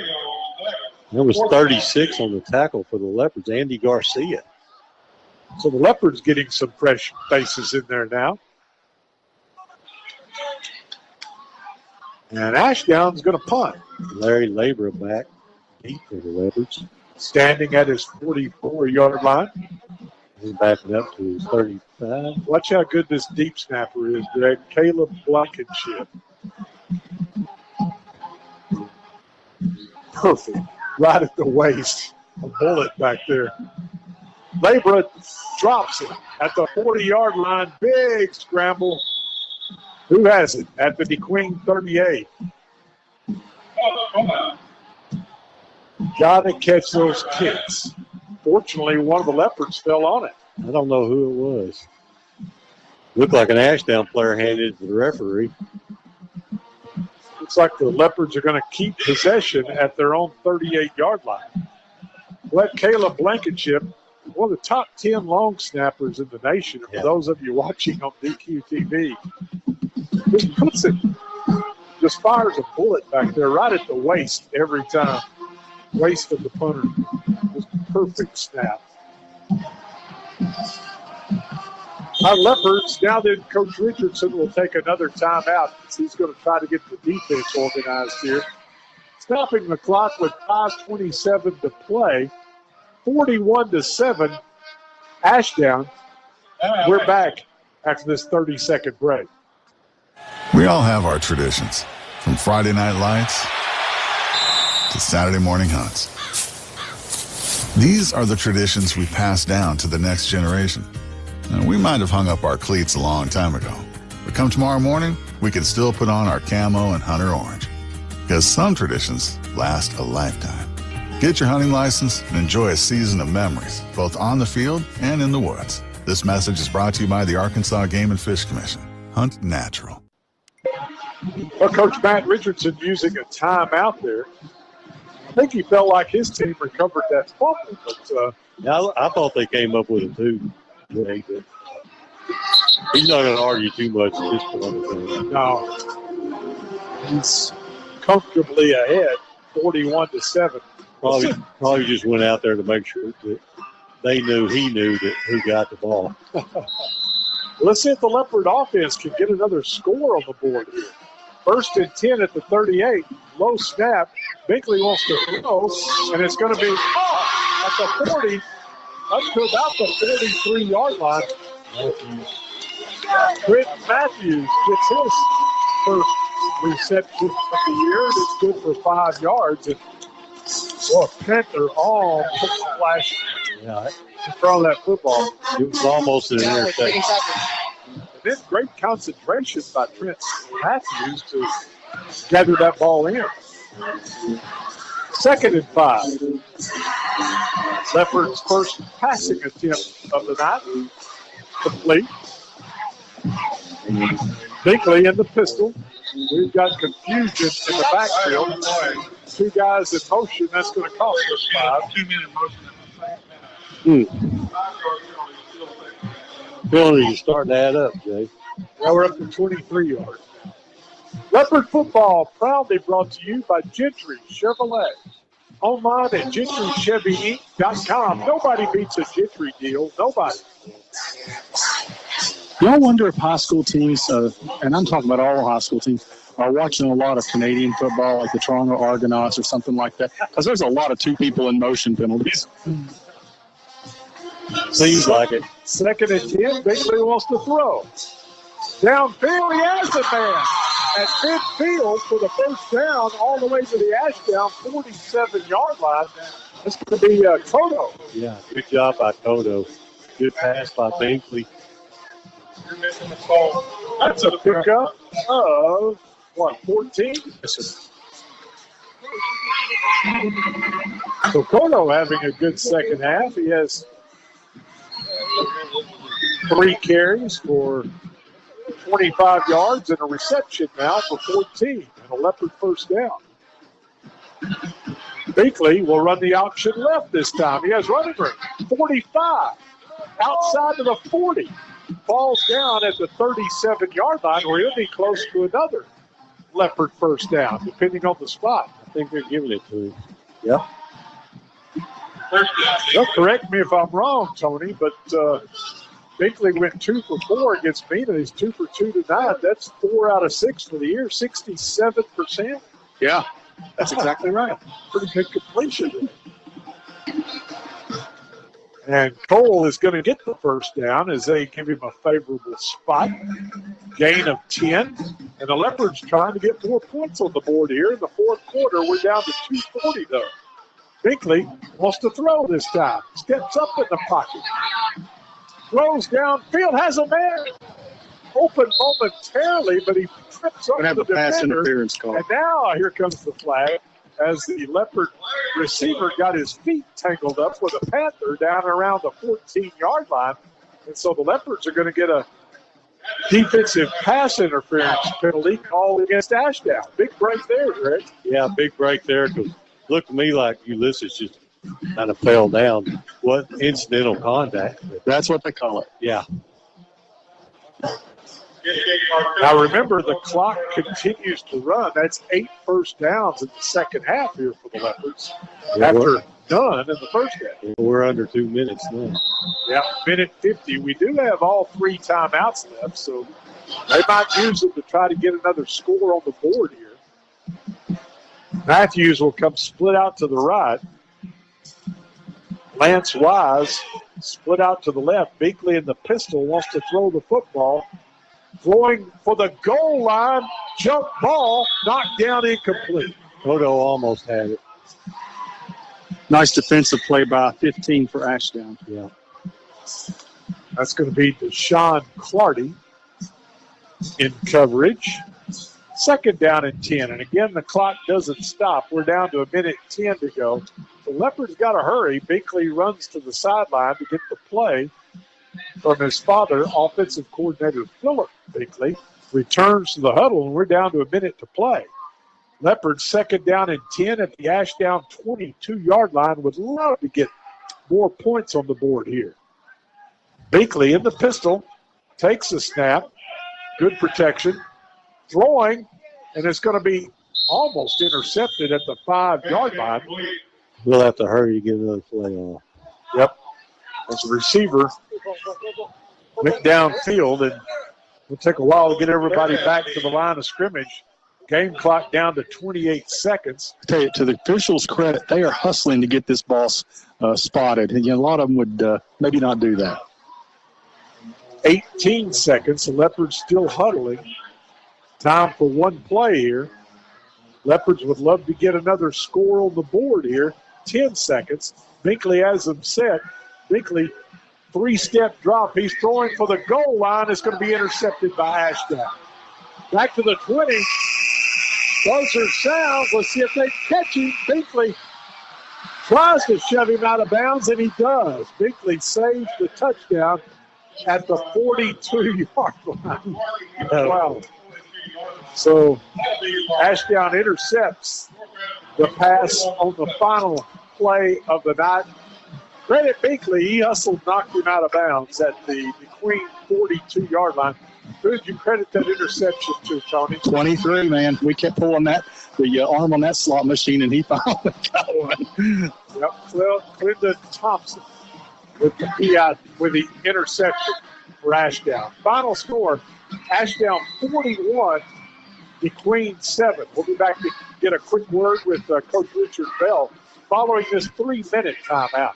There was 36 on the tackle for the Leopards, Andy Garcia.
So the Leopards getting some fresh faces in there now. And Ashdown's going to punt.
Larry Labor back deep for the Leopards.
Standing at his 44-yard line.
He's backing up to his 35.
Watch how good this deep snapper is, Greg. Caleb Blankenship. Perfect. Right at the waist. A bullet back there. Labra drops it at the 40-yard line. Big scramble. Who has it? At the DeQueen 38. Got to catch those kicks. Fortunately, one of the Leopards fell on it.
I don't know who it was. Looked like an Ashdown player handed it to the referee.
Looks like the Leopards are going to keep possession at their own 38-yard line. Let Caleb Blankenship, one of the top 10 long snappers in the nation, for those of you watching on DQTV, just puts it, just fires a bullet back there right at the waist every time. waist of the punter. Just a perfect snap. Our Leopards, now then Coach Richardson will take another timeout. He's going to try to get the defense organized here. Stopping the clock with 5:27 to play. 41-7, Ashdown. We're back after this 30-second break.
We all have our traditions, from Friday night lights to Saturday morning hunts. These are the traditions we pass down to the next generation. And we might have hung up our cleats a long time ago, but come tomorrow morning, we can still put on our camo and hunter orange. Because some traditions last a lifetime. Get your hunting license and enjoy a season of memories, both on the field and in the woods. This message is brought to you by the Arkansas Game and Fish Commission. Hunt natural.
Well, Coach Matt Richardson using a timeout there. I think he felt like his team recovered that fumble, but
I thought they came up with it too. He's not going to argue too much at this point.
No. He's comfortably ahead, 41-7.
Probably just went out there to make sure that he knew that who got the ball.
Let's see if the Leopard offense can get another score on the board here. 1st and 10 at the 38. Low snap. Binkley wants to throw, and it's going to be at the 40, up to about the 43-yard line. Trent Matthews gets his first reception of the year. It's good for 5 yards. And Panther all flash in front of that football.
It was almost an interception.
And then great concentration by Trent Matthews to gather that ball in. 2nd and 5. Leopard's first passing attempt of the night. Complete. Binkley in the pistol. We've got confusion in the backfield. 2 guys in motion. That's going to cost us 5.
2-minute motion.
Penalties starting to add up, Jay.
Now we're up to 23 yards. Leopard football proudly brought to you by Gentry Chevrolet. Online at GentryChevyInc.com. Nobody beats a Gentry deal. Nobody.
Y'all wonder if high school teams, and I'm talking about all high school teams, are watching a lot of Canadian football, like the Toronto Argonauts or something like that? Because there's a lot of 2 people in motion penalties.
Seems like it.
2nd and 10. Binkley wants to throw. Downfield, he has a man. At midfield for the first down, all the way to the Ashdown 47-yard line. It's going to be Toto.
Yeah, good job by Toto. Good pass by Binkley.
You're missing the ball.
That's a pickup of, 14? So Toto having a good second half. He has 3 carries for 25 yards and a reception now for 14 and a Leopard first down. Binkley will run the option left this time. He has running room. 45 outside of the 40. Falls down at the 37-yard line where he'll be close to another Leopard first down, depending on the spot.
I think they're giving it to him. Yeah.
Well, correct me if I'm wrong, Tony, but Binkley went 2 for 4 against Mina. He's 2 for 2 tonight. That's 4 out of 6 for the year, 67%.
Yeah, that's exactly right.
Pretty good completion. And Cole is going to get the first down as they give him a favorable spot. Gain of 10. And the Leopards trying to get more points on the board here. In the 4th quarter, we're down to 2:40, though. Binkley wants to throw this time. Steps up in the pocket. Throws downfield, has a man open momentarily, but he trips over the
pass
defender.
interference call.
And now here comes the flag as the Leopard receiver got his feet tangled up with a Panther down around the 14-yard line. And so the Leopards are going to get a defensive pass interference penalty called against Ashdown. Big break there, Greg.
Yeah, big break there. Because looked to me like Ulysses just kind of fell down. What incidental contact?
That's what they call it.
Yeah.
Now remember, the clock continues to run. That's 8 first downs in the second half here for the Leopards after none in the first half.
We're under 2 minutes now.
Yeah, minute 50. We do have all 3 timeouts left, so they might use them to try to get another score on the board here. Matthews will come split out to the right. Lance Wise split out to the left. Binkley in the pistol wants to throw the football. Throwing for the goal line. Jump ball. Knocked down, incomplete.
Odo almost had it.
Nice defensive play by 15 for Ashdown.
Yeah.
That's going to be Deshaun Clardy in coverage. Second down and 10. And again, the clock doesn't stop. We're down to 1:10 to go. The Leopards got to hurry. Binkley runs to the sideline to get the play from his father, offensive coordinator Philip Binkley. Returns to the huddle, and we're down to 1 minute to play. Leopards second down and 10 at the Ashdown 22-yard line. Would love to get more points on the board here. Binkley in the pistol, takes a snap. Good protection. Throwing, and it's going to be almost intercepted at the 5-yard line.
We'll have to hurry to get another play off.
Yep. As a receiver went downfield, and it'll take a while to get everybody back to the line of scrimmage. Game clock down to 28 seconds.
I tell you, to the officials' credit, they are hustling to get this ball spotted. And a lot of them would maybe not do that.
18 seconds. The Leopards still huddling. Time for one play here. Leopards would love to get another score on the board here. 10 seconds. Binkley has them set. Binkley, 3-step drop. He's throwing for the goal line. It's going to be intercepted by Ashdown. Back to the 20. Buzzer sounds. Let's see if they catch him. Binkley tries to shove him out of bounds, and he does. Binkley saves the touchdown at the 42-yard line. Wow. So Ashdown intercepts the pass on the final play of the night. Credit Binkley. He hustled, knocked him out of bounds at the Queen 42-yard line. Who did you credit that interception to, Tony?
23, man. We kept pulling the arm on that slot machine, and he finally got one.
Yep. Well, Clinton Thompson with the interception for Ashdown. Final score, Ashdown 41, the Queen 7. We'll be back to get a quick word with Coach Richard Bell following this 3-minute timeout.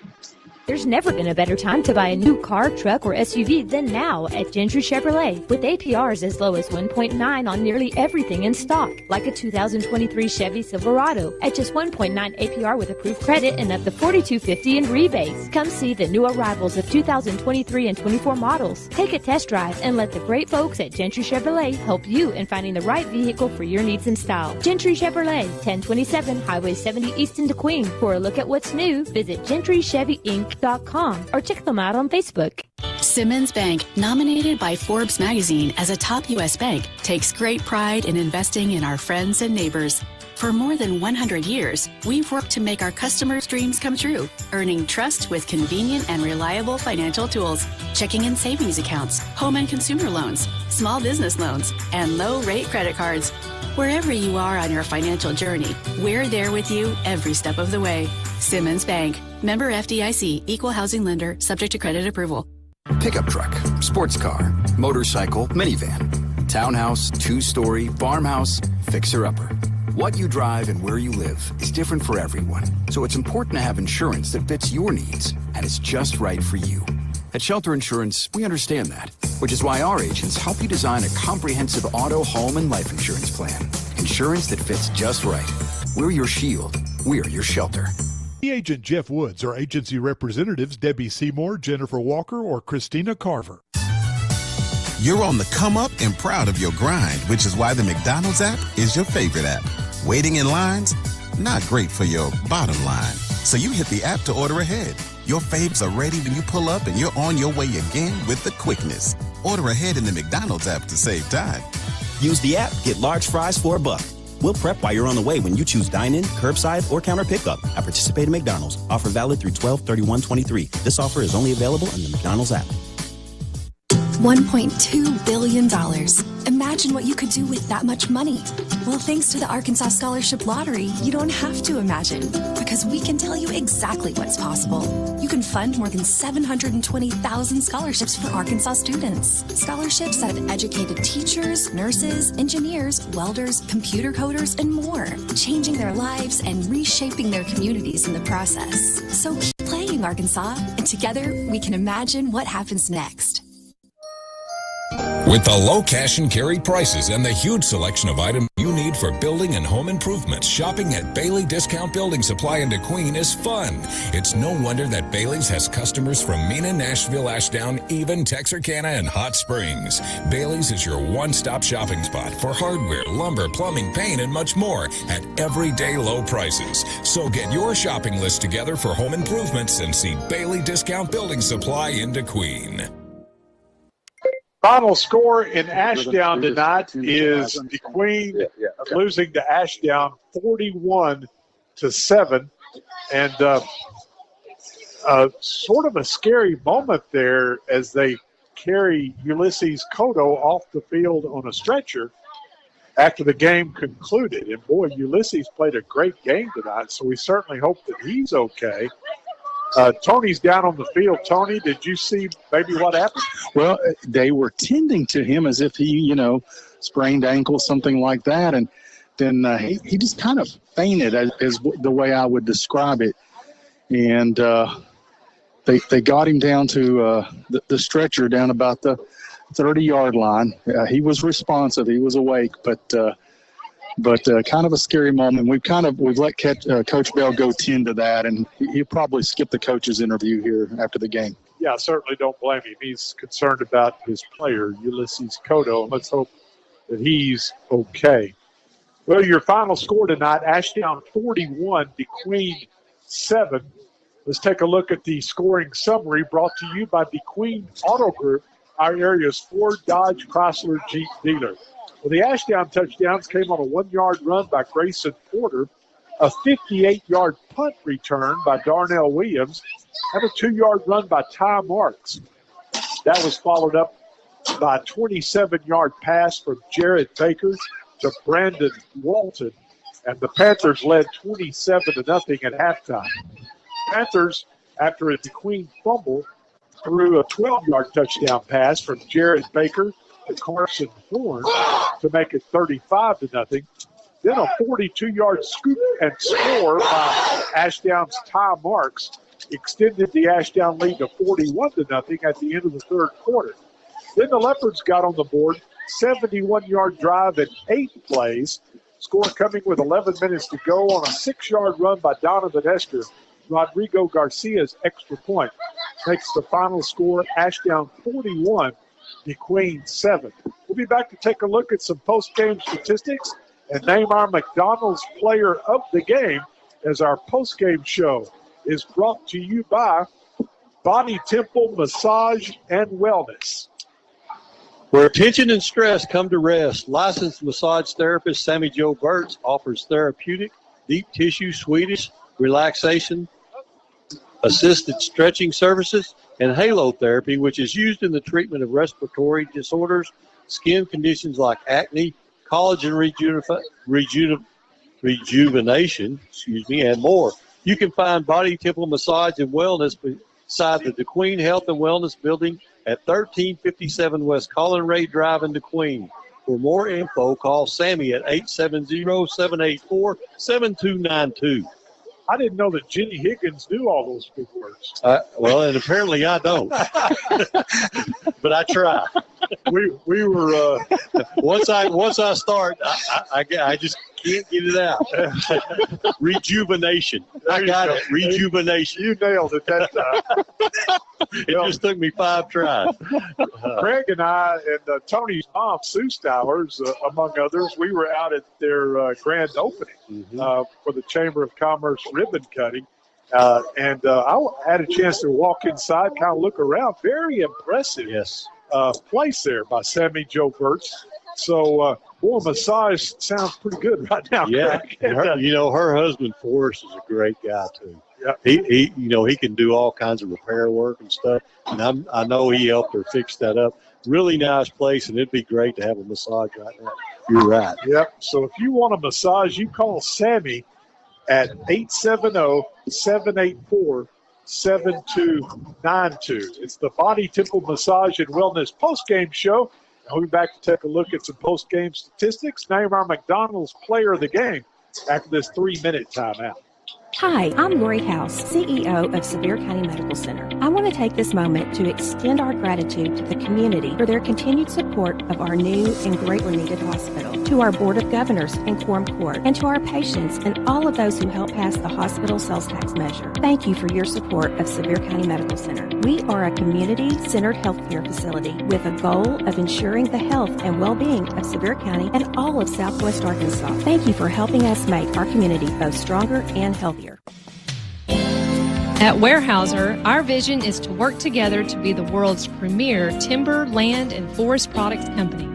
There's never been a better time to buy a new car, truck, or SUV than now at Gentry Chevrolet. With APRs as low as 1.9 on nearly everything in stock, like a 2023 Chevy Silverado at just 1.9 APR with approved credit and up to $4,250 in rebates. Come see the new arrivals of 2023 and 24 models. Take a test drive and let the great folks at Gentry Chevrolet help you in finding the right vehicle for your needs and style. Gentry Chevrolet, 1027 Highway 70 East in DeQueen. For a look at what's new, visit GentryChevyInc.com or check them out on Facebook.
Simmons Bank, nominated by Forbes magazine as a top U.S. bank, takes great pride in investing in our friends and neighbors. For more than 100 years, we've worked to make our customers' dreams come true, earning trust with convenient and reliable financial tools, checking and savings accounts, home and consumer loans, small business loans, and low-rate credit cards. Wherever you are on your financial journey, we're there with you every step of the way. Simmons Bank. Member FDIC. Equal housing lender. Subject to credit approval.
Pickup truck, sports car, motorcycle, minivan, townhouse, 2-story, farmhouse, fixer-upper. What you drive and where you live is different for everyone, so it's important to have insurance that fits your needs and is just right for you. At Shelter Insurance, we understand that, which is why our agents help you design a comprehensive auto, home, and life insurance plan. Insurance that fits just right. We're your shield. We're your shelter.
Agent Jeff Woods or agency representatives Debbie Seymour, Jennifer Walker, or Christina Carver.
You're on the come up and proud of your grind, which is why the McDonald's app is your favorite app. Waiting in lines? Not great for your bottom line. So you hit the app to order ahead. Your faves are ready when you pull up and you're on your way again with the quickness. Order ahead in the McDonald's app to save time.
Use the app, get large fries for $1. We'll prep while you're on the way when you choose dine-in, curbside, or counter pickup at participating McDonald's. Offer valid through 12/31/23. This offer is only available in the McDonald's app.
$1.2 billion. Imagine what you could do with that much money. Well, thanks to the Arkansas Scholarship Lottery, you don't have to imagine, because we can tell you exactly what's possible. You can fund more than 720,000 scholarships for Arkansas students. Scholarships that have educated teachers, nurses, engineers, welders, computer coders, and more, changing their lives and reshaping their communities in the process. So keep playing, Arkansas, and together we can imagine what happens next.
With the low cash and carry prices and the huge selection of items you need for building and home improvements, shopping at Bailey Discount Building Supply in DeQueen is fun. It's no wonder that Bailey's has customers from Mena, Nashville, Ashdown, even Texarkana, and Hot Springs. Bailey's is your one-stop shopping spot for hardware, lumber, plumbing, paint, and much more at everyday low prices. So get your shopping list together for home improvements and see Bailey Discount Building Supply in DeQueen.
Final score in Ashdown tonight is DeQueen losing to Ashdown 41-7. And sort of a scary moment there as they carry Ulysses Cotto off the field on a stretcher after the game concluded. And, boy, Ulysses played a great game tonight, so we certainly hope that he's okay. Tony's down on the field. Tony, did you see maybe what happened?
Well, they were tending to him as if he, sprained ankle, something like that. And then he just kind of fainted as the way I would describe it. And they got him down to the stretcher down about the 30-yard line. He was responsive. He was awake, but kind of a scary moment. We've let Coach Bell go tend to that, and he'll probably skip the coach's interview here after the game.
Yeah, I certainly don't blame him. He's concerned about his player, Ulysses Cotto, and let's hope that he's okay. Well, your final score tonight, Ashdown 41, DeQueen 7. Let's take a look at the scoring summary brought to you by DeQueen Auto Group, our area's Ford, Dodge, Chrysler, Jeep dealer. Well, the Ashdown touchdowns came on a 1-yard run by Grayson Porter, a 58-yard punt return by Darnell Williams, and a 2-yard run by Ty Marks. That was followed up by a 27-yard pass from Jared Baker to Brandon Walton, and the Panthers led 27-0 at halftime. Panthers, after a DeQueen fumble, threw a 12-yard touchdown pass from Jared Baker to Carson Horn to make it 35-0. Then a 42-yard scoop and score by Ashdown's Ty Marks extended the Ashdown lead to 41-0 at the end of the third quarter. Then the Leopards got on the board, 71-yard drive in 8 plays, score coming with 11 minutes to go on a 6-yard run by Donovan Esther. Rodrigo Garcia's extra point makes the final score Ashdown 41, DeQueen 7. We'll be back to take a look at some post-game statistics and name our McDonald's player of the game as our post-game show is brought to you by Body Temple Massage and Wellness.
Where tension and stress come to rest, licensed massage therapist Sammy Jo Burtz offers therapeutic, deep tissue, Swedish, relaxation, assisted stretching services, and halo therapy, which is used in the treatment of respiratory disorders, skin conditions like acne, collagen rejuvenation, and more. You can find Body Temple Massage and Wellness beside the DeQueen Health and Wellness Building at 1357 West Colin Ray Drive in DeQueen. For more info, call Sammy at 870-784-7292.
I didn't know that Jenny Higgins knew all those big words.
Well, and apparently I don't. But I try.
We were
once I start, I just can't get it out. Rejuvenation. I got it. Rejuvenation.
You nailed it that time.
It just took me 5 tries.
Craig and I and Tony's mom, Sue Stowers, among others, we were out at their grand opening for the Chamber of Commerce ribbon cutting. And I had a chance to walk inside, kind of look around. Very impressive place there by Sammy Jo Burtz. So, boy, massage sounds pretty good right now, Craig.
Her husband, Forrest, is a great guy, too. Yeah. He can do all kinds of repair work and stuff. And I know he helped her fix that up. really nice place, and it'd be great to have a massage right now. You're right.
Yep. So if you want a massage, you call Sammy at 870-784-7292. It's the Body Temple Massage and Wellness postgame show. And we'll be back to take a look at some postgame statistics. Name our McDonald's player of the game after this 3-minute timeout.
Hi, I'm Lori House, CEO of Sevier County Medical Center. I want to take this moment to extend our gratitude to the community for their continued support of our new and greatly needed hospital, to our Board of Governors and Quorum Court, and to our patients and all of those who helped pass the hospital sales tax measure. Thank you for your support of Sevier County Medical Center. We are a community-centered healthcare facility with a goal of ensuring the health and well-being of Sevier County and all of Southwest Arkansas. Thank you for helping us make our community both stronger and healthier.
At Weyerhaeuser, our vision is to work together to be the world's premier timber, land, and forest products company.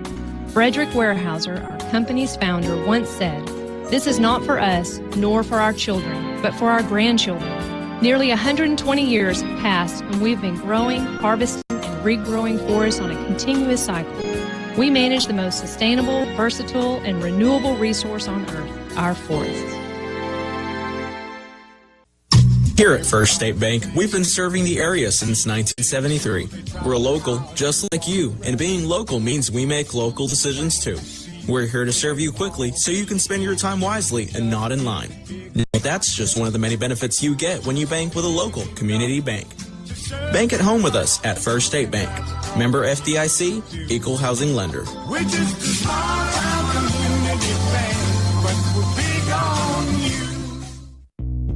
Frederick Weyerhaeuser, our company's founder, once said, "This is not for us, nor for our children, but for our grandchildren." Nearly 120 years have passed, and we've been growing, harvesting, and regrowing forests on a continuous cycle. We manage the most sustainable, versatile, and renewable resource on Earth, our forests.
Here at First State Bank, we've been serving the area since 1973. We're local, just like you, and being local means we make local decisions too. We're here to serve you quickly so you can spend your time wisely and not in line. Now, that's just one of the many benefits you get when you bank with a local community bank. Bank at home with us at First State Bank. Member FDIC, Equal Housing Lender.
We're just a small town community bank, but we're big on you.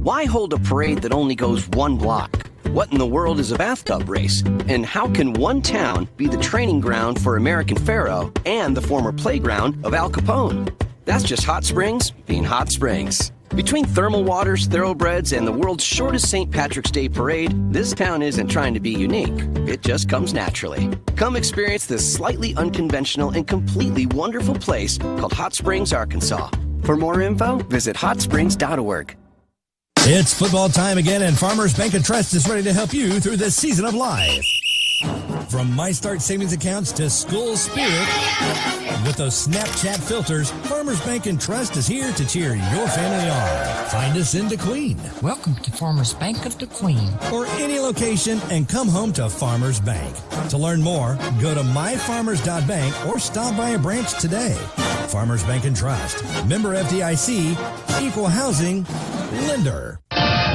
Why hold a parade that only goes one block? What in the world is a bathtub race? And how can one town be the training ground for American Pharaoh and the former playground of Al Capone? That's just Hot Springs being Hot Springs. Between thermal waters, thoroughbreds, and the world's shortest St. Patrick's Day parade, this town isn't trying to be unique. It just comes naturally. Come experience this slightly unconventional and completely wonderful place called Hot Springs, Arkansas. For more info, visit hotsprings.org.
It's football time again, and Farmers Bank and Trust is ready to help you through this season of life. From My Start savings accounts to school spirit, with those Snapchat filters, Farmers Bank and Trust is here to cheer your family on. Find us in DeQueen.
Welcome to Farmers Bank of DeQueen.
Or any location, and come home to Farmers Bank. To learn more, go to myfarmers.bank or stop by a branch today. Farmers Bank and Trust. Member FDIC, Equal Housing Lender.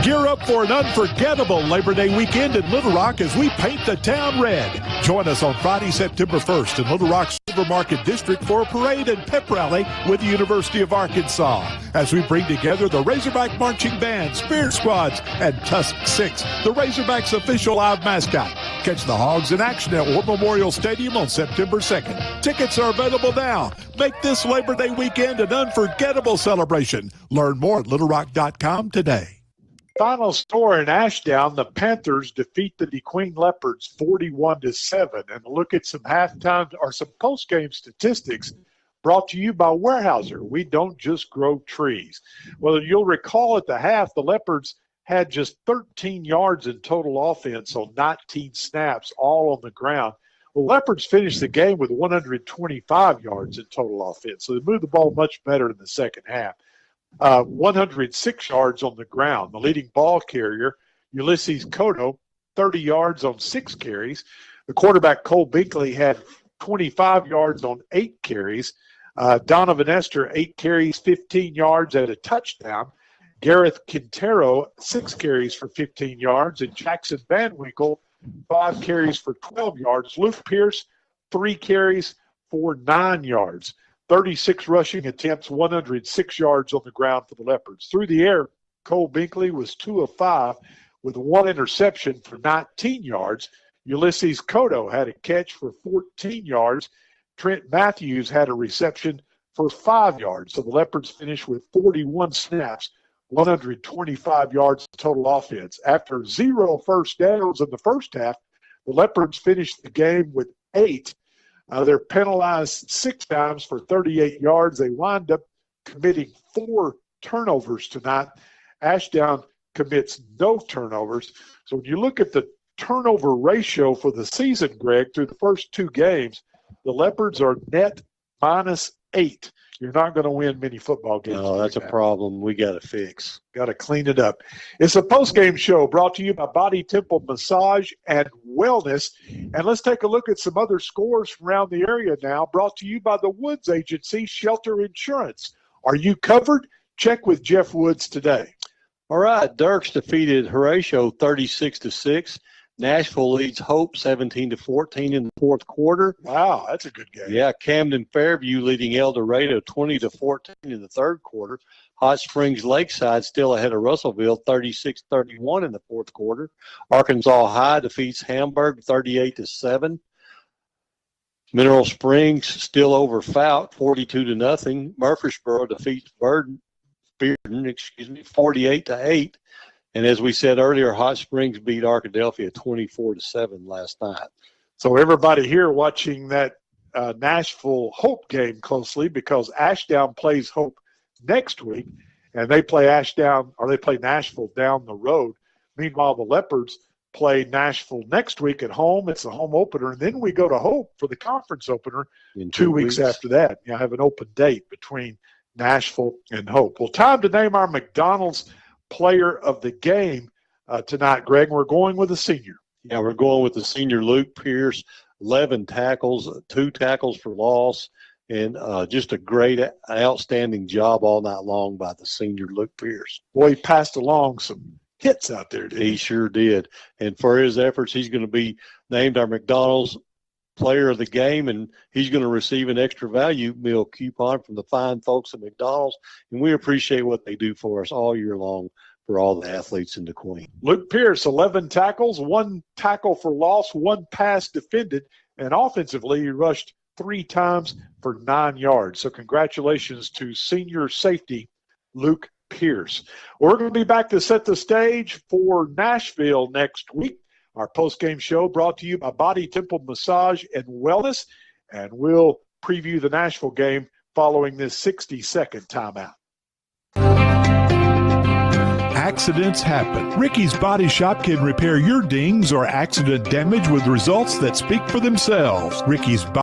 Gear up for an unforgettable Labor Day weekend in Little Rock as we paint the town red. Join us on Friday, September 1st in Little Rock's Silver Market District for a parade and pep rally with the University of Arkansas as we bring together the Razorback Marching Band, Spirit Squads, and Tusk 6, the Razorbacks' official live mascot. Catch the Hogs in action at War Memorial Stadium on September 2nd. Tickets are available now. Make this Labor Day weekend an unforgettable celebration. Learn more at littlerock.com today.
Final score in Ashdown, the Panthers defeat the DeQueen Leopards 41-7. And look at some halftime or some post-game statistics brought to you by Weyerhaeuser. We don't just grow trees. Well, you'll recall at the half, the Leopards had just 13 yards in total offense on 19 snaps, all on the ground. Well, Leopards finished the game with 125 yards in total offense. So they moved the ball much better in the second half. 106 yards on the ground. The leading ball carrier, Ulysses Cotto, 30 yards on 6 carries. The quarterback, Cole Binkley, had 25 yards on 8 carries. Donovan Esther, 8 carries, 15 yards and a touchdown. Gareth Quintero, 6 carries for 15 yards. And Jackson Van Winkle, 5 carries for 12 yards. Luke Pierce, 3 carries for 9 yards. 36 rushing attempts, 106 yards on the ground for the Leopards. Through the air, Cole Binkley was 2 of 5 with 1 interception for 19 yards. Ulysses Cotto had a catch for 14 yards. Trent Matthews had a reception for 5 yards. So the Leopards finished with 41 snaps, 125 yards total offense. After 0 first downs in the first half, the Leopards finished the game with 8. They're penalized 6 times for 38 yards. They wind up committing 4 turnovers tonight. Ashdown commits no turnovers. So when you look at the turnover ratio for the season, Greg, through the first 2 games, the Leopards are net -8. You're not going to win many football games.
No, that's a problem we got to fix.
Got to clean it up. It's a post-game show brought to you by Body Temple Massage and Wellness. And let's take a look at some other scores from around the area now, brought to you by the Woods Agency Shelter Insurance. Are you covered? Check with Jeff Woods today.
All right, Dirks defeated Horatio 36-6. Nashville leads Hope 17-14 in the fourth quarter.
Wow, that's a good game.
Yeah, Camden Fairview leading El Dorado 20-14 in the third quarter. Hot Springs Lakeside still ahead of Russellville 36-31 in the fourth quarter. Arkansas High defeats Hamburg 38-7. Mineral Springs still over Fout 42-0. Murfreesboro defeats Bearden 48-8. And as we said earlier, Hot Springs beat Arkadelphia 24-7 last night.
So everybody here watching that Nashville Hope game closely, because Ashdown plays Hope next week, and they play Nashville down the road. Meanwhile, the Leopards play Nashville next week at home. It's a home opener, and then we go to Hope for the conference opener
in
2 weeks after that. You have an open date between Nashville and Hope. Well, time to name our McDonald's player of the game tonight, Greg. We're going with a senior.
Yeah, we're going with the senior Luke Pierce, 11 tackles, 2 tackles for loss, and just a great, outstanding job all night long by the senior Luke Pierce.
Boy, he passed along some hits out there, didn't he?
He sure did. And for his efforts, he's going to be named our McDonald's player of the game, and he's going to receive an extra value meal coupon from the fine folks at McDonald's, and we appreciate what they do for us all year long for all the athletes in the Queen.
Luke Pierce, 11 tackles, 1 tackle for loss, 1 pass defended, and offensively he rushed 3 times for 9 yards. So congratulations to senior safety Luke Pierce. We're going to be back to set the stage for Nashville next week. Our post-game show brought to you by Body Temple Massage and Wellness, and we'll preview the Nashville game following this 60-second timeout.
Accidents happen. Ricky's Body Shop can repair your dings or accident damage with results that speak for themselves. Ricky's